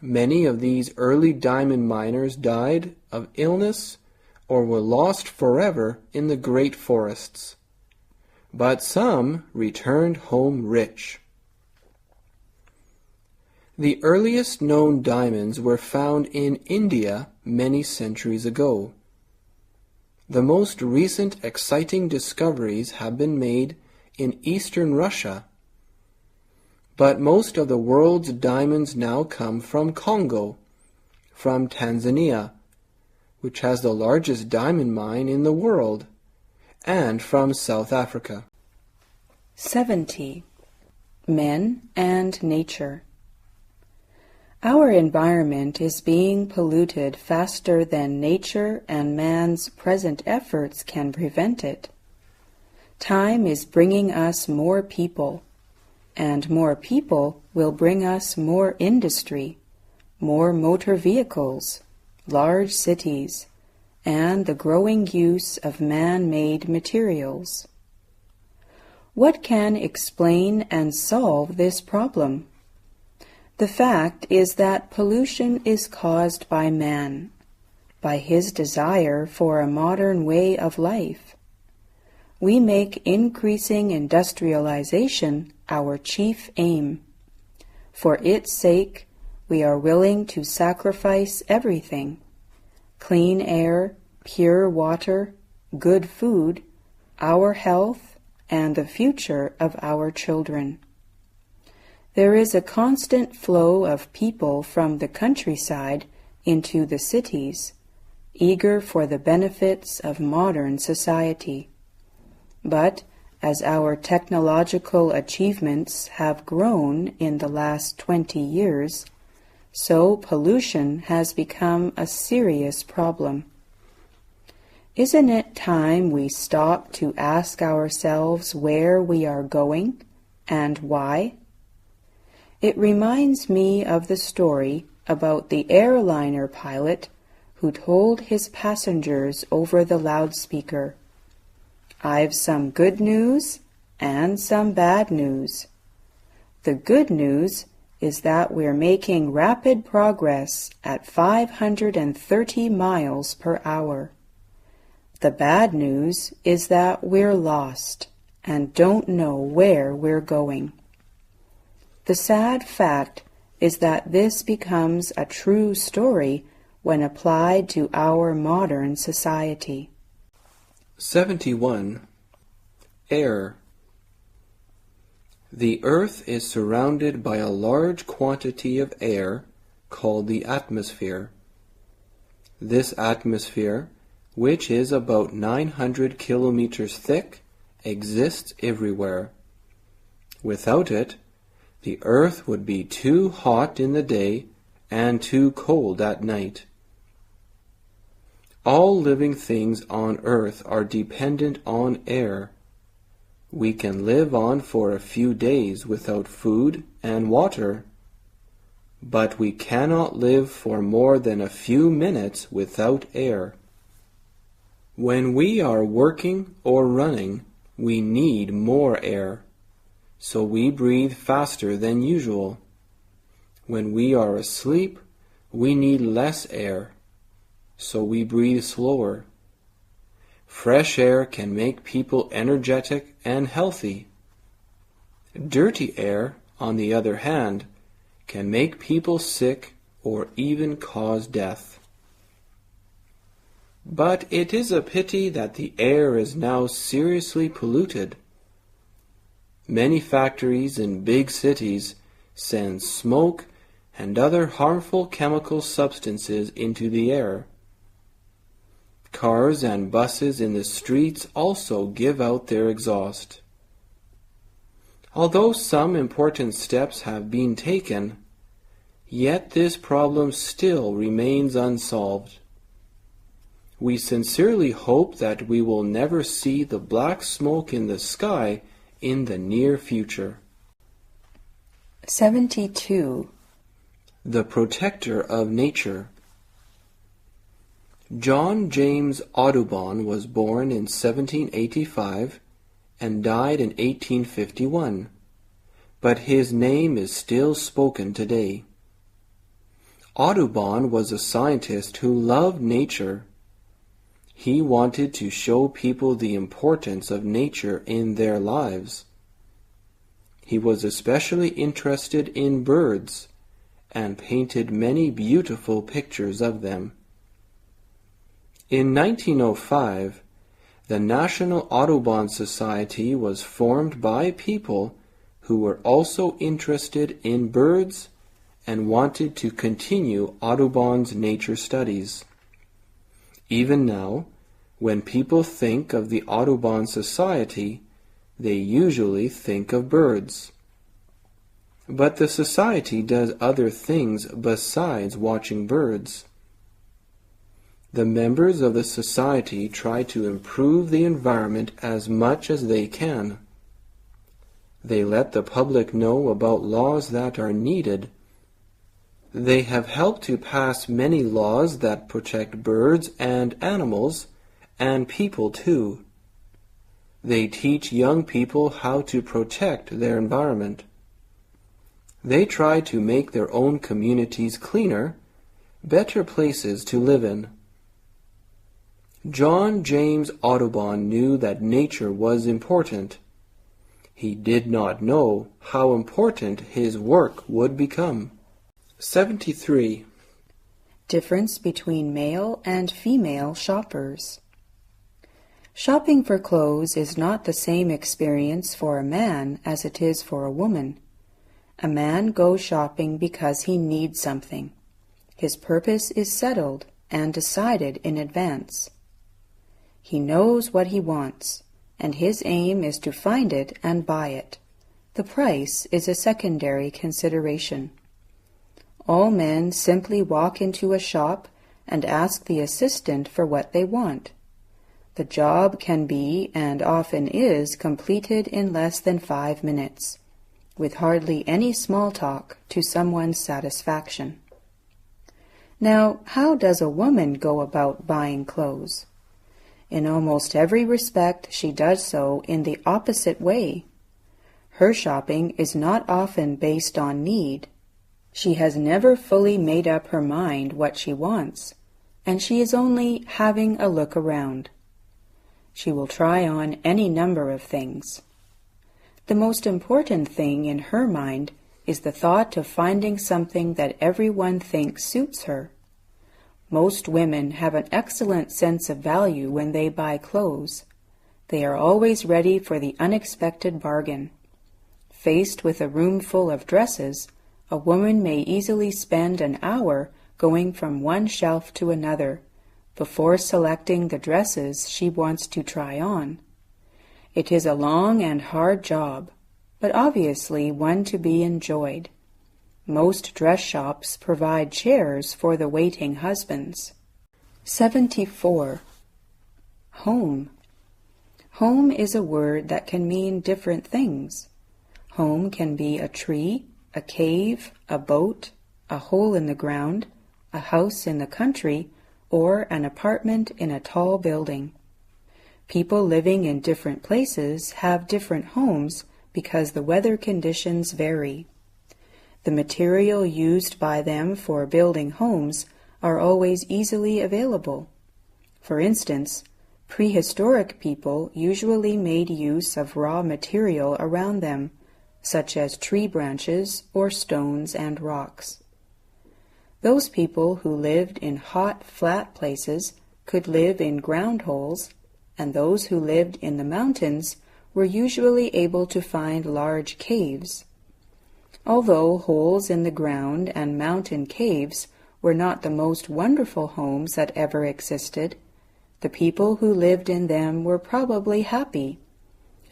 Many of these early diamond miners died of illness or were lost forever in the great forests. But some returned home rich. The earliest known diamonds were found in India many centuries ago. The most recent exciting discoveries have been made in eastern Russia. But most of the world's diamonds now come from Congo, from Tanzania, which has the largest diamond mine in the world, and from South Africa. 70. Men and Nature. Our environment is being polluted faster than nature and man's present efforts can prevent it. Time is bringing us more people, and more people will bring us more industry, more motor vehicles, large cities, and the growing use of man-made materials. What can explain and solve this problem? The fact is that pollution is caused by man, by his desire for a modern way of life. We make increasing industrialization our chief aim. For its sake, we are willing to sacrifice everything: clean air, pure water, good food, our health, and the future of our children. There is a constant flow of people from the countryside into the cities, eager for the benefits of modern society. But as our technological achievements have grown in the last 20 years, so pollution has become a serious problem. Isn't it time we stop to ask ourselves where we are going and why? It reminds me of the story about the airliner pilot who told his passengers over the loudspeaker, "I've some good news and some bad news. The good news is that we're making rapid progress at 530 miles per hour. The bad news is that we're lost and don't know where we're going. The sad fact is that this becomes a true story when applied to our modern society. 71. Air. The earth is surrounded by a large quantity of air called the atmosphere. This atmosphere, which is about 900 kilometers thick, exists everywhere. Without it, the earth would be too hot in the day and too cold at night. All living things on earth are dependent on air. We can live on for a few days without food and water, but we cannot live for more than a few minutes without air. When we are working or running, we need more air, so we breathe faster than usual. When we are asleep, we need less air, so we breathe slower. Fresh air can make people energetic and healthy. Dirty air, on the other hand, can make people sick or even cause death. But it is a pity that the air is now seriously polluted. Many factories in big cities send smoke and other harmful chemical substances into the air. Cars and buses in the streets also give out their exhaust. Although some important steps have been taken, yet this problem still remains unsolved. We sincerely hope that we will never see the black smoke in the sky in the near future. 72. The protector of nature. John James Audubon was born in 1785 and died in 1851, but his name is still spoken today. Audubon was a scientist who loved nature. He wanted to show people the importance of nature in their lives. He was especially interested in birds and painted many beautiful pictures of them. In 1905, the National Audubon Society was formed by people who were also interested in birds and wanted to continue Audubon's nature studies. Even now, when people think of the Audubon Society, they usually think of birds. But the society does other things besides watching birds. The members of the society try to improve the environment as much as they can. They let the public know about laws that are needed. They have helped to pass many laws that protect birds and animals, and people too. They teach young people how to protect their environment. They try to make their own communities cleaner, better places to live in. John James Audubon knew that nature was important. He did not know how important his work would become. 73. Difference between male and female shoppers. Shopping for clothes is not the same experience for a man as it is for a woman. A man goes shopping because he needs something. His purpose is settled and decided in advance. He knows what he wants, and his aim is to find it and buy it. The price is a secondary consideration. All men simply walk into a shop and ask the assistant for what they want. The job can be, and often is, completed in less than 5 minutes, with hardly any small talk to someone's satisfaction. Now, how does a woman go about buying clothes? In almost every respect, she does so in the opposite way. Her shopping is not often based on need. She has never fully made up her mind what she wants, and she is only having a look around. She will try on any number of things. The most important thing in her mind is the thought of finding something that everyone thinks suits her. Most women have an excellent sense of value when they buy clothes. They are always ready for the unexpected bargain. Faced with a room full of dresses, a woman may easily spend an hour going from one shelf to another before selecting the dresses she wants to try on. It is a long and hard job, but obviously one to be enjoyed. Most dress shops provide chairs for the waiting husbands. 74. Home. Home is a word that can mean different things. Home can be a tree, a cave, a boat, a hole in the ground, a house in the country, or an apartment in a tall building. People living in different places have different homes because the weather conditions vary. The material used by them for building homes are always easily available. For instance, prehistoric people usually made use of raw material around them, such as tree branches or stones and rocks. Those people who lived in hot, flat places could live in ground holes, and those who lived in the mountains were usually able to find large caves. Although holes in the ground and mountain caves were not the most wonderful homes that ever existed, the people who lived in them were probably happy.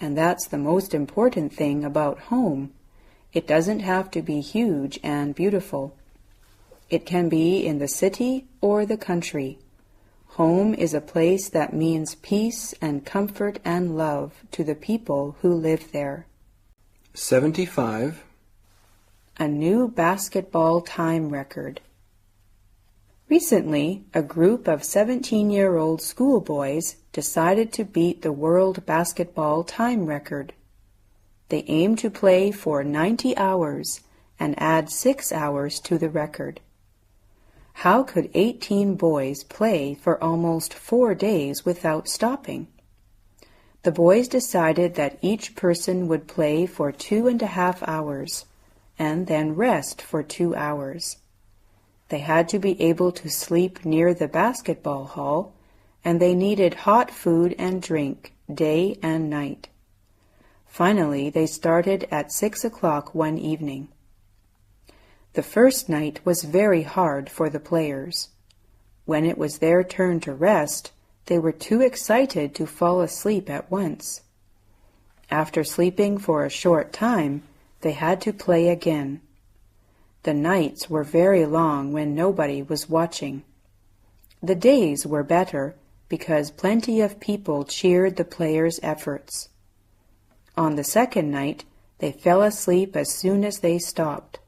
And that's the most important thing about home. It doesn't have to be huge and beautiful. It can be in the city or the country. Home is a place that means peace and comfort and love to the people who live there. 75. A new basketball time record. Recently, a group of 17-year-old schoolboys decided to beat the world basketball time record. They aim to play for 90 hours and add 6 hours to the record. How could 18 boys play for almost 4 days without stopping? The boys decided that each person would play for 2.5 hours and then rest for 2 hours. They had to be able to sleep near the basketball hall, and they needed hot food and drink day and night. Finally, they started at 6 o'clock one evening. The first night was very hard for the players. When it was their turn to rest, they were too excited to fall asleep at once. After sleeping for a short time, they had to play again. The nights were very long when nobody was watching. The days were better because plenty of people cheered the players' efforts. On the second night, they fell asleep as soon as they stopped.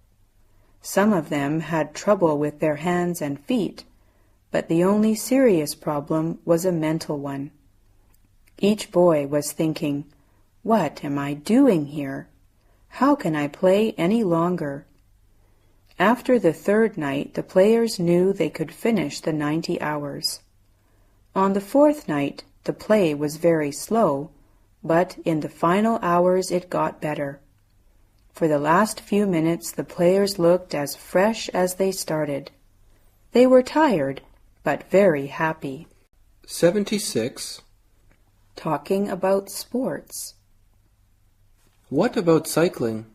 Some of them had trouble with their hands and feet, but the only serious problem was a mental one. Each boy was thinking, "What am I doing here? How can I play any longer?" After the third night, the players knew they could finish the 90 hours. On the fourth night, the play was very slow, but in the final hours it got better. For the last few minutes, the players looked as fresh as they started. They were tired, but very happy. 76. Talking about sports. What about cycling?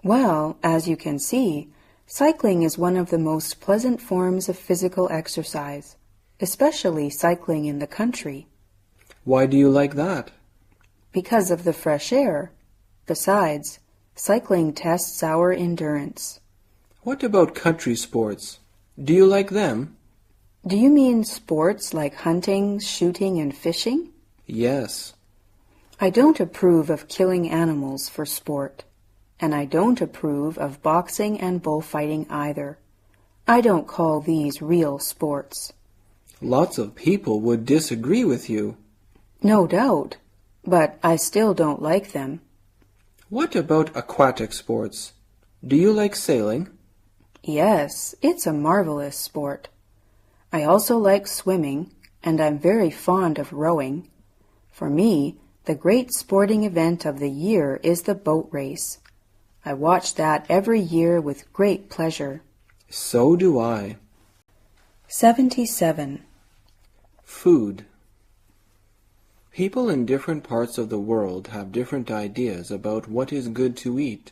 Well, as you can see, cycling is one of the most pleasant forms of physical exercise, especially cycling in the country. Why do you like that? Because of the fresh air. Besides, cycling tests our endurance. What about country sports? Do you like them? Do you mean sports like hunting, shooting, and fishing? Yes. I don't approve of killing animals for sport, and I don't approve of boxing and bullfighting either. I don't call these real sports. Lots of people would disagree with you. No doubt, but I still don't like them. What about aquatic sports? Do you like sailing? Yes, it's a marvelous sport. I also like swimming, and I'm very fond of rowing. For me, the great sporting event of the year is the boat race. I watch that every year with great pleasure. So do I. 77. Food. People in different parts of the world have different ideas about what is good to eat.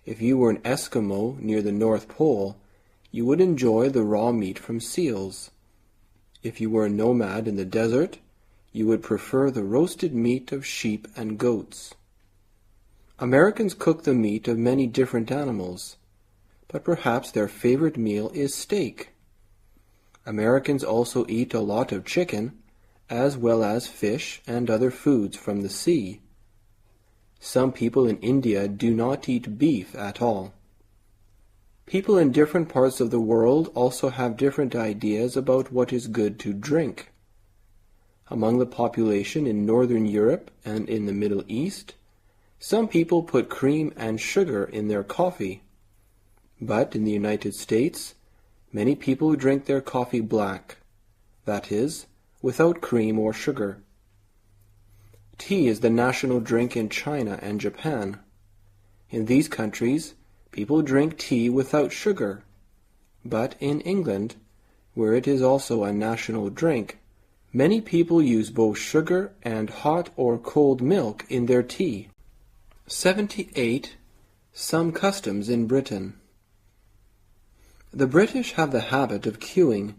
If you were an Eskimo near the North Pole, you would enjoy the raw meat from seals. If you were a nomad in the desert, you would prefer the roasted meat of sheep and goats. Americans cook the meat of many different animals, but perhaps their favorite meal is steak. Americans also eat a lot of chicken, as well as fish and other foods from the sea. Some people in India do not eat beef at all. People in different parts of the world also have different ideas about what is good to drink. Among the population in Northern Europe and in the Middle East, some people put cream and sugar in their coffee. But in the United States, many people drink their coffee black, that is, without cream or sugar. Tea is the national drink in China and Japan. In these countries, people drink tea without sugar. But in England, where it is also a national drink, many people use both sugar and hot or cold milk in their tea. 78. Some customs in Britain. The British have the habit of queuing.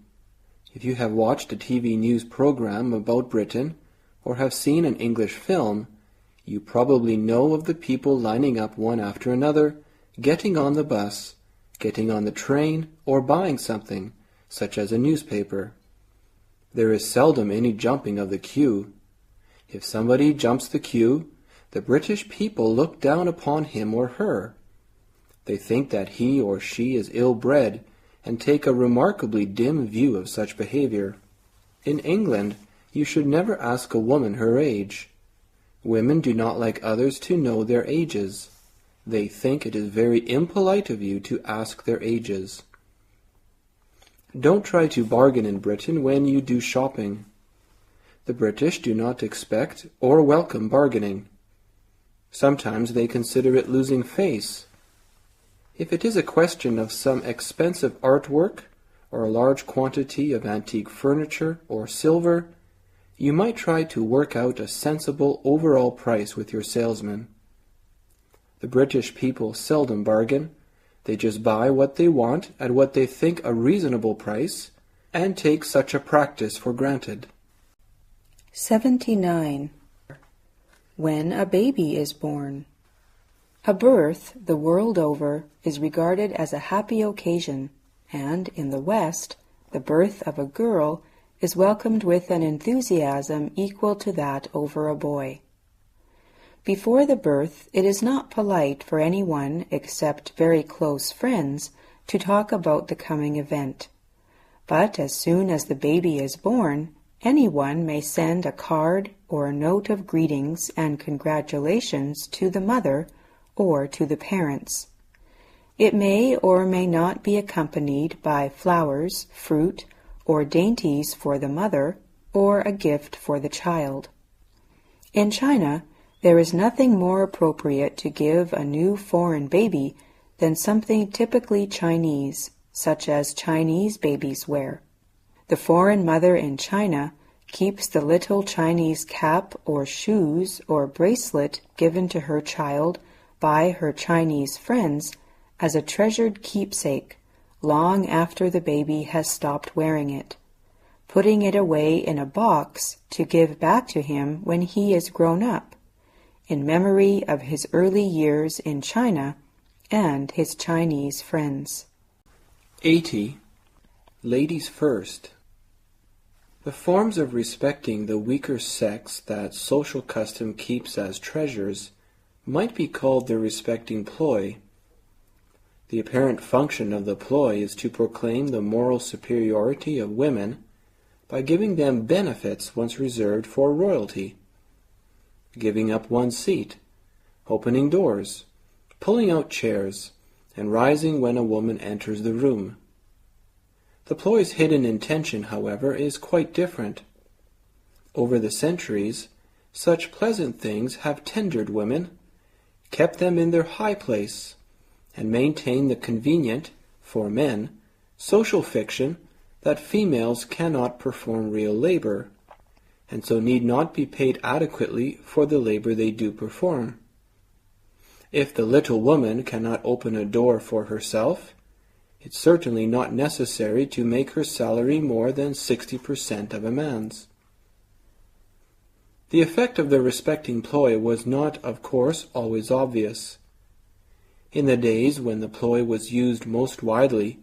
If you have watched a TV news program about Britain or have seen an English film, you probably know of the people lining up one after another, getting on the bus, getting on the train, or buying something, such as a newspaper. There is seldom any jumping of the queue. If somebody jumps the queue, the British people look down upon him or her. They think that he or she is ill-bred and take a remarkably dim view of such behavior. In England, you should never ask a woman her age. Women do not like others to know their ages. They think it is very impolite of you to ask their ages. Don't try to bargain in Britain when you do shopping. The British do not expect or welcome bargaining. Sometimes they consider it losing face. If it is a question of some expensive artwork or a large quantity of antique furniture or silver, you might try to work out a sensible overall price with your salesman. The British people seldom bargain. They just buy what they want at what they think a reasonable price and take such a practice for granted. 79. When a baby is born. A birth, the world over, is regarded as a happy occasion, and in the West, the birth of a girl is welcomed with an enthusiasm equal to that over a boy. Before the birth, it is not polite for anyone except very close friends to talk about the coming event. But as soon as the baby is born, anyone may send a card or a note of greetings and congratulations to the mother or to the parents. It may or may not be accompanied by flowers, fruit, or dainties for the mother, or a gift for the child. In China, there is nothing more appropriate to give a new foreign baby than something typically Chinese, such as Chinese babies wear. The foreign mother in China keeps the little Chinese cap or shoes or bracelet given to her child by her Chinese friends as a treasured keepsake long after the baby has stopped wearing it, putting it away in a box to give back to him when he is grown up, in memory of his early years in China and his Chinese friends. 80. Ladies first. The forms of respecting the weaker sex that social custom keeps as treasures might be called the respecting ploy. The apparent function of the ploy is to proclaim the moral superiority of women by giving them benefits once reserved for royalty. Giving up one's seat, opening doors, pulling out chairs, and rising when a woman enters the room. The ploy's hidden intention, however, is quite different. over the centuries, such pleasant things have tendered women, kept them in their high place, and maintained the convenient, for men, social fiction that females cannot perform real labor, and so need not be paid adequately for the labor they do perform. If the little woman cannot open a door for herself, it's certainly not necessary to make her salary more than 60% of a man's. The effect of the respecting ploy was not, of course, always obvious. In the days when the ploy was used most widely,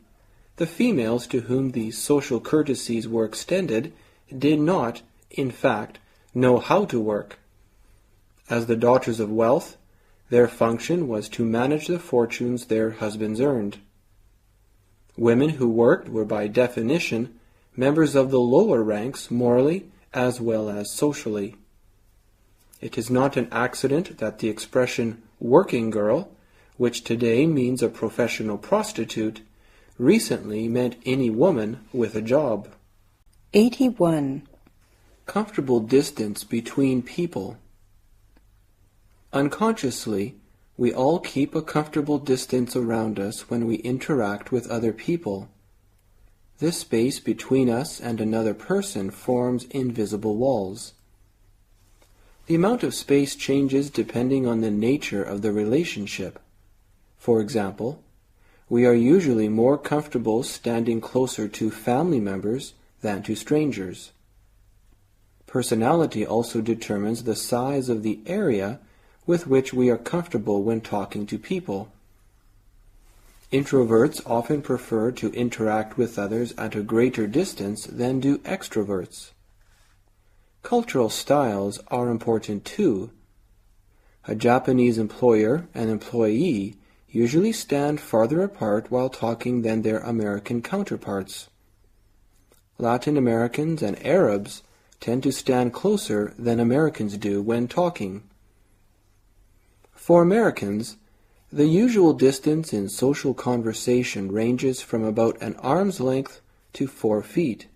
the females to whom these social courtesies were extended did not, in fact, know how to work. As the daughters of wealth, their function was to manage the fortunes their husbands earned. Women who worked were by definition members of the lower ranks morally as well as socially. It is not an accident that the expression working girl, which today means a professional prostitute, recently meant any woman with a job. 81. Comfortable distance between people. Unconsciously, we all keep a comfortable distance around us when we interact with other people. This space between us and another person forms invisible walls. The amount of space changes depending on the nature of the relationship. For example, we are usually more comfortable standing closer to family members than to strangers. Personality also determines the size of the area with which we are comfortable when talking to people. Introverts often prefer to interact with others at a greater distance than do extroverts. Cultural styles are important too. A Japanese employer and employee usually stand farther apart while talking than their American counterparts. Latin Americans and Arabs tend to stand closer than Americans do when talking. For Americans, the usual distance in social conversation ranges from about an arm's length to 4 feet.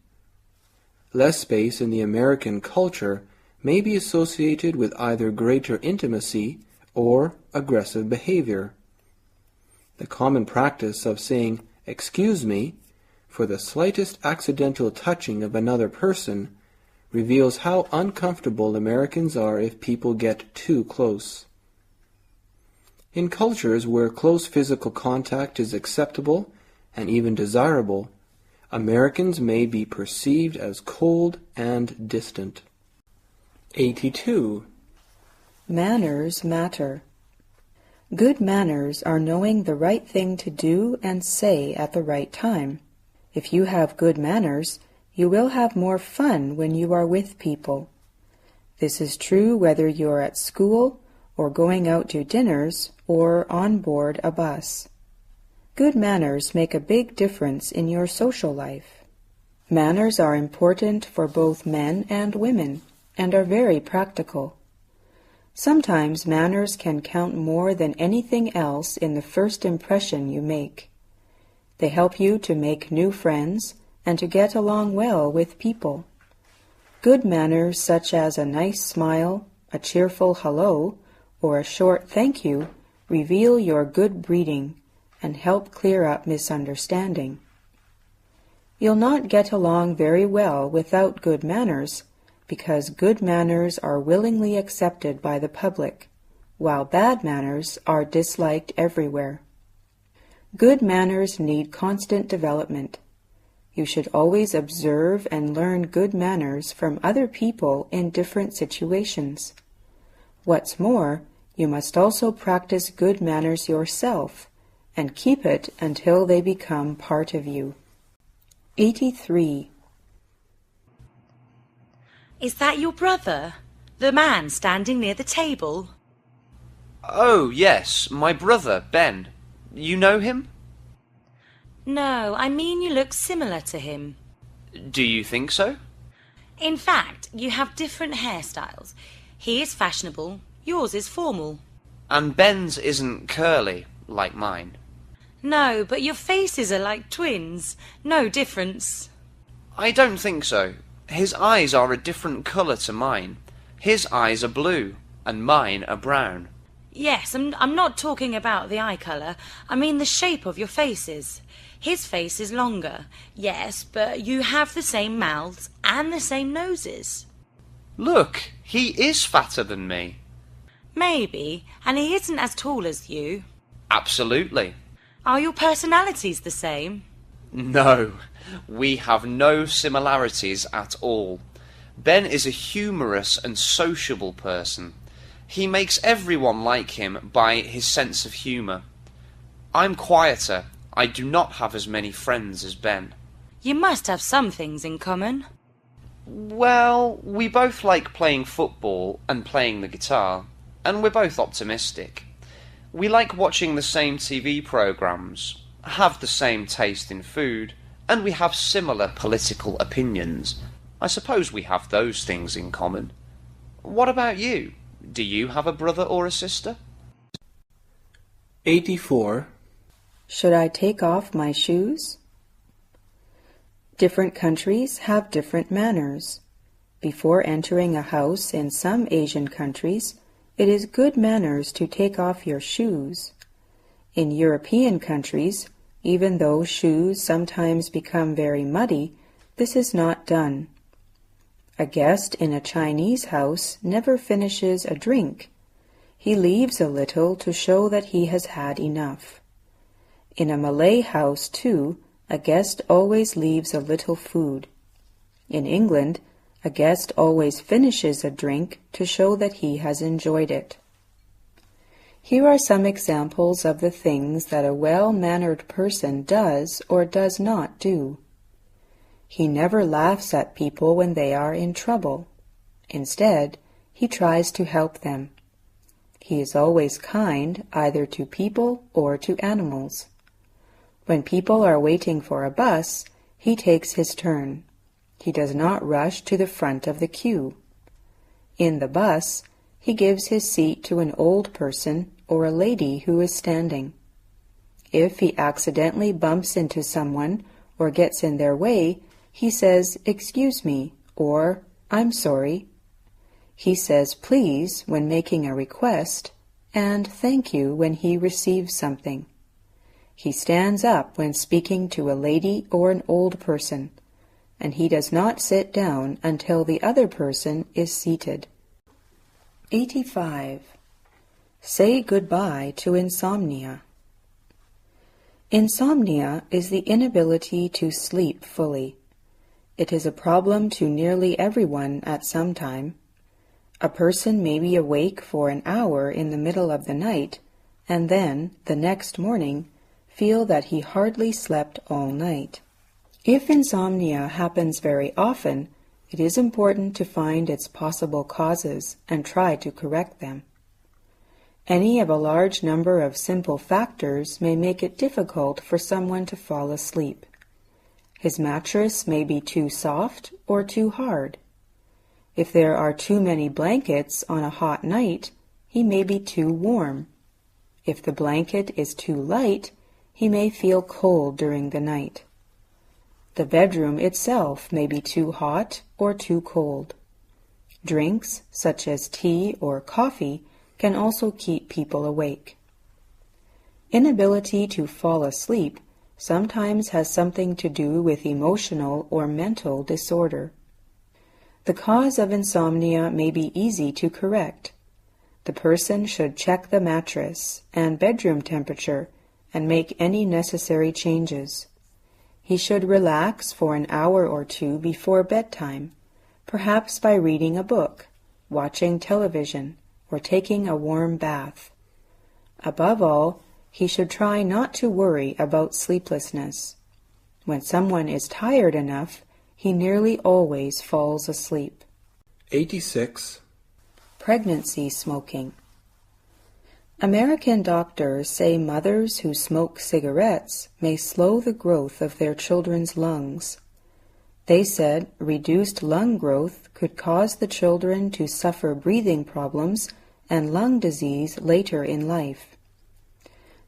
Less space in the American culture may be associated with either greater intimacy or aggressive behavior. The common practice of saying, "Excuse me," for the slightest accidental touching of another person reveals how uncomfortable Americans are if people get too close. In cultures where close physical contact is acceptable and even desirable, Americans may be perceived as cold and distant. 82. Manners matter. Good manners are knowing the right thing to do and say at the right time. If you have good manners, you will have more fun when you are with people. This is true whether you're at school or going out to dinners or on board a bus. Good manners make a big difference in your social life. Manners are important for both men and women and are very practical. Sometimes manners can count more than anything else in the first impression you make. They help you to make new friends and to get along well with people. Good manners such as a nice smile, a cheerful hello, or a short thank you reveal your good breeding and help clear up misunderstanding. You'll not get along very well without good manners, because good manners are willingly accepted by the public, while bad manners are disliked everywhere. Good manners need constant development. You should always observe and learn good manners from other people in different situations. What's more, you must also practice good manners yourself and keep it until they become part of you. 83. Is that your brother? The man standing near the table? Oh, yes, my brother, Ben. You know him? No, I mean you look similar to him. Do you think so? In fact, you have different hairstyles. He is fashionable, yours is formal. And Ben's isn't curly, like mine. No, but your faces are like twins. No difference. I don't think so. His eyes are a different colour to mine. His eyes are blue, and mine are brown. Yes, I'm not talking about the eye colour. I mean the shape of your faces. His face is longer, yes, but you have the same mouths and the same noses. Look, he is fatter than me. Maybe, and he isn't as tall as you. Absolutely. Are your personalities the same? No, we have no similarities at all. Ben is a humorous and sociable person. He makes everyone like him by his sense of humour. I'm quieter. I do not have as many friends as Ben. You must have some things in common. Well, we both like playing football and playing the guitar, and we're both optimistic. We like watching the same TV programmes, have the same taste in food, and we have similar political opinions. I suppose we have those things in common. What about you? Do you have a brother or a sister? 84. Should I take off my shoes? Different countries have different manners. Before entering a house in some Asian countries, it is good manners to take off your shoes. In European countries, even though shoes sometimes become very muddy, this is not done. A guest in a Chinese house never finishes a drink. He leaves a little to show that he has had enough. In a Malay house, too, a guest always leaves a little food. In England, a guest always finishes a drink to show that he has enjoyed it. Here are some examples of the things that a well-mannered person does or does not do. He never laughs at people when they are in trouble. Instead, he tries to help them. He is always kind either to people or to animals. When people are waiting for a bus, he takes his turn. He does not rush to the front of the queue. In the bus, he gives his seat to an old person or a lady who is standing. If he accidentally bumps into someone or gets in their way, he says, "Excuse me," or "I'm sorry." He says please when making a request, and thank you when he receives something. He stands up when speaking to a lady or an old person, and he does not sit down until the other person is seated. 85. Say goodbye to insomnia. Insomnia is the inability to sleep fully. It is a problem to nearly everyone at some time. A person may be awake for an hour in the middle of the night, and then, the next morning, feel that he hardly slept all night. If insomnia happens very often, it is important to find its possible causes and try to correct them. Any of a large number of simple factors may make it difficult for someone to fall asleep. His mattress may be too soft or too hard. If there are too many blankets on a hot night, he may be too warm. If the blanket is too light, he may feel cold during the night. The bedroom itself may be too hot or too cold. Drinks, such as tea or coffee, can also keep people awake. Inability to fall asleep sometimes has something to do with emotional or mental disorder. The cause of insomnia may be easy to correct. The person should check the mattress and bedroom temperature and make any necessary changes. He should relax for an hour or two before bedtime, perhaps by reading a book, watching television, or taking a warm bath. Above all, he should try not to worry about sleeplessness. When someone is tired enough, he nearly always falls asleep. 86. Pregnancy smoking. American doctors say mothers who smoke cigarettes may slow the growth of their children's lungs. They said reduced lung growth could cause the children to suffer breathing problems and lung disease later in life.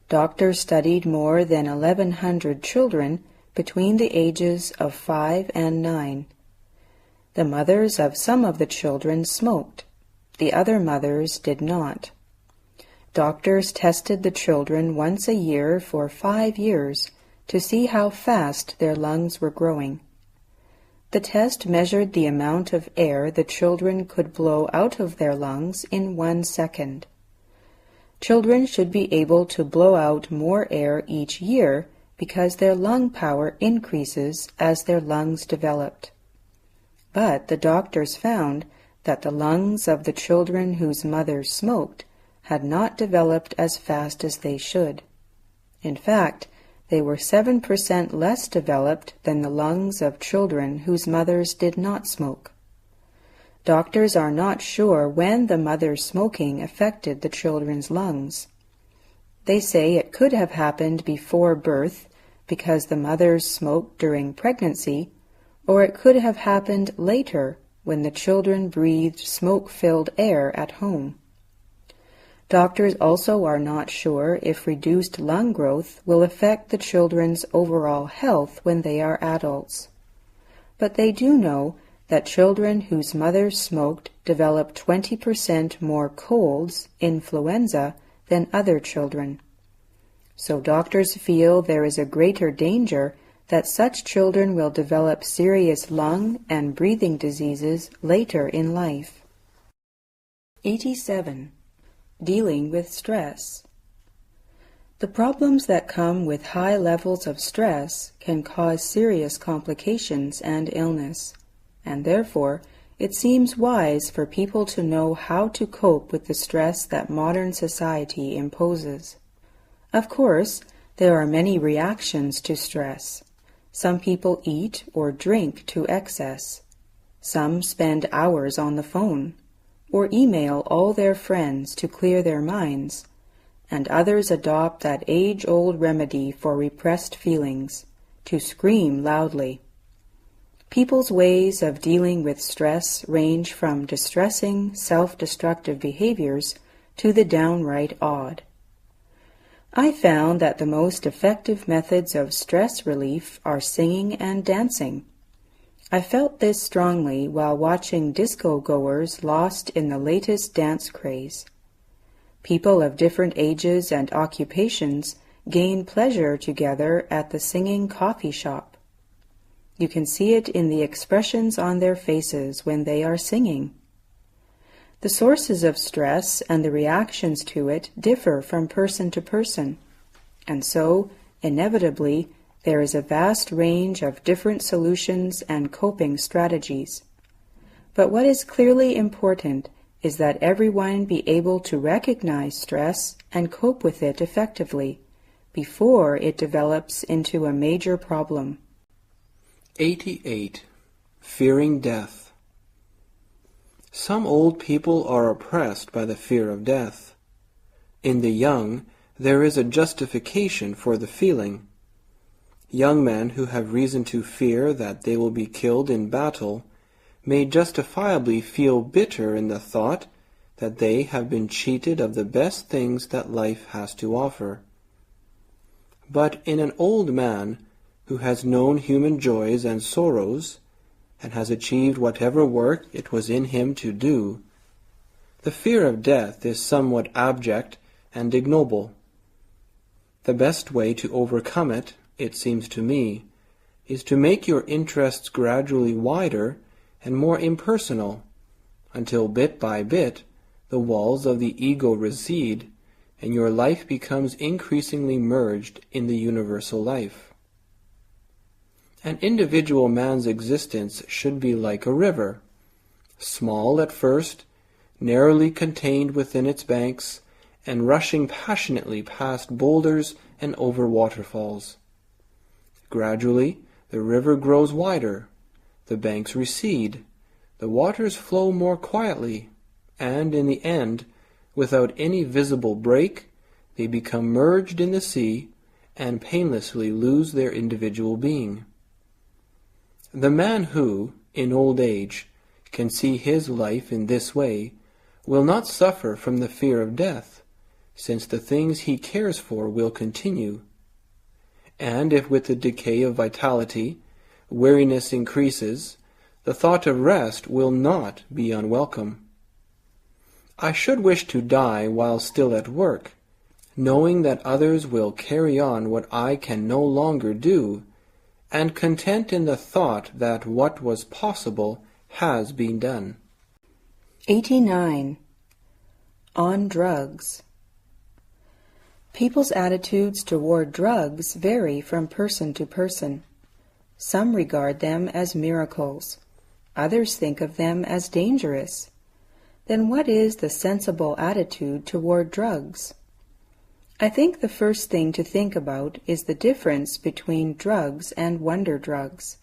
Doctors studied more than 1,100 children between the ages of 5 and 9. The mothers of some of the children smoked. The other mothers did not. Doctors tested the children once a year for 5 years to see how fast their lungs were growing. The test measured the amount of air the children could blow out of their lungs in 1 second. Children should be able to blow out more air each year because their lung power increases as their lungs developed. But the doctors found that the lungs of the children whose mothers smoked had not developed as fast as they should. In fact, they were 7% less developed than the lungs of children whose mothers did not smoke. Doctors are not sure when the mother's smoking affected the children's lungs. They say it could have happened before birth because the mothers smoked during pregnancy, or it could have happened later when the children breathed smoke-filled air at home. Doctors also are not sure if reduced lung growth will affect the children's overall health when they are adults. But they do know that children whose mothers smoked develop 20% more colds, influenza, than other children. So doctors feel there is a greater danger that such children will develop serious lung and breathing diseases later in life. 87. Dealing with stress. The problems that come with high levels of stress can cause serious complications and illness, and therefore it seems wise for people to know how to cope with the stress that modern society imposes. Of course, there are many reactions to stress. Some people eat or drink to excess. Some spend hours on the phone, or email all their friends to clear their minds, and others adopt that age-old remedy for repressed feelings, to scream loudly. People's ways of dealing with stress range from distressing, self-destructive behaviors to the downright odd. I found that the most effective methods of stress relief are singing and dancing. I felt this strongly while watching disco-goers lost in the latest dance craze. People of different ages and occupations gain pleasure together at the singing coffee shop. You can see it in the expressions on their faces when they are singing. The sources of stress and the reactions to it differ from person to person, and so, inevitably, there is a vast range of different solutions and coping strategies. But what is clearly important is that everyone be able to recognize stress and cope with it effectively before it develops into a major problem. 88. Fearing death. Some old people are oppressed by the fear of death. In the young, there is a justification for the feeling. Young men who have reason to fear that they will be killed in battle may justifiably feel bitter in the thought that they have been cheated of the best things that life has to offer. But in an old man who has known human joys and sorrows, and has achieved whatever work it was in him to do, the fear of death is somewhat abject and ignoble. The best way to overcome it, it seems to me, is to make your interests gradually wider and more impersonal, until bit by bit the walls of the ego recede, and your life becomes increasingly merged in the universal life. An individual man's existence should be like a river, small at first, narrowly contained within its banks, and rushing passionately past boulders and over waterfalls. Gradually, the river grows wider, the banks recede, the waters flow more quietly, and in the end, without any visible break, they become merged in the sea and painlessly lose their individual being. The man who, in old age, can see his life in this way will not suffer from the fear of death, since the things he cares for will continue. And if with the decay of vitality, weariness increases, The thought of rest will not be unwelcome. I should wish to die while still at work, knowing that others will carry on what I can no longer do, and content in the thought that what was possible has been done. 89. On drugs. People's attitudes toward drugs vary from person to person. Some regard them as miracles. Others think of them as dangerous. Then what is the sensible attitude toward drugs? I think the first thing to think about is the difference between drugs and wonder drugs.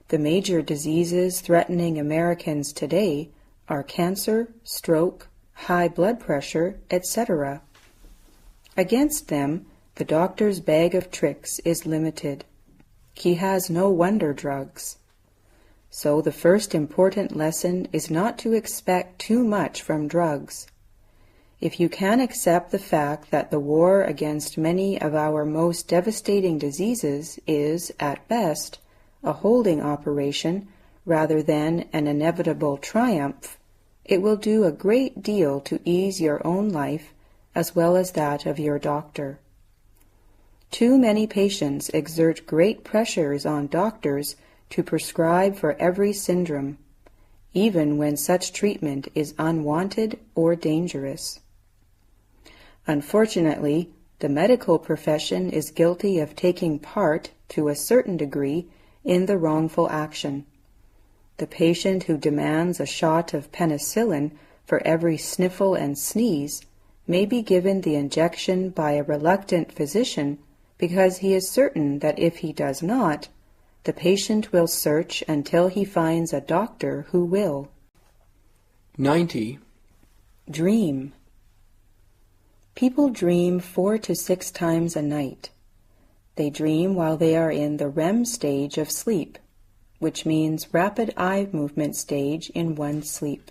The major diseases threatening Americans today are cancer, stroke, high blood pressure, etc. Against them, the doctor's bag of tricks is limited. He has no wonder drugs. So the first important lesson is not to expect too much from drugs. If you can accept the fact that the war against many of our most devastating diseases is, at best, a holding operation rather than an inevitable triumph, it will do a great deal to ease your own life as well as that of your doctor. Too many patients exert great pressures on doctors to prescribe for every syndrome, even when such treatment is unwanted or dangerous. Unfortunately, the medical profession is guilty of taking part, to a certain degree, in the wrongful action. The patient who demands a shot of penicillin for every sniffle and sneeze may be given the injection by a reluctant physician because he is certain that if he does not, the patient will search until he finds a doctor who will. 90. Dream. People dream 4 to 6 times a night. They dream while they are in the REM stage of sleep, which means rapid eye movement stage in one sleep.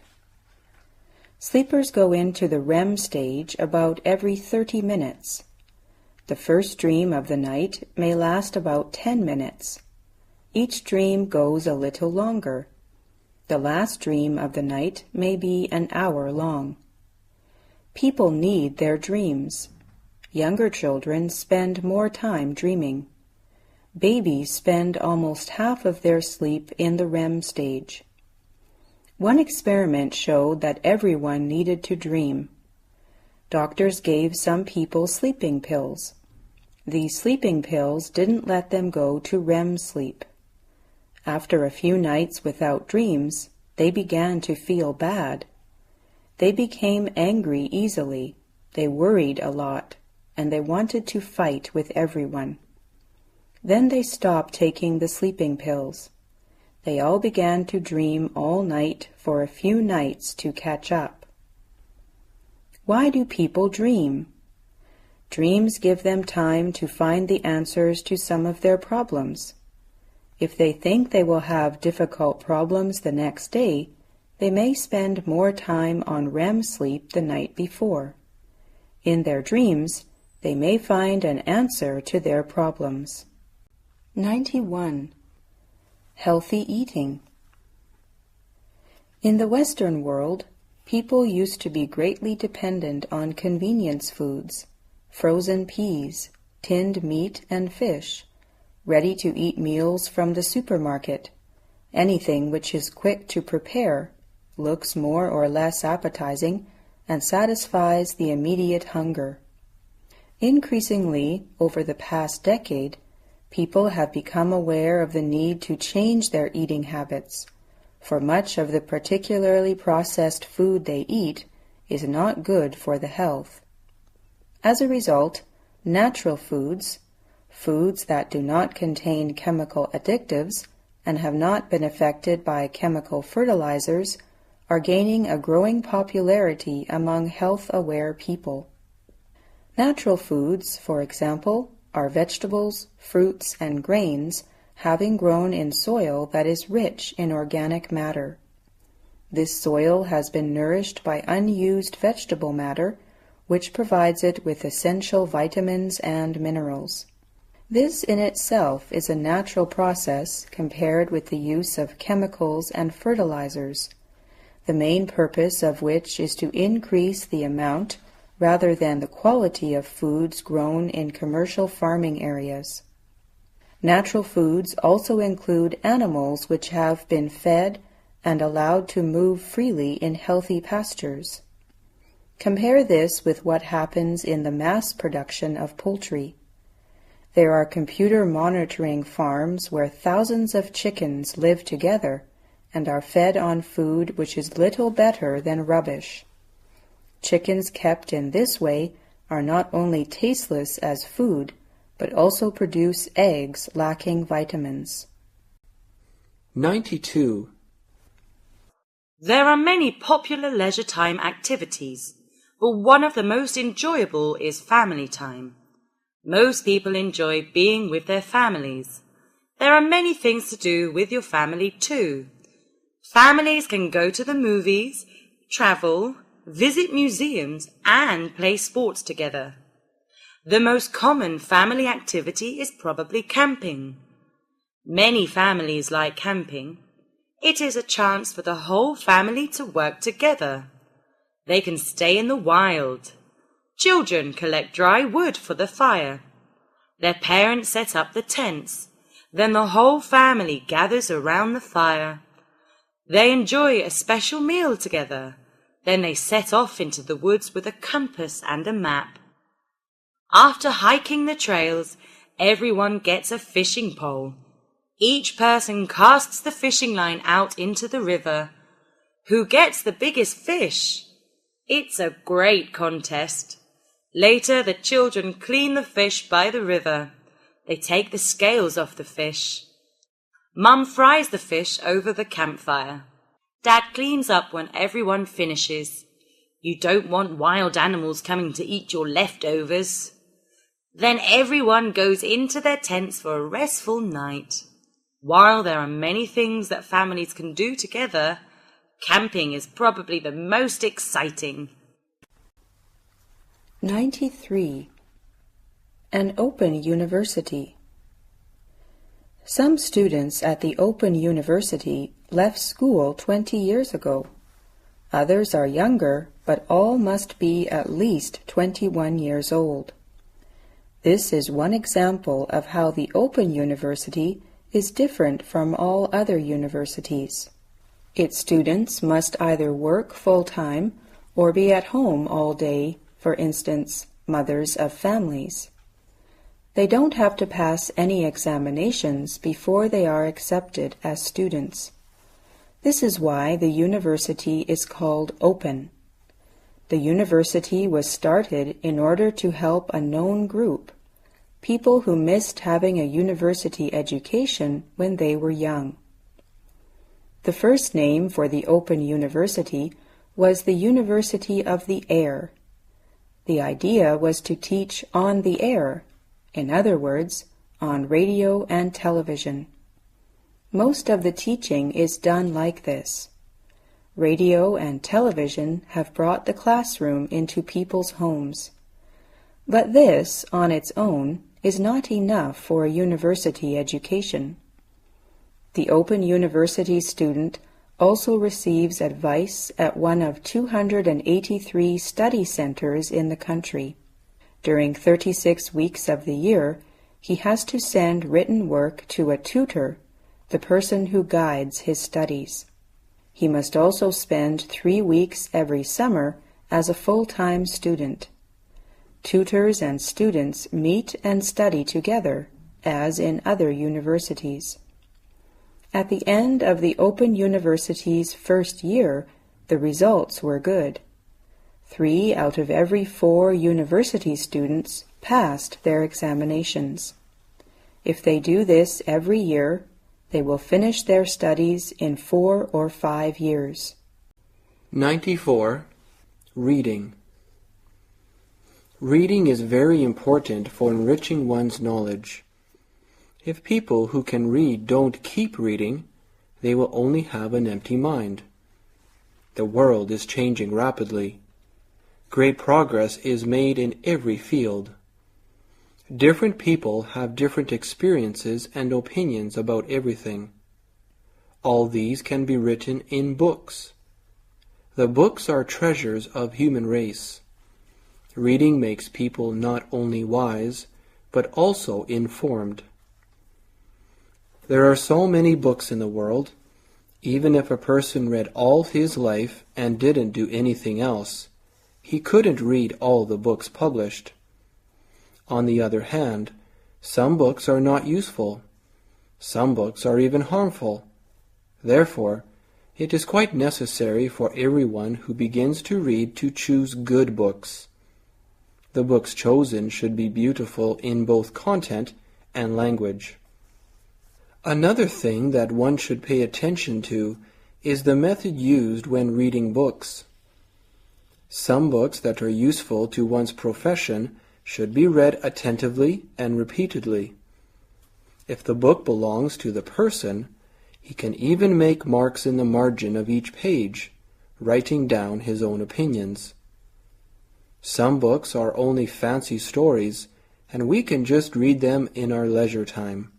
Sleepers go into the REM stage about every 30 minutes. The first dream of the night may last about 10 minutes. Each dream goes a little longer. The last dream of the night may be an hour long. People need their dreams. Younger children spend more time dreaming. Babies spend almost half of their sleep in the REM stage. One experiment showed that everyone needed to dream. Doctors gave some people sleeping pills. These sleeping pills didn't let them go to REM sleep. After a few nights without dreams, they began to feel bad. They became angry easily, they worried a lot, and they wanted to fight with everyone. Then they stopped taking the sleeping pills. They all began to dream all night for a few nights to catch up. Why do people dream? Dreams give them time to find the answers to some of their problems. If they think they will have difficult problems the next day, they may spend more time on REM sleep the night before. In their dreams, they may find an answer to their problems. 91. Healthy eating. In the Western world, people used to be greatly dependent on convenience foods, frozen peas, tinned meat and fish, ready-to-eat meals from the supermarket, anything which is quick to prepare, looks more or less appetizing, and satisfies the immediate hunger. Increasingly, over the past decade, people have become aware of the need to change their eating habits, for much of the particularly processed food they eat is not good for the health. As a result, natural foods, foods that do not contain chemical additives and have not been affected by chemical fertilizers, are gaining a growing popularity among health-aware people. Natural foods, for example, are vegetables, fruits, and grains having grown in soil that is rich in organic matter. This soil has been nourished by unused vegetable matter, which provides it with essential vitamins and minerals. This in itself is a natural process compared with the use of chemicals and fertilizers, the main purpose of which is to increase the amount rather than the quality of foods grown in commercial farming areas. Natural foods also include animals which have been fed and allowed to move freely in healthy pastures. Compare this with what happens in the mass production of poultry. There are computer monitoring farms where thousands of chickens live together and are fed on food which is little better than rubbish. Chickens kept in this way are not only tasteless as food, but also produce eggs lacking vitamins. 92. There are many popular leisure time activities, but one of the most enjoyable is family time. Most people enjoy being with their families. There are many things to do with your family too. Families can go to the movies, travel, visit museums, and play sports together. The most common family activity is probably camping. Many families like camping. It is a chance for the whole family to work together. They can stay in the wild. Children collect dry wood for the fire. Their parents set up the tents. Then the whole family gathers around the fire. They enjoy a special meal together. Then they set off into the woods with a compass and a map. After hiking the trails, everyone gets a fishing pole. Each person casts the fishing line out into the river. Who gets the biggest fish? It's a great contest. Later, the children clean the fish by the river. They take the scales off the fish. Mum fries the fish over the campfire. Dad cleans up when everyone finishes. You don't want wild animals coming to eat your leftovers. Then everyone goes into their tents for a restful night. While there are many things that families can do together, camping is probably the most exciting. 93. An open university. Some students at the Open University left school 20 years ago. Others are younger, but all must be at least 21 years old. This is one example of how the Open University is different from all other universities. Its students must either work full-time or be at home all day, for instance, mothers of families. They don't have to pass any examinations before they are accepted as students. This is why the university is called open. The university was started in order to help a known group, people who missed having a university education when they were young. The first name for the Open University was the University of the Air. The idea was to teach on the air, in other words, on radio and television. Most of the teaching is done like this. Radio and television have brought the classroom into people's homes. But this, on its own, is not enough for a university education. The Open University student also receives advice at one of 283 study centers in the country. During 36 weeks of the year, he has to send written work to a tutor, the person who guides his studies. He must also spend 3 weeks every summer as a full-time student. Tutors and students meet and study together, as in other universities. At the end of the Open University's first year, the results were good. 3 out of every 4 university students passed their examinations. If they do this every year, they will finish their studies in 4 or 5 years. 94. Reading. Reading is very important for enriching one's knowledge. If people who can read don't keep reading, they will only have an empty mind. The world is changing rapidly. Great progress is made in every field. Different people have different experiences and opinions about everything. All these can be written in books. The books are treasures of human race. Reading makes people not only wise, but also informed. There are so many books in the world. Even if a person read all his life and didn't do anything else, he couldn't read all the books published. On the other hand, some books are not useful. Some books are even harmful. Therefore, it is quite necessary for everyone who begins to read to choose good books. The books chosen should be beautiful in both content and language. Another thing that one should pay attention to is the method used when reading books. Some books that are useful to one's profession should be read attentively and repeatedly. If the book belongs to the person, he can even make marks in the margin of each page, writing down his own opinions. Some books are only fancy stories, and we can just read them in our leisure time.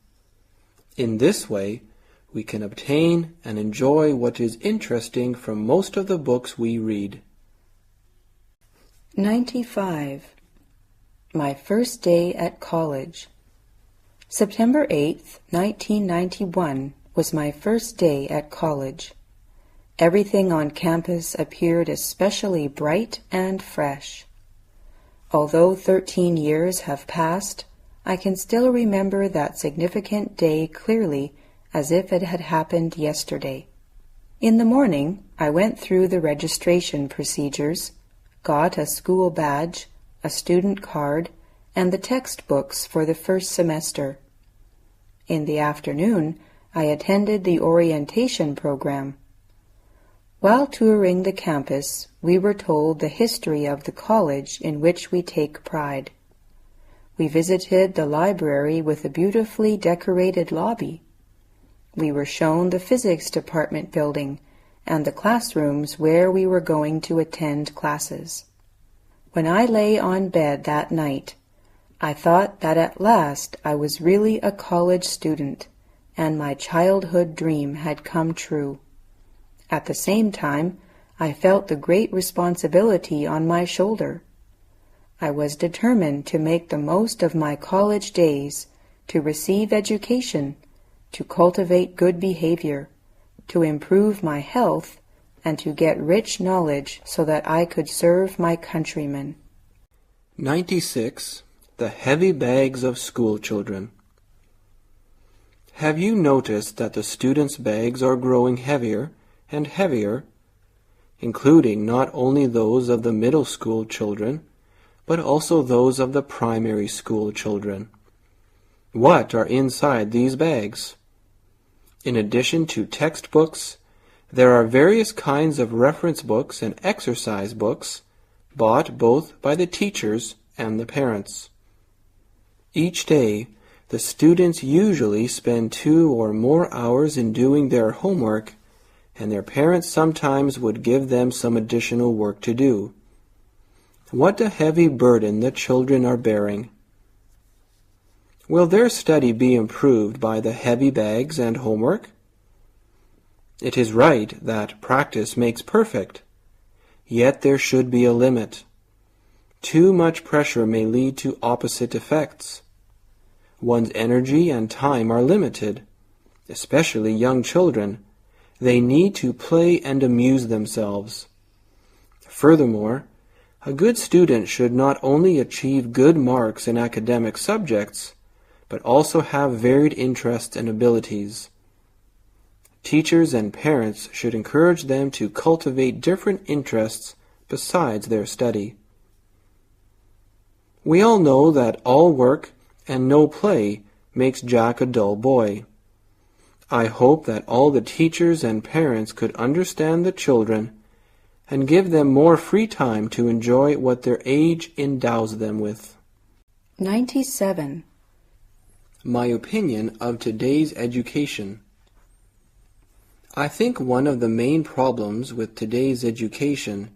In this way, we can obtain and enjoy what is interesting from most of the books we read. 95. My first day at college. September 8th, 1991 was my first day at college. Everything on campus appeared especially bright and fresh. Although 13 years have passed, I can still remember that significant day clearly as if it had happened yesterday. In the morning, I went through the registration procedures, got a school badge, a student card, and the textbooks for the first semester. In the afternoon, I attended the orientation program. While touring the campus, we were told the history of the college in which we take pride. We visited the library with a beautifully decorated lobby. We were shown the physics department building and the classrooms where we were going to attend classes. When I lay on bed that night, I thought that at last I was really a college student, and my childhood dream had come true. At the same time, I felt the great responsibility on my shoulder. I was determined to make the most of my college days, to receive education, to cultivate good behavior, to improve my health, and to get rich knowledge so that I could serve my countrymen. 96. The heavy bags of school children. Have you noticed that the students' bags are growing heavier and heavier, including not only those of the middle school children, but also those of the primary school children? What are inside these bags? In addition to textbooks, there are various kinds of reference books and exercise books bought both by the teachers and the parents. Each day, the students usually spend 2 or more hours in doing their homework, and their parents sometimes would give them some additional work to do. What a heavy burden the children are bearing. Will their study be improved by the heavy bags and homework? It is right that practice makes perfect, yet there should be a limit. Too much pressure may lead to opposite effects. One's energy and time are limited, especially young children. They need to play and amuse themselves. Furthermore, a good student should not only achieve good marks in academic subjects, but also have varied interests and abilities. Teachers and parents should encourage them to cultivate different interests besides their study. We all know that all work and no play makes Jack a dull boy. I hope that all the teachers and parents could understand the children and give them more free time to enjoy what their age endows them with. 97. My opinion of today's education. I think one of the main problems with today's education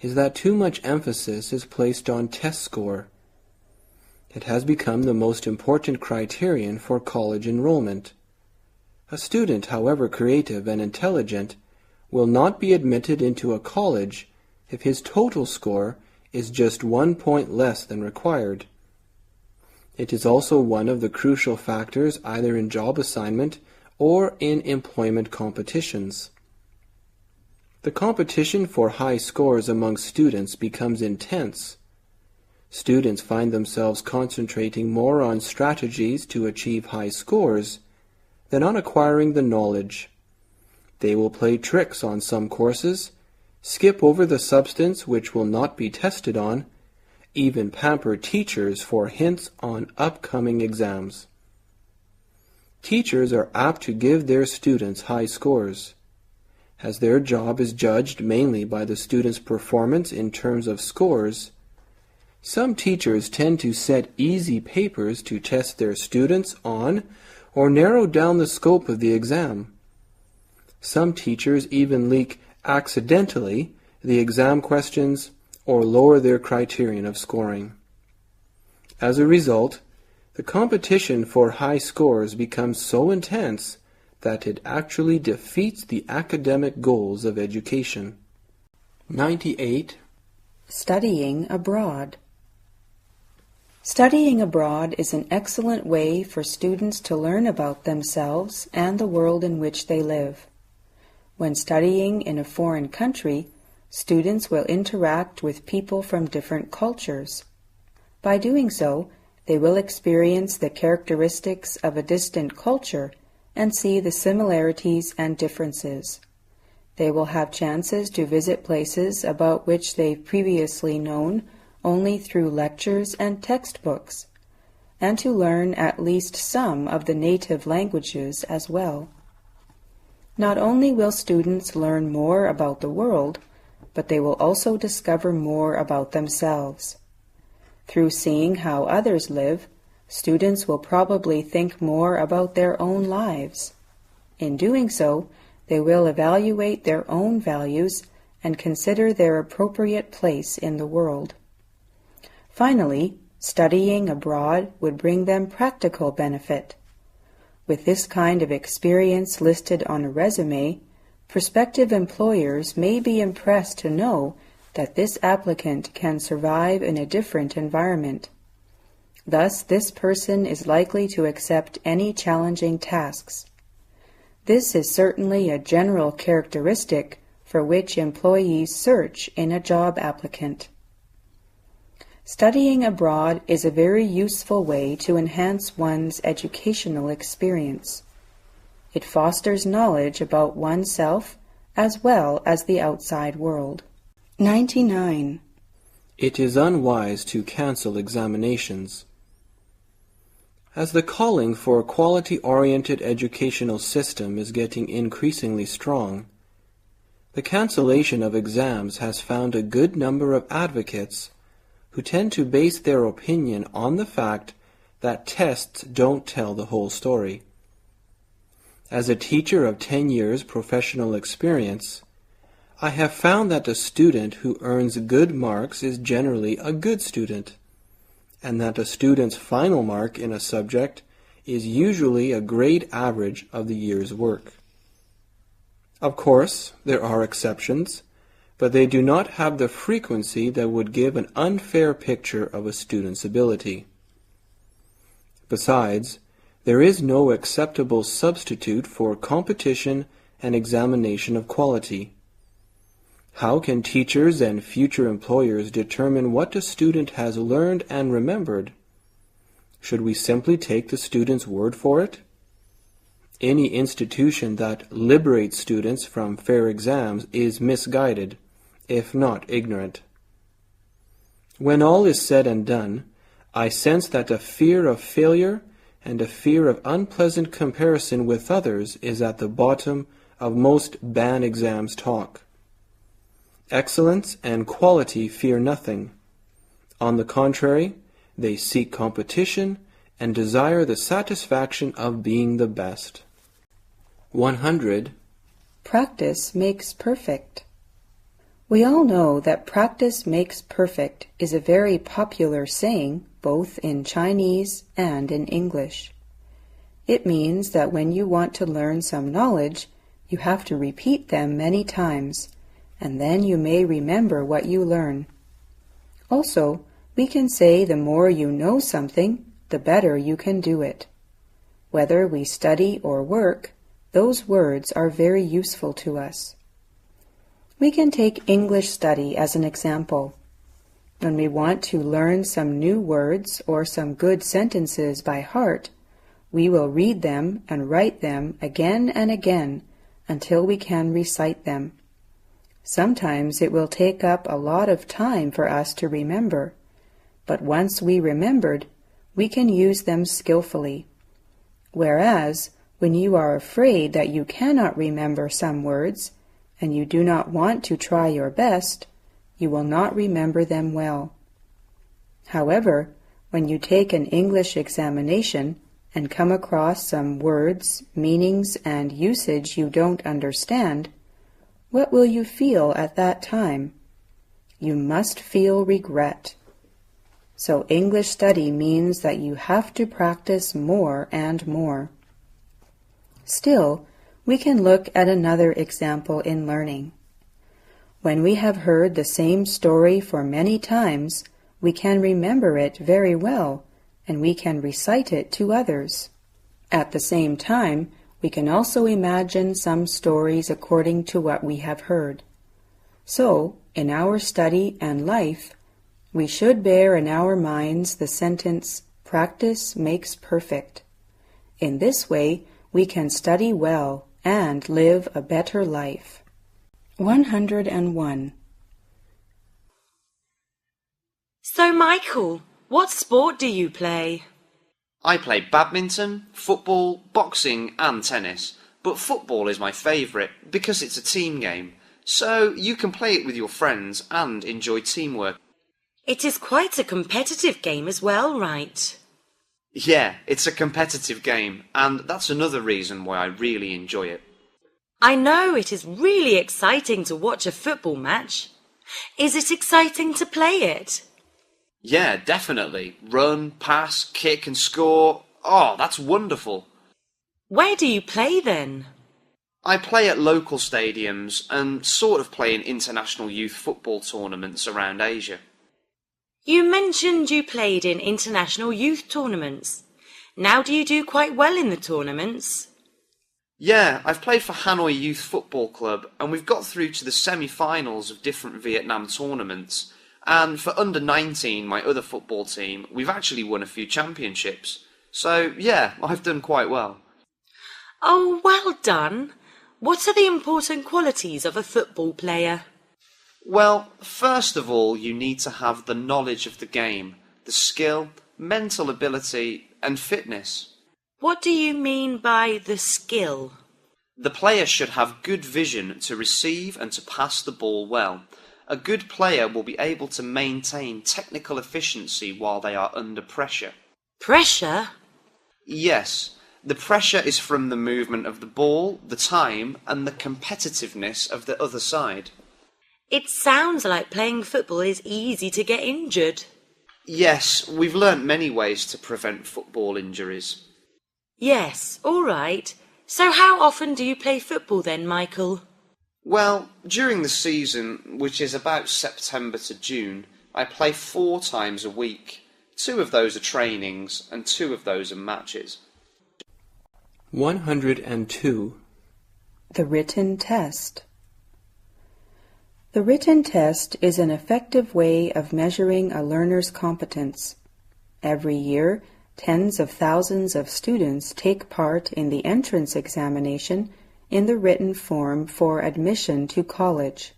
is that too much emphasis is placed on test score. It has become the most important criterion for college enrollment. A student, however creative and intelligent, will not be admitted into a college if his total score is just 1 point less than required. It is also one of the crucial factors either in job assignment or in employment competitions. The competition for high scores among students becomes intense. Students find themselves concentrating more on strategies to achieve high scores than on acquiring the knowledge. They will play tricks on some courses, skip over the substance which will not be tested on, even pamper teachers for hints on upcoming exams. Teachers are apt to give their students high scores. As their job is judged mainly by the students' performance in terms of scores, some teachers tend to set easy papers to test their students on or narrow down the scope of the exam. Some teachers even leak accidentally the exam questions or lower their criterion of scoring. As a result, the competition for high scores becomes so intense that it actually defeats the academic goals of education. 98. Studying abroad. Studying abroad is an excellent way for students to learn about themselves and the world in which they live. When studying in a foreign country, students will interact with people from different cultures. By doing so, they will experience the characteristics of a distant culture and see the similarities and differences. They will have chances to visit places about which they've previously known only through lectures and textbooks, and to learn at least some of the native languages as well. Not only will students learn more about the world, but they will also discover more about themselves. Through seeing how others live, students will probably think more about their own lives. In doing so, they will evaluate their own values and consider their appropriate place in the world. Finally, studying abroad would bring them practical benefit. With this kind of experience listed on a resume, prospective employers may be impressed to know that this applicant can survive in a different environment. Thus, this person is likely to accept any challenging tasks. This is certainly a general characteristic for which employees search in a job applicant. Studying abroad is a very useful way to enhance one's educational experience. It fosters knowledge about oneself as well as the outside world. 99. It is unwise to cancel examinations. As the calling for a quality-oriented educational system is getting increasingly strong, the cancellation of exams has found a good number of advocates who tend to base their opinion on the fact that tests don't tell the whole story. As a teacher of 10 years professional experience, I have found that a student who earns good marks is generally a good student, and that a student's final mark in a subject is usually a grade average of the year's work. Of course, there are exceptions, but they do not have the frequency that would give an unfair picture of a student's ability. Besides, there is no acceptable substitute for competition and examination of quality. How can teachers and future employers determine what a student has learned and remembered? Should we simply take the student's word for it? Any institution that liberates students from fair exams is misguided, if not ignorant. When all is said and done, I sense that a fear of failure and a fear of unpleasant comparison with others is at the bottom of most ban exams talk. Excellence and quality fear nothing. On the contrary, they seek competition and desire the satisfaction of being the best. 100. Practice makes perfect. We all know that practice makes perfect is a very popular saying, both in Chinese and in English. It means that when you want to learn some knowledge, you have to repeat them many times, and then you may remember what you learn. Also, we can say the more you know something, the better you can do it. Whether we study or work, those words are very useful to us. We can take English study as an example. When we want to learn some new words or some good sentences by heart, we will read them and write them again and again until we can recite them. Sometimes it will take up a lot of time for us to remember, but once we remembered, we can use them skillfully. Whereas, when you are afraid that you cannot remember some words, and you do not want to try your best, you will not remember them well. However, when you take an English examination and come across some words, meanings, and usage you don't understand, what will you feel at that time? You must feel regret. So English study means that you have to practice more and more. Still, we can look at another example in learning. When we have heard the same story for many times, we can remember it very well, and we can recite it to others. At the same time, we can also imagine some stories according to what we have heard. So, in our study and life, we should bear in our minds the sentence, "Practice makes perfect." In this way, we can study well and live a better life. 101. So, Michael, what sport do you play? I play badminton, football, boxing and tennis, but football is my favourite because it's a team game, so you can play it with your friends and enjoy teamwork. It is quite a competitive game as well, right? Yeah, it's a competitive game, and that's another reason why I really enjoy it. I know it is really exciting to watch a football match. Is it exciting to play it? Yeah, definitely. Run, pass, kick and score. Oh, that's wonderful. Where do you play then? I play at local stadiums and sort of play in international youth football tournaments around Asia. You mentioned you played in international youth tournaments. Now do you do quite well in the tournaments? Yeah, I've played for Hanoi Youth Football Club and we've got through to the semi-finals of different Vietnam tournaments. And for under 19, my other football team, we've actually won a few championships. So, yeah, I've done quite well. Oh, well done. What are the important qualities of a football player? Well, first of all, you need to have the knowledge of the game, the skill, mental ability, and fitness. What do you mean by the skill? The player should have good vision to receive and to pass the ball well. A good player will be able to maintain technical efficiency while they are under pressure. Pressure? Yes, the pressure is from the movement of the ball, the time, and the competitiveness of the other side. It sounds like playing football is easy to get injured. Yes, we've learnt many ways to prevent football injuries. Yes, all right. So how often do you play football then, Michael? Well, during the season, which is about September to June, I play 4 times a week. 2 of those are trainings and 2 of those are matches. 102. The written test. The written test is an effective way of measuring a learner's competence. Every year, tens of thousands of students take part in the entrance examination in the written form for admission to college.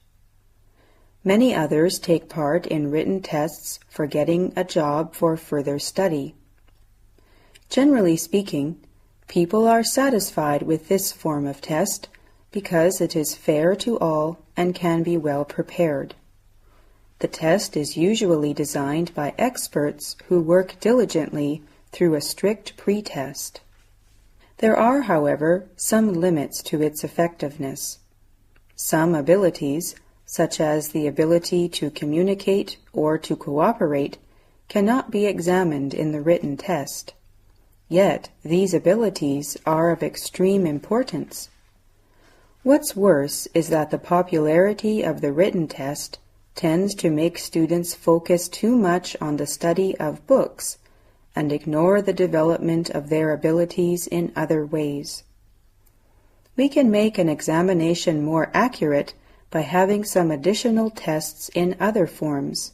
Many others take part in written tests for getting a job for further study. Generally speaking, people are satisfied with this form of test because it is fair to all and can be well prepared. The test is usually designed by experts who work diligently through a strict pre-test. There are, however, some limits to its effectiveness. Some abilities, such as the ability to communicate or to cooperate, cannot be examined in the written test. Yet these abilities are of extreme importance. What's worse is that the popularity of the written test tends to make students focus too much on the study of books and ignore the development of their abilities in other ways. We can make an examination more accurate by having some additional tests in other forms.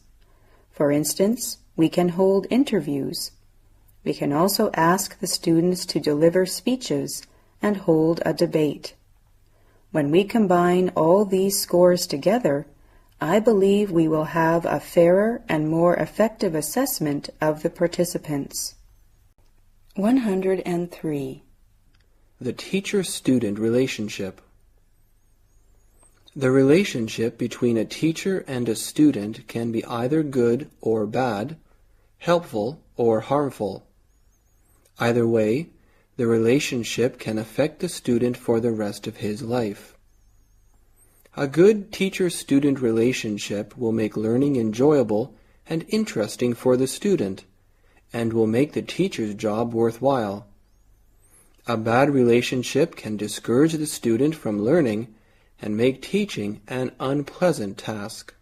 For instance, we can hold interviews. We can also ask the students to deliver speeches and hold a debate. When we combine all these scores together, I believe we will have a fairer and more effective assessment of the participants. 103. The teacher-student relationship. The relationship between a teacher and a student can be either good or bad, helpful or harmful. Either way, the relationship can affect the student for the rest of his life. A good teacher-student relationship will make learning enjoyable and interesting for the student, and will make the teacher's job worthwhile. A bad relationship can discourage the student from learning and make teaching an unpleasant task.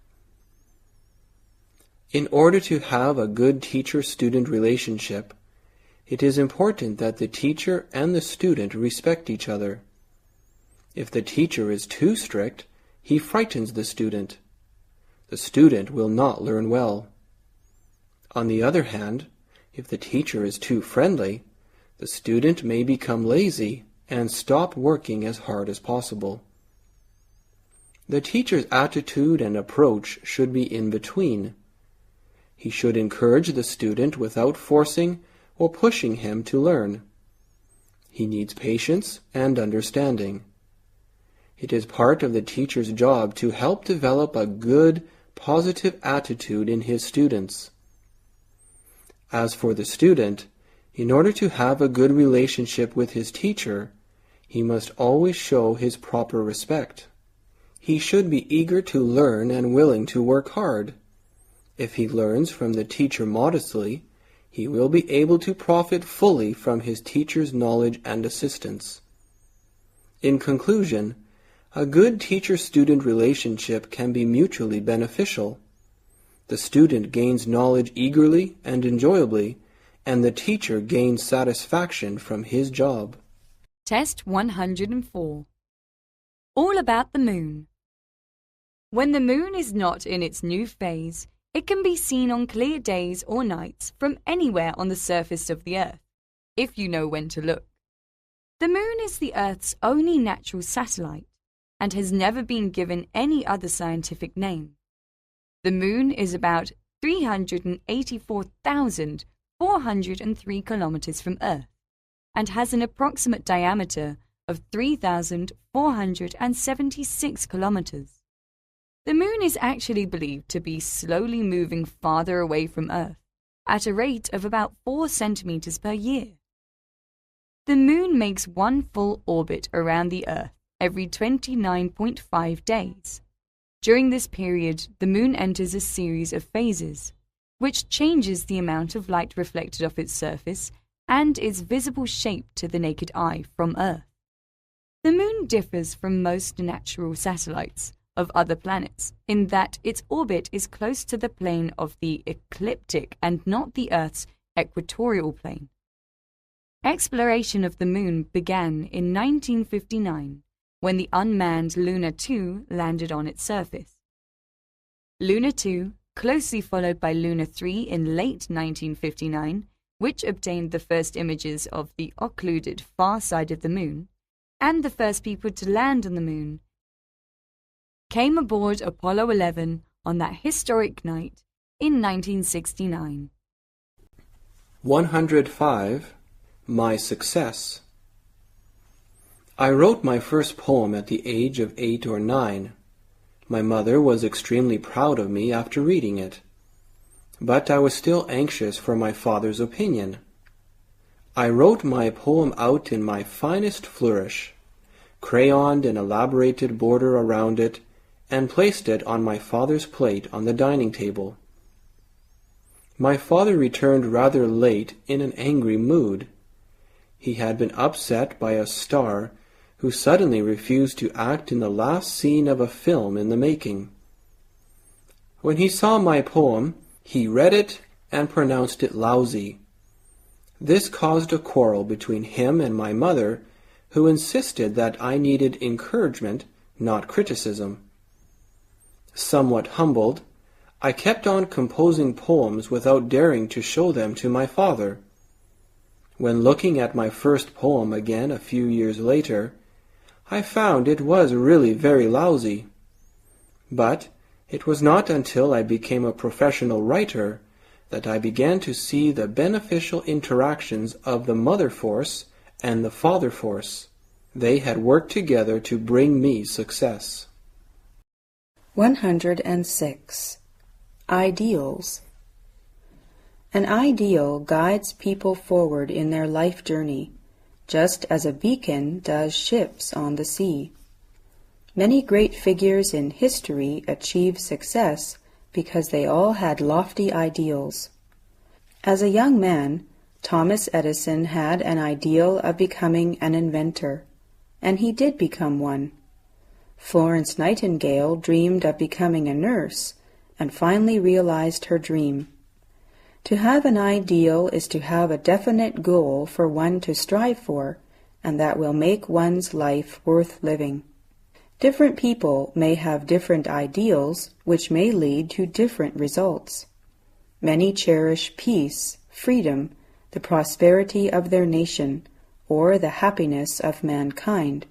In order to have a good teacher-student relationship, it is important that the teacher and the student respect each other. If the teacher is too strict, he frightens the student. The student will not learn well. On the other hand, if the teacher is too friendly, the student may become lazy and stop working as hard as possible. The teacher's attitude and approach should be in between. He should encourage the student without forcing or pushing him to learn. He needs patience and understanding. It is part of the teacher's job to help develop a good, positive attitude in his students. As for the student, in order to have a good relationship with his teacher, he must always show his proper respect. He should be eager to learn and willing to work hard. If he learns from the teacher modestly, he will be able to profit fully from his teacher's knowledge and assistance. In conclusion, a good teacher-student relationship can be mutually beneficial. The student gains knowledge eagerly and enjoyably, and the teacher gains satisfaction from his job. Test 104. All about the moon. When the moon is not in its new phase, it can be seen on clear days or nights from anywhere on the surface of the Earth, if you know when to look. The moon is the Earth's only natural satellite and has never been given any other scientific name. The moon is about 384,403 kilometers from Earth and has an approximate diameter of 3,476 kilometers. The moon is actually believed to be slowly moving farther away from Earth at a rate of about 4 centimeters per year. The moon makes one full orbit around the Earth every 29.5 days. During this period, the moon enters a series of phases, which changes the amount of light reflected off its surface and its visible shape to the naked eye from Earth. The moon differs from most natural satellites of other planets in that its orbit is close to the plane of the ecliptic and not the Earth's equatorial plane. Exploration of the moon began in 1959 when the unmanned Luna 2 landed on its surface. Luna 2, closely followed by Luna 3 in late 1959, which obtained the first images of the occluded far side of the moon, and the first people to land on the moon, came aboard Apollo 11 on that historic night in 1969. 105. My Success. I wrote my first poem at the age of 8 or 9. My mother was extremely proud of me after reading it, but I was still anxious for my father's opinion. I wrote my poem out in my finest flourish, crayoned an elaborated border around it, and placed it on my father's plate on the dining table. my father returned rather late in an angry mood. He had been upset by a star who suddenly refused to act in the last scene of a film in the making. When he saw my poem, he read it and pronounced it lousy. This caused a quarrel between him and my mother, who insisted that I needed encouragement, not criticism. Somewhat humbled, I kept on composing poems without daring to show them to my father. When looking at my first poem again a few years later, I found it was really very lousy. But it was not until I became a professional writer that I began to see the beneficial interactions of the mother force and the father force. They had worked together to bring me success. 106. Ideals. An ideal guides people forward in their life journey, just as a beacon does ships on the sea. Many great figures in history achieved success because they all had lofty ideals. As a young man, Thomas Edison had an ideal of becoming an inventor, and he did become one. Florence Nightingale dreamed of becoming a nurse, and finally realized her dream. To have an ideal is to have a definite goal for one to strive for, and that will make one's life worth living. Different people may have different ideals, which may lead to different results. Many cherish peace, freedom, the prosperity of their nation, or the happiness of mankind.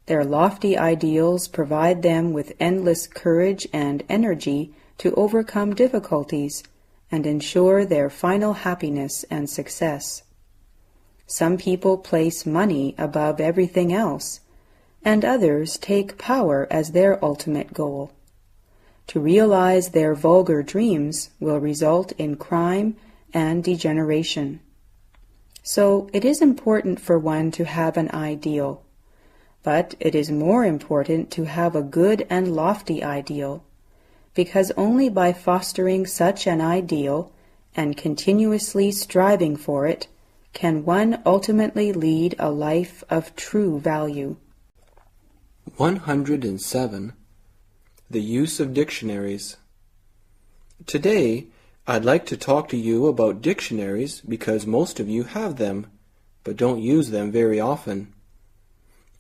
Their lofty ideals provide them with endless courage and energy to overcome difficulties and ensure their final happiness and success. Some people place money above everything else, and others take power as their ultimate goal. To realize their vulgar dreams will result in crime and degeneration. So it is important for one to have an ideal, but it is more important to have a good and lofty ideal, because only by fostering such an ideal and continuously striving for it can one ultimately lead a life of true value. 107. The use of dictionaries. Today, I'd like to talk to you about dictionaries because most of you have them, but don't use them very often.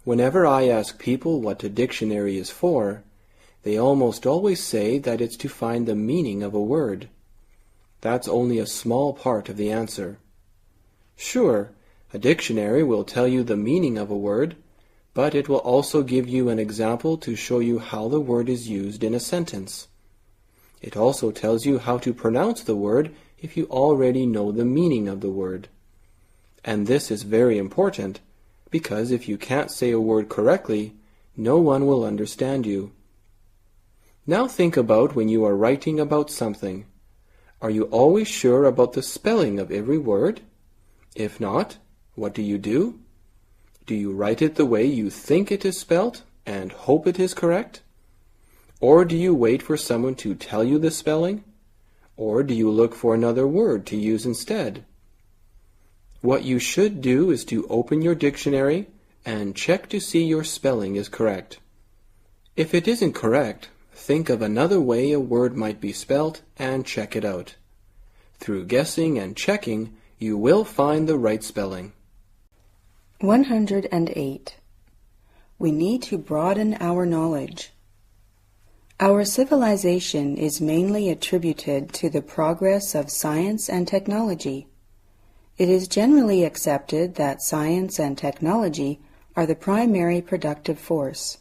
Whenever I ask people what a dictionary is for, they almost always say that it's to find the meaning of a word. That's only a small part of the answer. Sure, a dictionary will tell you the meaning of a word, but it will also give you an example to show you how the word is used in a sentence. It also tells you how to pronounce the word if you already know the meaning of the word. And this is very important, because if you can't say a word correctly, no one will understand you. Now think about when you are writing about something. Are you always sure about the spelling of every word? If not, what do? Do you write it the way you think it is spelt and hope it is correct? Or do you wait for someone to tell you the spelling? Or do you look for another word to use instead? What you should do is to open your dictionary and check to see your spelling is correct. If it isn't correct, think of another way a word might be spelt and check it out. Through guessing and checking, you will find the right spelling. 108. We need to broaden our knowledge. Our civilization is mainly attributed to the progress of science and technology. It is generally accepted that science and technology are the primary productive force.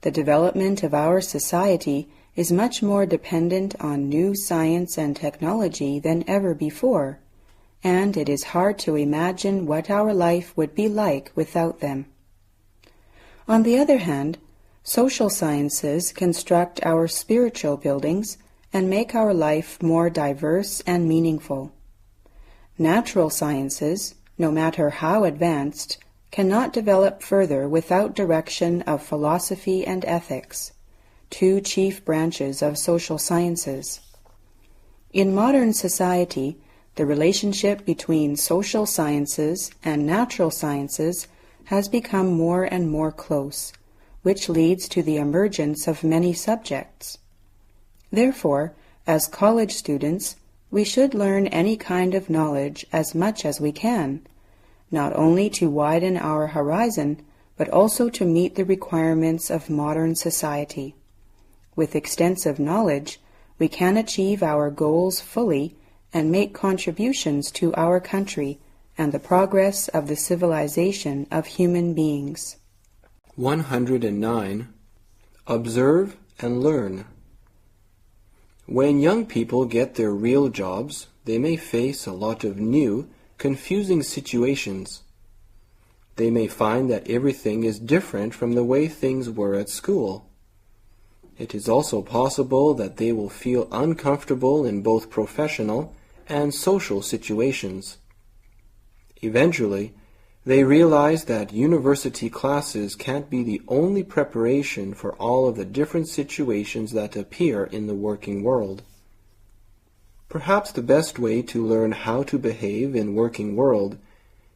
The development of our society is much more dependent on new science and technology than ever before, and it is hard to imagine what our life would be like without them. On the other hand, social sciences construct our spiritual buildings and make our life more diverse and meaningful. Natural sciences, no matter how advanced, cannot develop further without direction of philosophy and ethics, two chief branches of social sciences. In modern society, the relationship between social sciences and natural sciences has become more and more close, which leads to the emergence of many subjects. Therefore, as college students, we should learn any kind of knowledge as much as we can, not only to widen our horizon, but also to meet the requirements of modern society. With extensive knowledge, we can achieve our goals fully and make contributions to our country and the progress of the civilization of human beings. 109. Observe and learn. When young people get their real jobs, they may face a lot of new, confusing situations. They may find that everything is different from the way things were at school. It is also possible that they will feel uncomfortable in both professional and social situations. Eventually, they realize that university classes can't be the only preparation for all of the different situations that appear in the working world. Perhaps the best way to learn how to behave in working world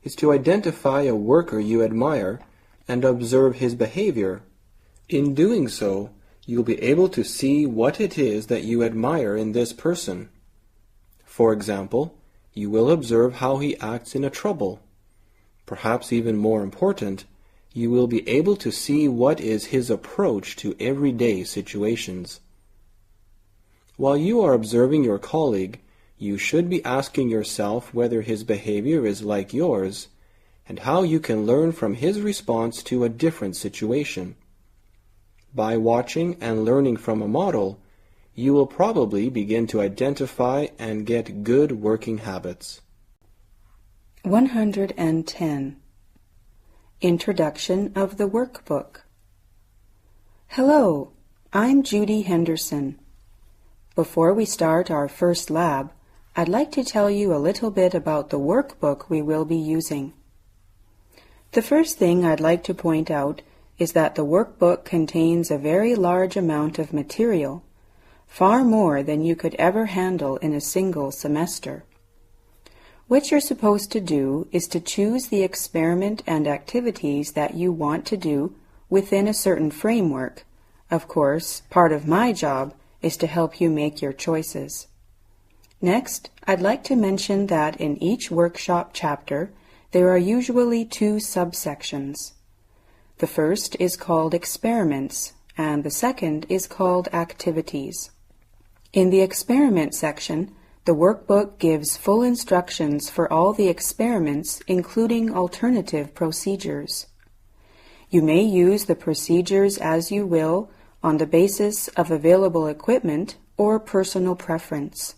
is to identify a worker you admire and observe his behavior. In doing so, you'll be able to see what it is that you admire in this person. For example, you will observe how he acts in a trouble. Perhaps even more important, you will be able to see what is his approach to everyday situations. While you are observing your colleague, you should be asking yourself whether his behavior is like yours, and how you can learn from his response to a different situation. By watching and learning from a model, you will probably begin to identify and get good working habits. 110. Introduction of the Workbook. Hello, I'm Judy Henderson. Before we start our first lab, I'd like to tell you a little bit about the workbook we will be using. The first thing I'd like to point out is that the workbook contains a very large amount of material, far more than you could ever handle in a single semester. What you're supposed to do is to choose the experiment and activities that you want to do within a certain framework. Of course, part of my job is to help you make your choices. Next, I'd like to mention that in each workshop chapter, there are usually 2 subsections. The first is called experiments, and the second is called activities. In the experiment section, the workbook gives full instructions for all the experiments, including alternative procedures. You may use the procedures as you will on the basis of available equipment or personal preference.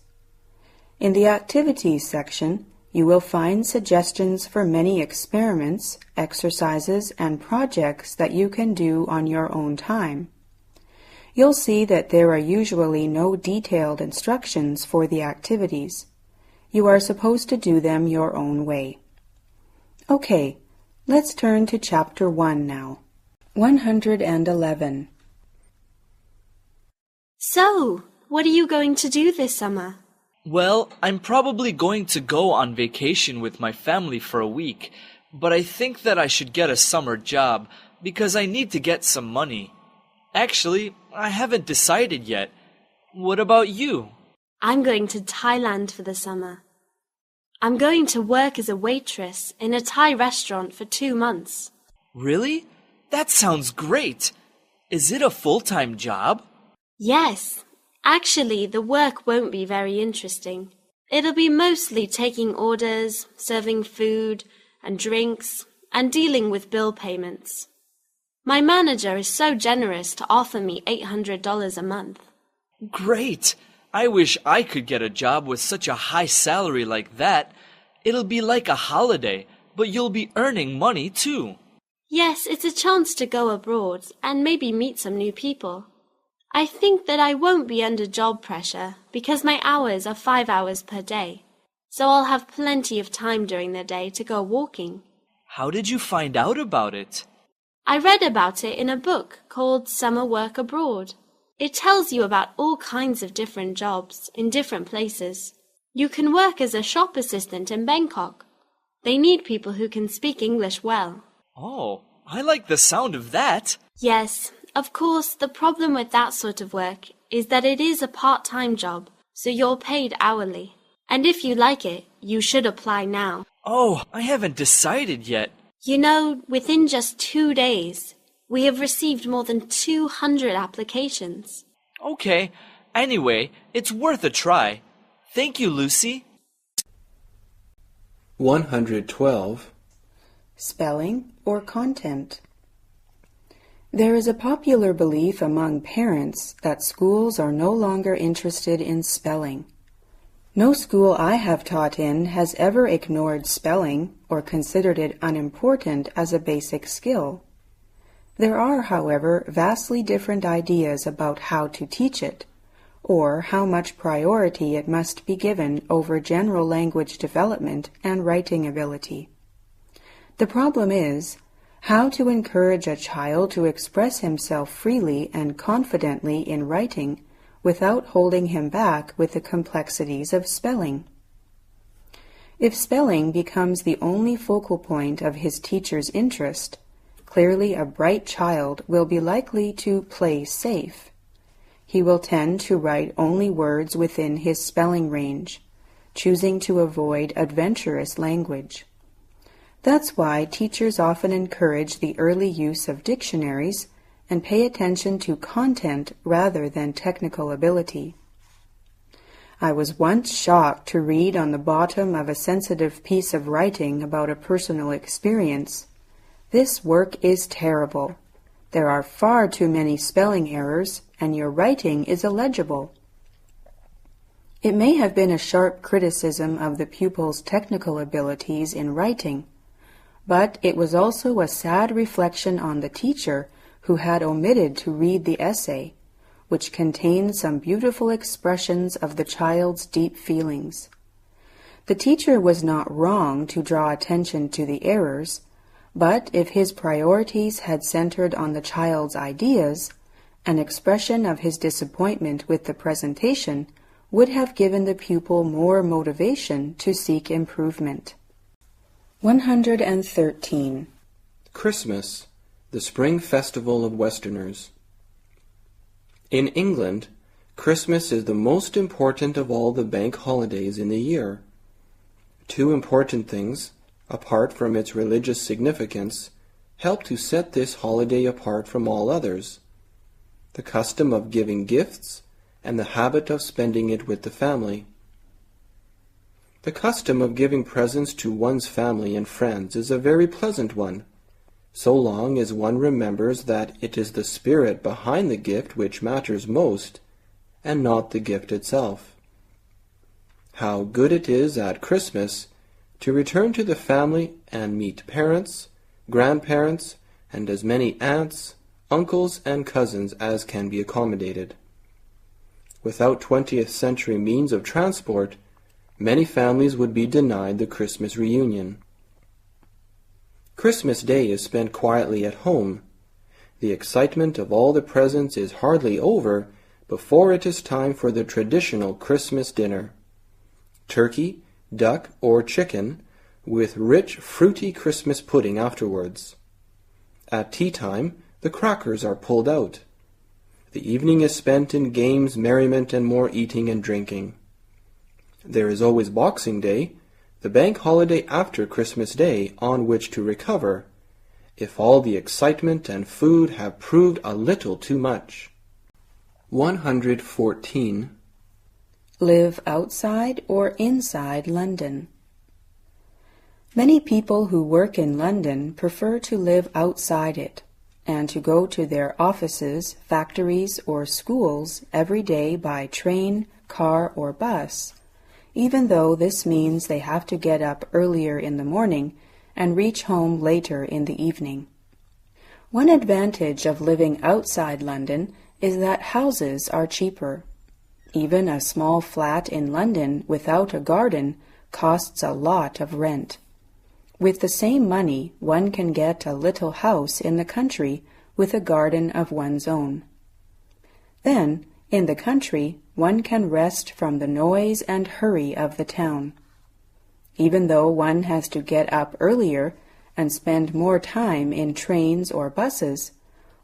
In the activities section, you will find suggestions for many experiments, exercises, and projects that you can do on your own time. You'll see that there are usually no detailed instructions for the activities. You are supposed to do them your own way. Okay, let's turn to Chapter 1 now. 111. So, what are you going to do this summer? Well, I'm probably going to go on vacation with my family for a week, but I think that I should get a summer job because I need to get some money. Actually, I haven't decided yet. What about you? I'm going to Thailand for the summer. I'm going to work as a waitress in a Thai restaurant for 2 months. Really? That sounds great. Is it a full-time job? Yes. Actually, the work won't be very interesting. It'll be mostly taking orders, serving food and drinks, and dealing with bill payments. My manager is so generous to offer me $800 a month. Great! I wish I could get a job with such a high salary like that. It'll be like a holiday, but you'll be earning money too. Yes, it's a chance to go abroad and maybe meet some new people. I think that I won't be under job pressure because my hours are 5 hours per day, so I'll have plenty of time during the day to go walking. How did you find out about it? I read about it in a book called Summer Work Abroad. It tells you about all kinds of different jobs in different places. You can work as a shop assistant in Bangkok. They need people who can speak English well. Oh, I like the sound of that. Yes, of course, the problem with that sort of work is that it is a part-time job, so you're paid hourly. And if you like it, you should apply now. Oh, I haven't decided yet. You know, within just 2 days, we have received more than 200 applications. Okay, anyway, it's worth a try. Thank you, Lucy. 112. Spelling or content. There is a popular belief among parents that schools are no longer interested in spelling. No school I have taught in has ever ignored spelling or considered it unimportant as a basic skill. There are, however, vastly different ideas about how to teach it, or how much priority it must be given over general language development and writing ability. The problem is how to encourage a child to express himself freely and confidently in writing without holding him back with the complexities of spelling. If spelling becomes the only focal point of his teacher's interest, clearly a bright child will be likely to play safe. He will tend to write only words within his spelling range, choosing to avoid adventurous language. That's why teachers often encourage the early use of dictionaries and pay attention to content rather than technical ability. I was once shocked to read on the bottom of a sensitive piece of writing about a personal experience, "This work is terrible. There are far too many spelling errors, and your writing is illegible." It may have been a sharp criticism of the pupil's technical abilities in writing, but it was also a sad reflection on the teacher who had omitted to read the essay, which contained some beautiful expressions of the child's deep feelings. The teacher was not wrong to draw attention to the errors, but if his priorities had centered on the child's ideas, an expression of his disappointment with the presentation would have given the pupil more motivation to seek improvement. 113. Christmas, the spring festival of Westerners. In England, Christmas is the most important of all the bank holidays in the year. Two important things, apart from its religious significance, help to set this holiday apart from all others: the custom of giving gifts and the habit of spending it with the family. The custom of giving presents to one's family and friends is a very pleasant one, so long as one remembers that it is the spirit behind the gift which matters most, and not the gift itself. How good it is at Christmas to return to the family and meet parents, grandparents, and as many aunts, uncles, and cousins as can be accommodated. Without 20th century means of transport, many families would be denied the Christmas reunion. Christmas Day is spent quietly at home. The excitement of all the presents is hardly over before it is time for the traditional Christmas dinner: turkey, duck, or chicken, with rich, fruity Christmas pudding afterwards. At tea time, the crackers are pulled out. The evening is spent in games, merriment, and more eating and drinking. There is always Boxing Day, the bank holiday after Christmas Day, on which to recover, if all the excitement and food have proved a little too much. 114. Live outside or inside London. Many people who work in London prefer to live outside it, and to go to their offices, factories, or schools every day by train, car, or bus, even though this means they have to get up earlier in the morning and reach home later in the evening. One advantage of living outside London is that houses are cheaper. Even a small flat in London without a garden costs a lot of rent. With the same money, one can get a little house in the country with a garden of one's own. Then, in the country, one can rest from the noise and hurry of the town. Even though one has to get up earlier and spend more time in trains or buses,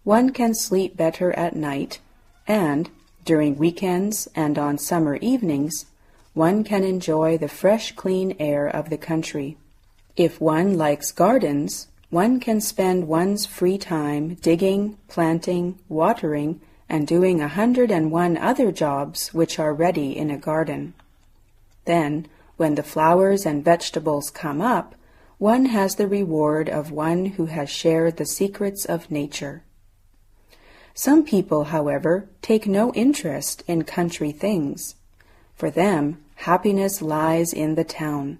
one can sleep better at night, and, during weekends and on summer evenings, one can enjoy the fresh, clean air of the country. If one likes gardens, one can spend one's free time digging, planting, watering, and doing 101 other jobs which are ready in a garden. Then, when the flowers and vegetables come up, one has the reward of one who has shared the secrets of nature. Some people, however, take no interest in country things. For them, happiness lies in the town.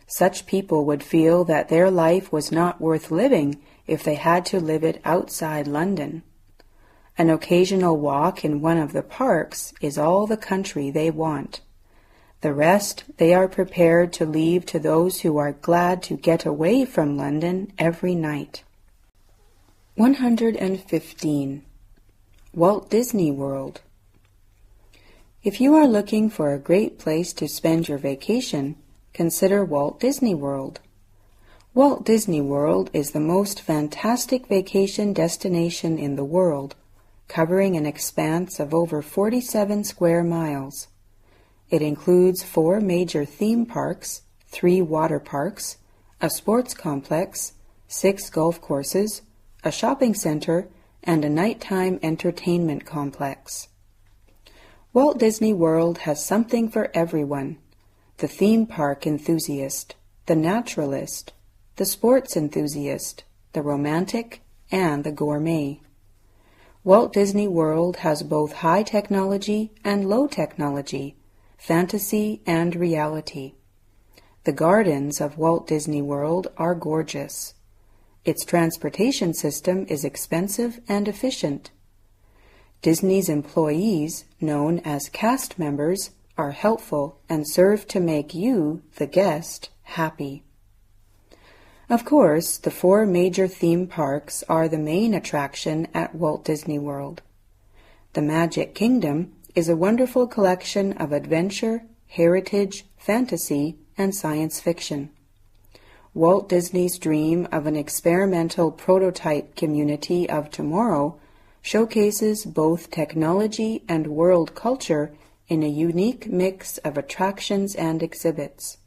Such people would feel that their life was not worth living if they had to live it outside London. An occasional walk in one of the parks is all the country they want. The rest they are prepared to leave to those who are glad to get away from London every night. 115. Walt Disney World. If you are looking for a great place to spend your vacation, consider Walt Disney World. Walt Disney World is the most fantastic vacation destination in the world, covering an expanse of over 47 square miles. It includes 4 major theme parks, 3 water parks, a sports complex, 6 golf courses, a shopping center, and a nighttime entertainment complex. Walt Disney World has something for everyone: the theme park enthusiast, the naturalist, the sports enthusiast, the romantic, and the gourmet. Walt Disney World has both high technology and low technology, fantasy and reality. The gardens of Walt Disney World are gorgeous. Its transportation system is expensive and efficient. Disney's employees, known as cast members, are helpful and serve to make you, the guest, happy. Of course, the 4 major theme parks are the main attraction at Walt Disney World. The Magic Kingdom is a wonderful collection of adventure, heritage, fantasy, and science fiction. Walt Disney's dream of an experimental prototype community of tomorrow showcases both technology and world culture in a unique mix of attractions and exhibits.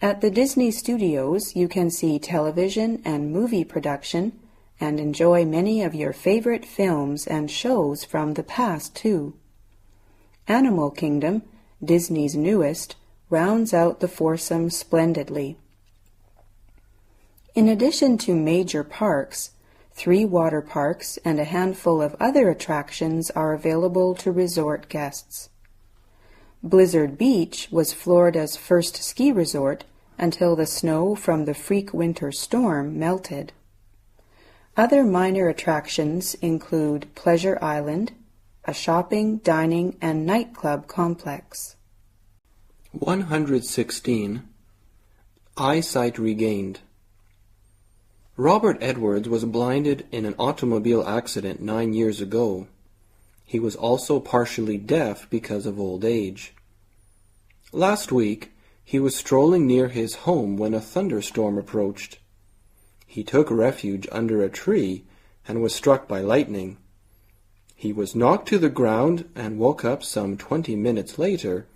At the Disney Studios, you can see television and movie production and enjoy many of your favorite films and shows from the past, too. Animal Kingdom, Disney's newest, rounds out the foursome splendidly. In addition to major parks, 3 water parks and a handful of other attractions are available to resort guests. Blizzard Beach was Florida's first ski resort until the snow from the freak winter storm melted. Other minor attractions include Pleasure Island, a shopping, dining, and nightclub complex. 116. Eyesight regained. Robert Edwards was blinded in an automobile accident 9 years ago. He was also partially deaf because of old age. Last week, he was strolling near his home when a thunderstorm approached. He took refuge under a tree and was struck by lightning. He was knocked to the ground and woke up some 20 minutes later,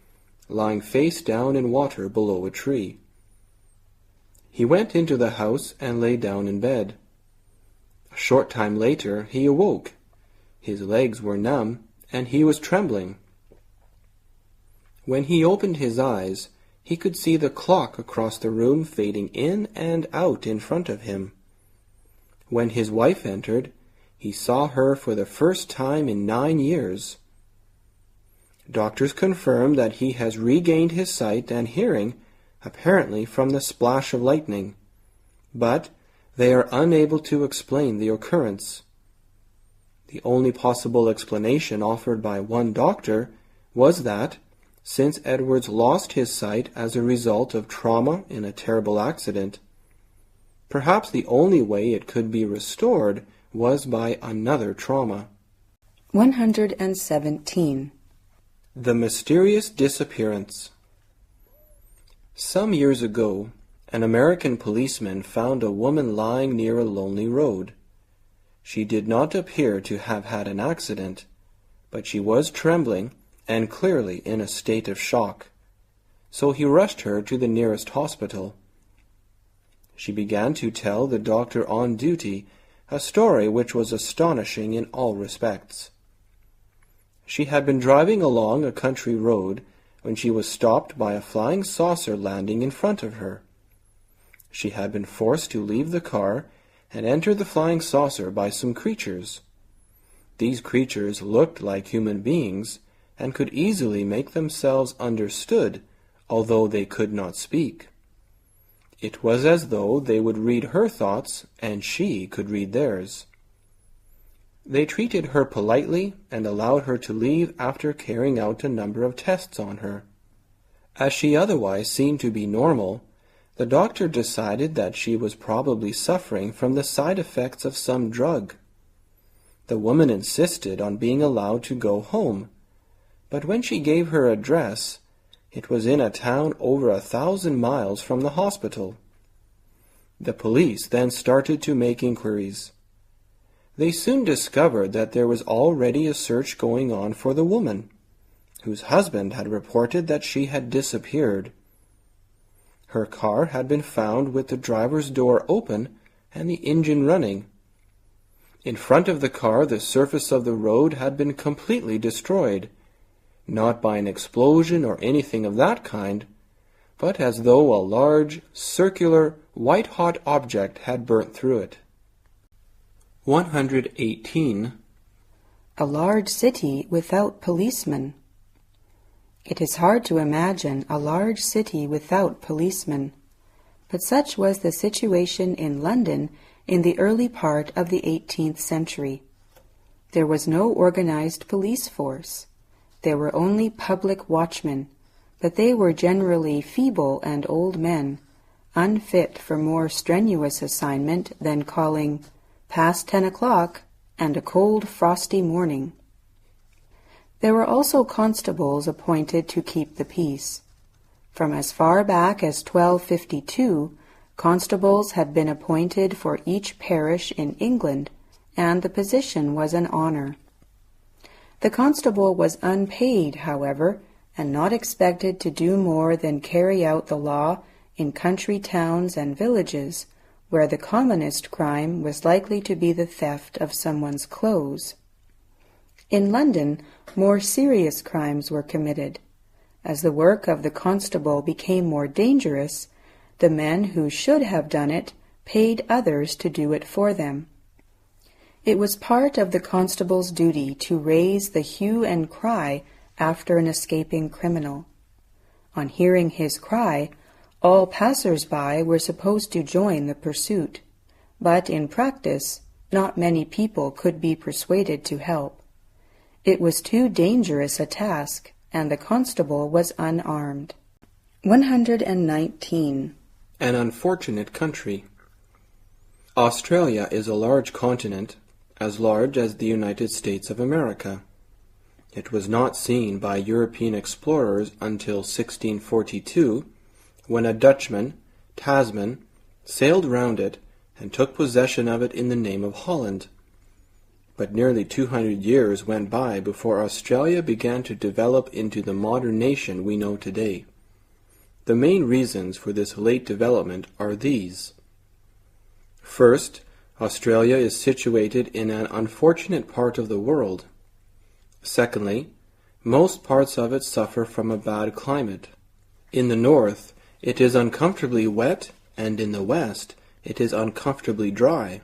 lying face down in water below a tree. He went into the house and lay down in bed. A short time later he awoke. His legs were numb and he was trembling. When he opened his eyes, he could see the clock across the room fading in and out in front of him. When his wife entered, he saw her for the first time in 9 years. Doctors confirm that he has regained his sight and hearing, apparently from the splash of lightning, but they are unable to explain the occurrence. The only possible explanation offered by one doctor was that, since Edwards lost his sight as a result of trauma in a terrible accident, perhaps the only way it could be restored was by another trauma. 117. The Mysterious Disappearance. Some years ago, an American policeman found a woman lying near a lonely road. She did not appear to have had an accident, but she was trembling and clearly in a state of shock, so he rushed her to the nearest hospital. She began to tell the doctor on duty a story which was astonishing in all respects. She had been driving along a country road when she was stopped by a flying saucer landing in front of her. She had been forced to leave the car and enter the flying saucer by some creatures. These creatures looked like human beings and could easily make themselves understood, although they could not speak. It was as though they would read her thoughts and she could read theirs. They treated her politely and allowed her to leave after carrying out a number of tests on her. As she otherwise seemed to be normal, the doctor decided that she was probably suffering from the side effects of some drug. The woman insisted on being allowed to go home, but when she gave her address, it was in a town over 1,000 miles from the hospital. The police then started to make inquiries. They soon discovered that there was already a search going on for the woman, whose husband had reported that she had disappeared. Her car had been found with the driver's door open and the engine running. In front of the car, the surface of the road had been completely destroyed, not by an explosion or anything of that kind, but as though a large, circular, white-hot object had burnt through it. 118. A large city without policemen. It is hard to imagine a large city without policemen, but such was the situation in London in the early part of the 18th century. There was no organized police force. There were only public watchmen, but they were generally feeble and old men, unfit for more strenuous assignment than calling past 10 o'clock and a cold, frosty morning. There were also constables appointed to keep the peace. From as far back as 1252, constables had been appointed for each parish in England, and the position was an honor. The constable was unpaid, however, and not expected to do more than carry out the law in country towns and villages, where the commonest crime was likely to be the theft of someone's clothes. In London, more serious crimes were committed. As the work of the constable became more dangerous, the men who should have done it paid others to do it for them. It was part of the constable's duty to raise the hue and cry after an escaping criminal. On hearing his cry, all passers-by were supposed to join the pursuit, but in practice, not many people could be persuaded to help. It was too dangerous a task, and the constable was unarmed. 119. An unfortunate country. Australia is a large continent, as large as the United States of America. It was not seen by European explorers until 1642, when a Dutchman, Tasman, sailed round it and took possession of it in the name of Holland. But nearly 200 years went by before Australia began to develop into the modern nation we know today. The main reasons for this late development are these. First, Australia is situated in an unfortunate part of the world. Secondly, most parts of it suffer from a bad climate. In the north, it is uncomfortably wet, and in the west, it is uncomfortably dry.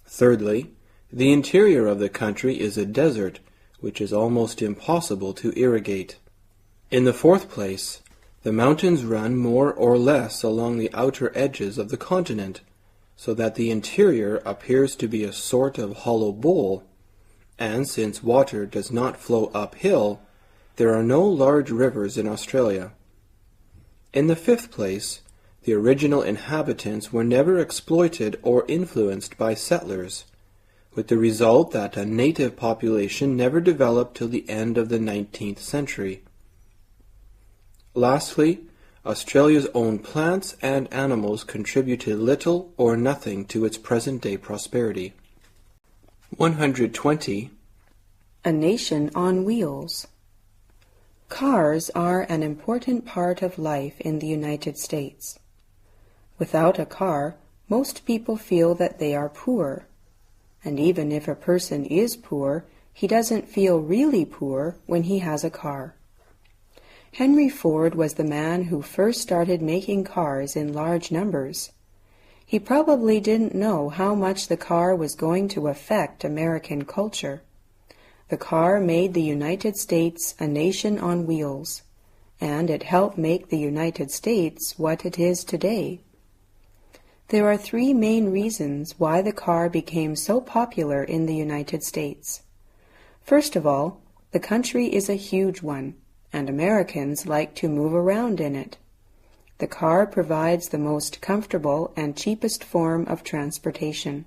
Thirdly, the interior of the country is a desert, which is almost impossible to irrigate. In the fourth place, the mountains run more or less along the outer edges of the continent, so that the interior appears to be a sort of hollow bowl, and since water does not flow uphill, there are no large rivers in Australia. In the fifth place, the original inhabitants were never exploited or influenced by settlers, with the result that a native population never developed till the end of the 19th century. Lastly, Australia's own plants and animals contributed little or nothing to its present-day prosperity. 120. A nation on wheels. Cars are an important part of life in the United States. Without a car, most people feel that they are poor. And even if a person is poor, he doesn't feel really poor when he has a car. Henry Ford was the man who first started making cars in large numbers. He probably didn't know how much the car was going to affect American culture. The car made the United States a nation on wheels, and it helped make the United States what it is today. There are three main reasons why the car became so popular in the United States. First of all, the country is a huge one, and Americans like to move around in it. The car provides the most comfortable and cheapest form of transportation.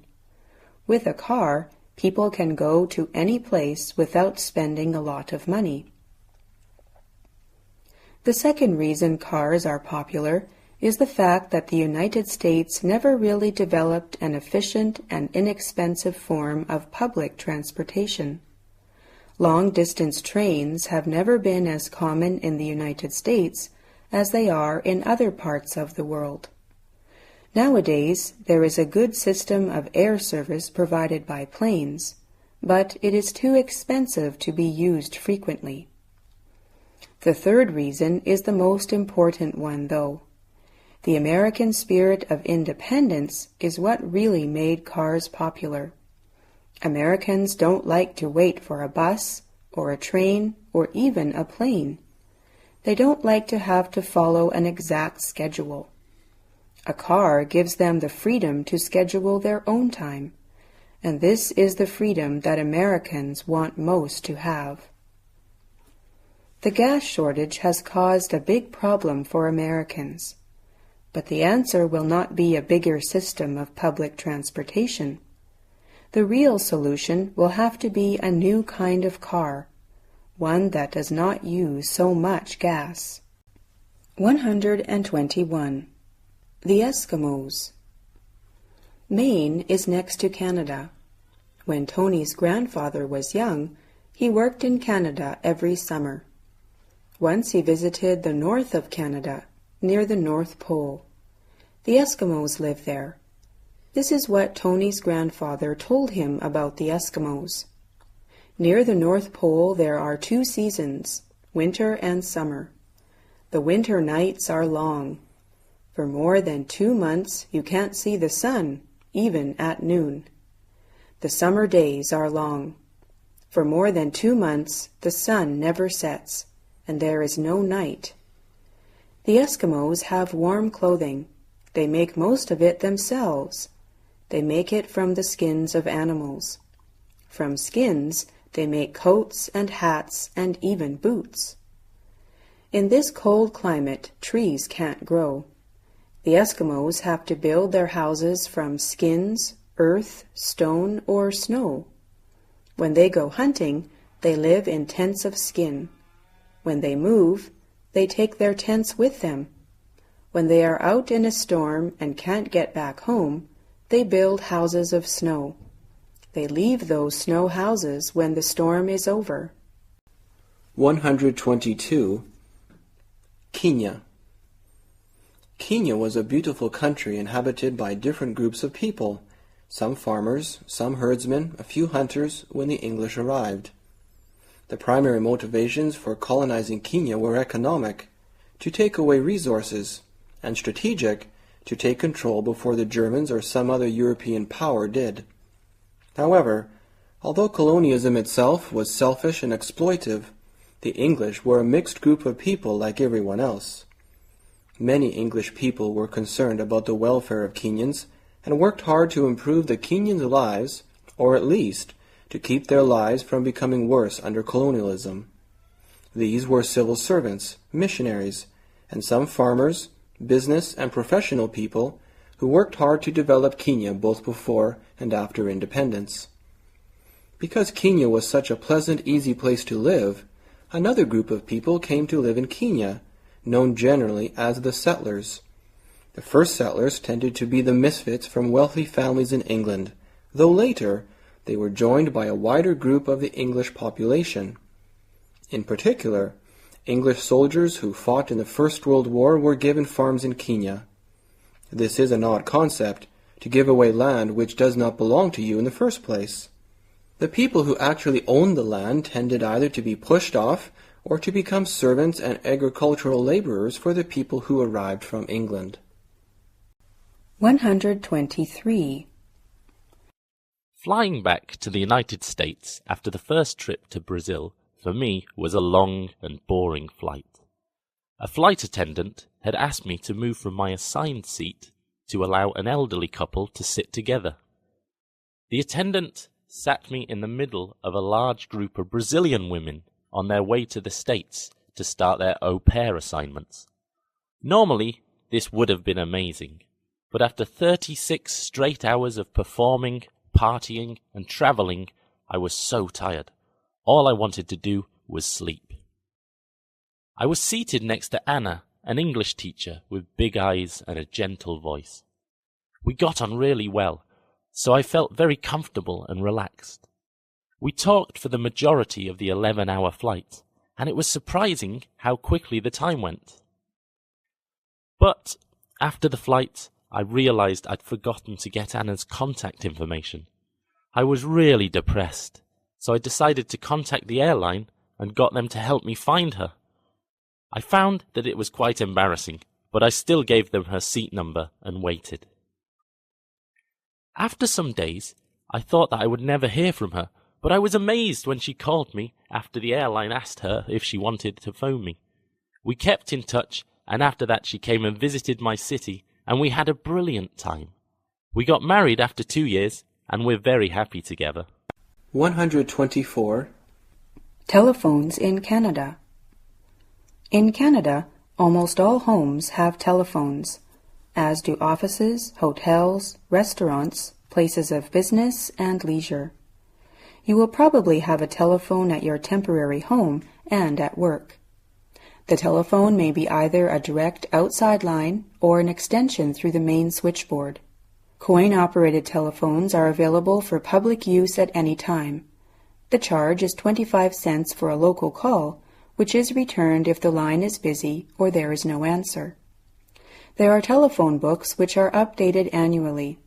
With a car, people can go to any place without spending a lot of money. The second reason cars are popular is the fact that the United States never really developed an efficient and inexpensive form of public transportation. Long-distance trains have never been as common in the United States as they are in other parts of the world. Nowadays, there is a good system of air service provided by planes, but it is too expensive to be used frequently. The third reason is the most important one, though. The American spirit of independence is what really made cars popular. Americans don't like to wait for a bus, or a train, or even a plane. They don't like to have to follow an exact schedule. A car gives them the freedom to schedule their own time, and this is the freedom that Americans want most to have. The gas shortage has caused a big problem for Americans, but the answer will not be a bigger system of public transportation. The real solution will have to be a new kind of car, one that does not use so much gas. 121. The Eskimos. Maine is next to Canada. When Tony's grandfather was young, he worked in Canada every summer. Once he visited the north of Canada, near the North Pole. The Eskimos live there. This is what Tony's grandfather told him about the Eskimos. Near the North Pole there are 2 seasons, winter and summer. The winter nights are long. For more than 2 months you can't see the sun, even at noon. The summer days are long. For more than 2 months the sun never sets, and there is no night. The Eskimos have warm clothing. They make most of it themselves. They make it from the skins of animals. From skins, they make coats and hats and even boots. In this cold climate, trees can't grow. The Eskimos have to build their houses from skins, earth, stone, or snow. When they go hunting, they live in tents of skin. When they move, they take their tents with them. When they are out in a storm and can't get back home, they build houses of snow. They leave those snow houses when the storm is over. 122. Kenya. Kenya was a beautiful country inhabited by different groups of people, some farmers, some herdsmen, a few hunters, when the English arrived. The primary motivations for colonizing Kenya were economic, to take away resources, and strategic, to take control before the Germans or some other European power did. However, although colonialism itself was selfish and exploitive, the English were a mixed group of people like everyone else. Many English people were concerned about the welfare of Kenyans and worked hard to improve the Kenyans' lives, or at least to keep their lives from becoming worse under colonialism. These were civil servants, missionaries, and some farmers, business and professional people who worked hard to develop Kenya both before and after independence. Because Kenya was such a pleasant, easy place to live, another group of people came to live in Kenya, known generally as the settlers. The first settlers tended to be the misfits from wealthy families in England, though later they were joined by a wider group of the English population. In particular, English soldiers who fought in the First World War were given farms in Kenya. This is an odd concept, to give away land which does not belong to you in the first place. The people who actually owned the land tended either to be pushed off or to become servants and agricultural laborers for the people who arrived from England. 123. Flying back to the United States after the first trip to Brazil, for me, was a long and boring flight. A flight attendant had asked me to move from my assigned seat to allow an elderly couple to sit together. The attendant sat me in the middle of a large group of Brazilian women on their way to the States to start their au pair assignments. Normally, this would have been amazing, but after 36 straight hours of performing, partying, and travelling, I was so tired. All I wanted to do was sleep. I was seated next to Anna, an English teacher with big eyes and a gentle voice. We got on really well, so I felt very comfortable and relaxed. We talked for the majority of the 11-hour flight, and it was surprising how quickly the time went. But after the flight, I realized I'd forgotten to get Anna's contact information. I was really depressed, so I decided to contact the airline and got them to help me find her. I found that it was quite embarrassing, but I still gave them her seat number and waited. After some days, I thought that I would never hear from her, but I was amazed when she called me after the airline asked her if she wanted to phone me. We kept in touch, and after that she came and visited my city, and we had a brilliant time. We got married after 2 years, and we're very happy together. 124. Telephones in Canada. In Canada, almost all homes have telephones, as do offices, hotels, restaurants, places of business, and leisure. You will probably have a telephone at your temporary home and at work. The telephone may be either a direct outside line or an extension through the main switchboard. Coin-operated telephones are available for public use at any time. The charge is 25 cents for a local call, which is returned if the line is busy or there is no answer. There are telephone books which are updated annually.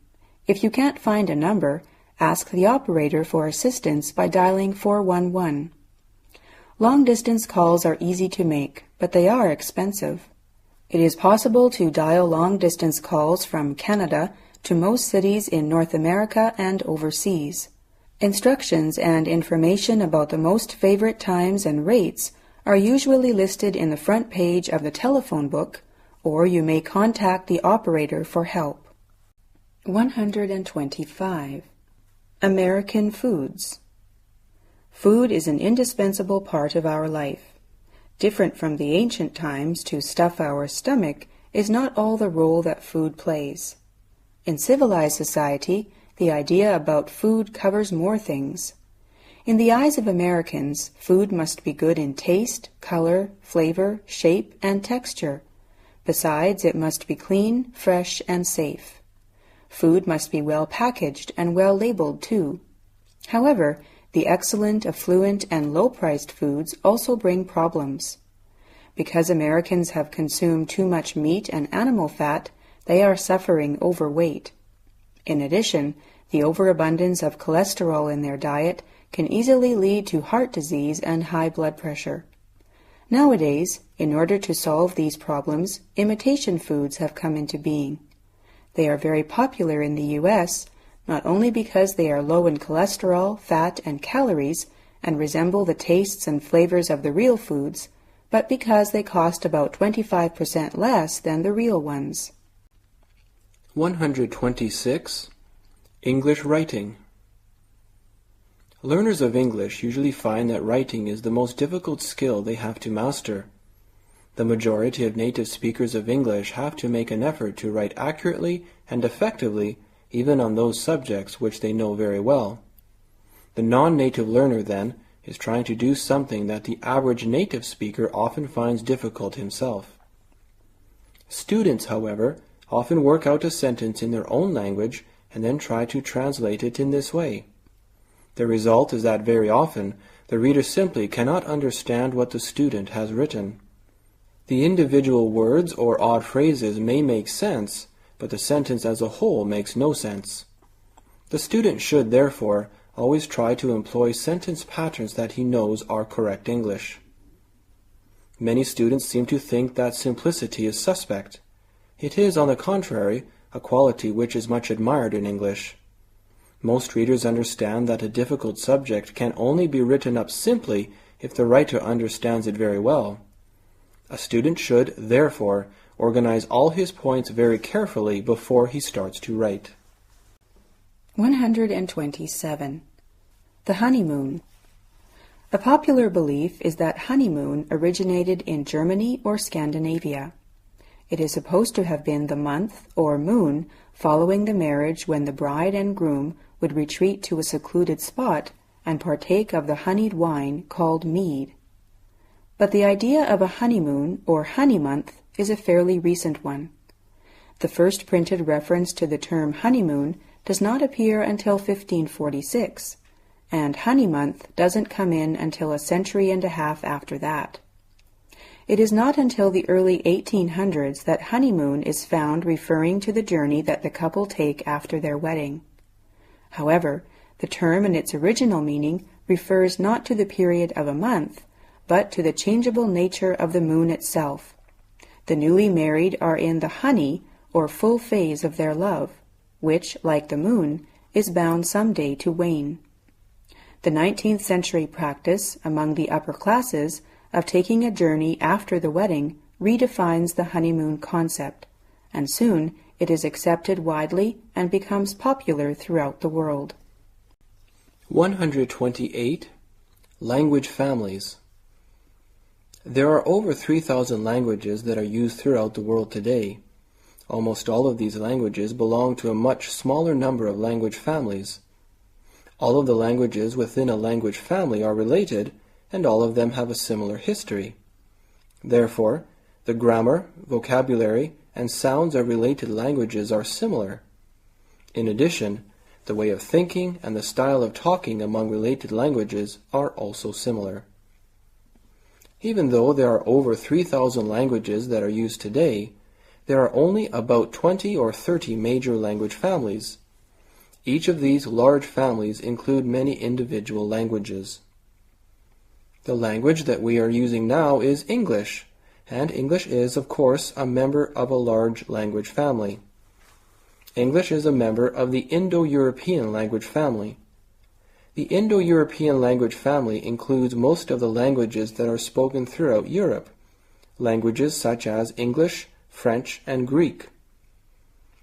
If you can't find a number, ask the operator for assistance by dialing 411. Long-distance calls are easy to make, but they are expensive. It is possible to dial long-distance calls from Canada to most cities in North America and overseas. Instructions and information about the most favorite times and rates are usually listed in the front page of the telephone book, or you may contact the operator for help. 125. American foods. Food is an indispensable part of our life. Different from the ancient times, to stuff our stomach is not all the role that food plays. In civilized society, the idea about food covers more things. In the eyes of Americans, food must be good in taste, color, flavor, shape, and texture. Besides, it must be clean, fresh, and safe. Food must be well packaged and well labeled, too. However, the excellent, affluent, and low-priced foods also bring problems. Because Americans have consumed too much meat and animal fat, they are suffering overweight. In addition, the overabundance of cholesterol in their diet can easily lead to heart disease and high blood pressure. Nowadays, in order to solve these problems, imitation foods have come into being. They are very popular in the U.S., not only because they are low in cholesterol, fat, and calories, and resemble the tastes and flavors of the real foods, but because they cost about 25% less than the real ones. 126. English writing. Learners of English usually find that writing is the most difficult skill they have to master. The majority of native speakers of English have to make an effort to write accurately and effectively, even on those subjects which they know very well. The non-native learner, then, is trying to do something that the average native speaker often finds difficult himself. Students, however, often work out a sentence in their own language and then try to translate it in this way. The result is that very often the reader simply cannot understand what the student has written. The individual words or odd phrases may make sense, but the sentence as a whole makes no sense. The student should, therefore, always try to employ sentence patterns that he knows are correct English. Many students seem to think that simplicity is suspect. It is, on the contrary, a quality which is much admired in English. Most readers understand that a difficult subject can only be written up simply if the writer understands it very well. A student should, therefore, organize all his points very carefully before he starts to write. 127. The honeymoon. A popular belief is that honeymoon originated in Germany or Scandinavia. It is supposed to have been the month or moon following the marriage when the bride and groom would retreat to a secluded spot and partake of the honeyed wine called mead. But the idea of a honeymoon or honey month is a fairly recent one. The first printed reference to the term honeymoon does not appear until 1546, and honey month doesn't come in until a century and a half after that. It is not until the early 1800s that honeymoon is found referring to the journey that the couple take after their wedding. However, the term in its original meaning refers not to the period of a month, but to the changeable nature of the moon itself. The newly married are in the honey or full phase of their love, which, like the moon, is bound some day to wane. The 19th century practice among the upper classes of taking a journey after the wedding redefines the honeymoon concept, and soon it is accepted widely and becomes popular throughout the world. 128. Language families. There are over 3,000 languages that are used throughout the world today. Almost all of these languages belong to a much smaller number of language families. All of the languages within a language family are related, and all of them have a similar history. Therefore, the grammar, vocabulary, and sounds of related languages are similar. In addition, the way of thinking and the style of talking among related languages are also similar. Even though there are over 3,000 languages that are used today, there are only about 20 or 30 major language families. Each of these large families include many individual languages. The language that we are using now is English, and English is, of course, a member of a large language family. English is a member of the Indo-European language family. The Indo-European language family includes most of the languages that are spoken throughout Europe, languages such as English, French, and Greek.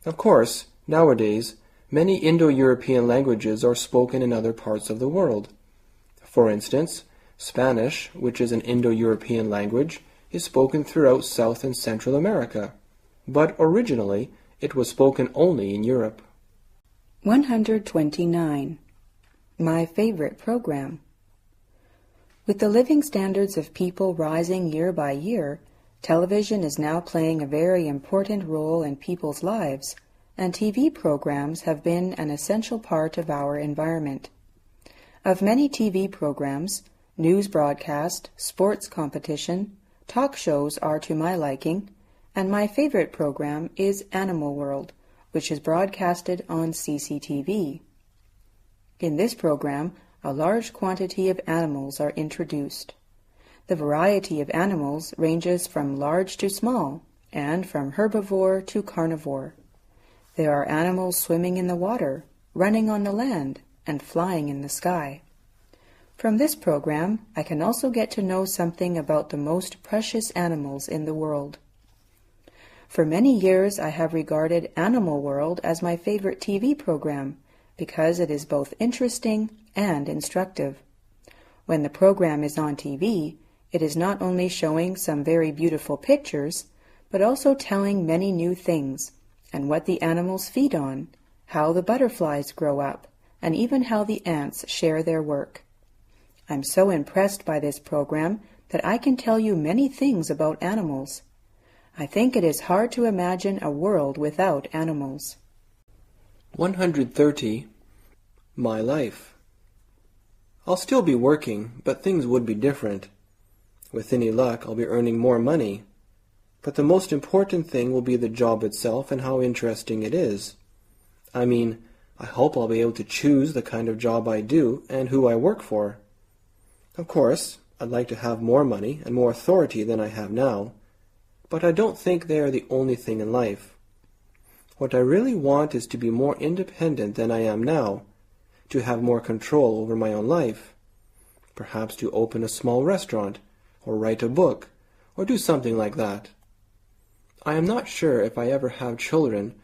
Of course, nowadays, many Indo-European languages are spoken in other parts of the world. For instance, Spanish, which is an Indo-European language, is spoken throughout South and Central America, but originally it was spoken only in Europe. 129. My favorite program. With the living standards of people rising year by year, television is now playing a very important role in people's lives, and TV programs have been an essential part of our environment. Of many TV programs, news broadcast, sports competition, talk shows are to my liking, and my favorite program is Animal World, which is broadcasted on CCTV. In this program, a large quantity of animals are introduced. The variety of animals ranges from large to small, and from herbivore to carnivore. There are animals swimming in the water, running on the land, and flying in the sky. From this program, I can also get to know something about the most precious animals in the world. For many years, I have regarded Animal World as my favorite TV program because it is both interesting and instructive. When the program is on TV, it is not only showing some very beautiful pictures, but also telling many new things, and what the animals feed on, how the butterflies grow up, and even how the ants share their work. I'm so impressed by this program that I can tell you many things about animals. I think it is hard to imagine a world without animals. 130. My life. I'll still be working, but things would be different. With any luck, I'll be earning more money. But the most important thing will be the job itself and how interesting it is. I mean, I hope I'll be able to choose the kind of job I do and who I work for. Of course, I'd like to have more money and more authority than I have now, but I don't think they are the only thing in life. What I really want is to be more independent than I am now, to have more control over my own life, perhaps to open a small restaurant, or write a book, or do something like that. I am not sure if I ever have children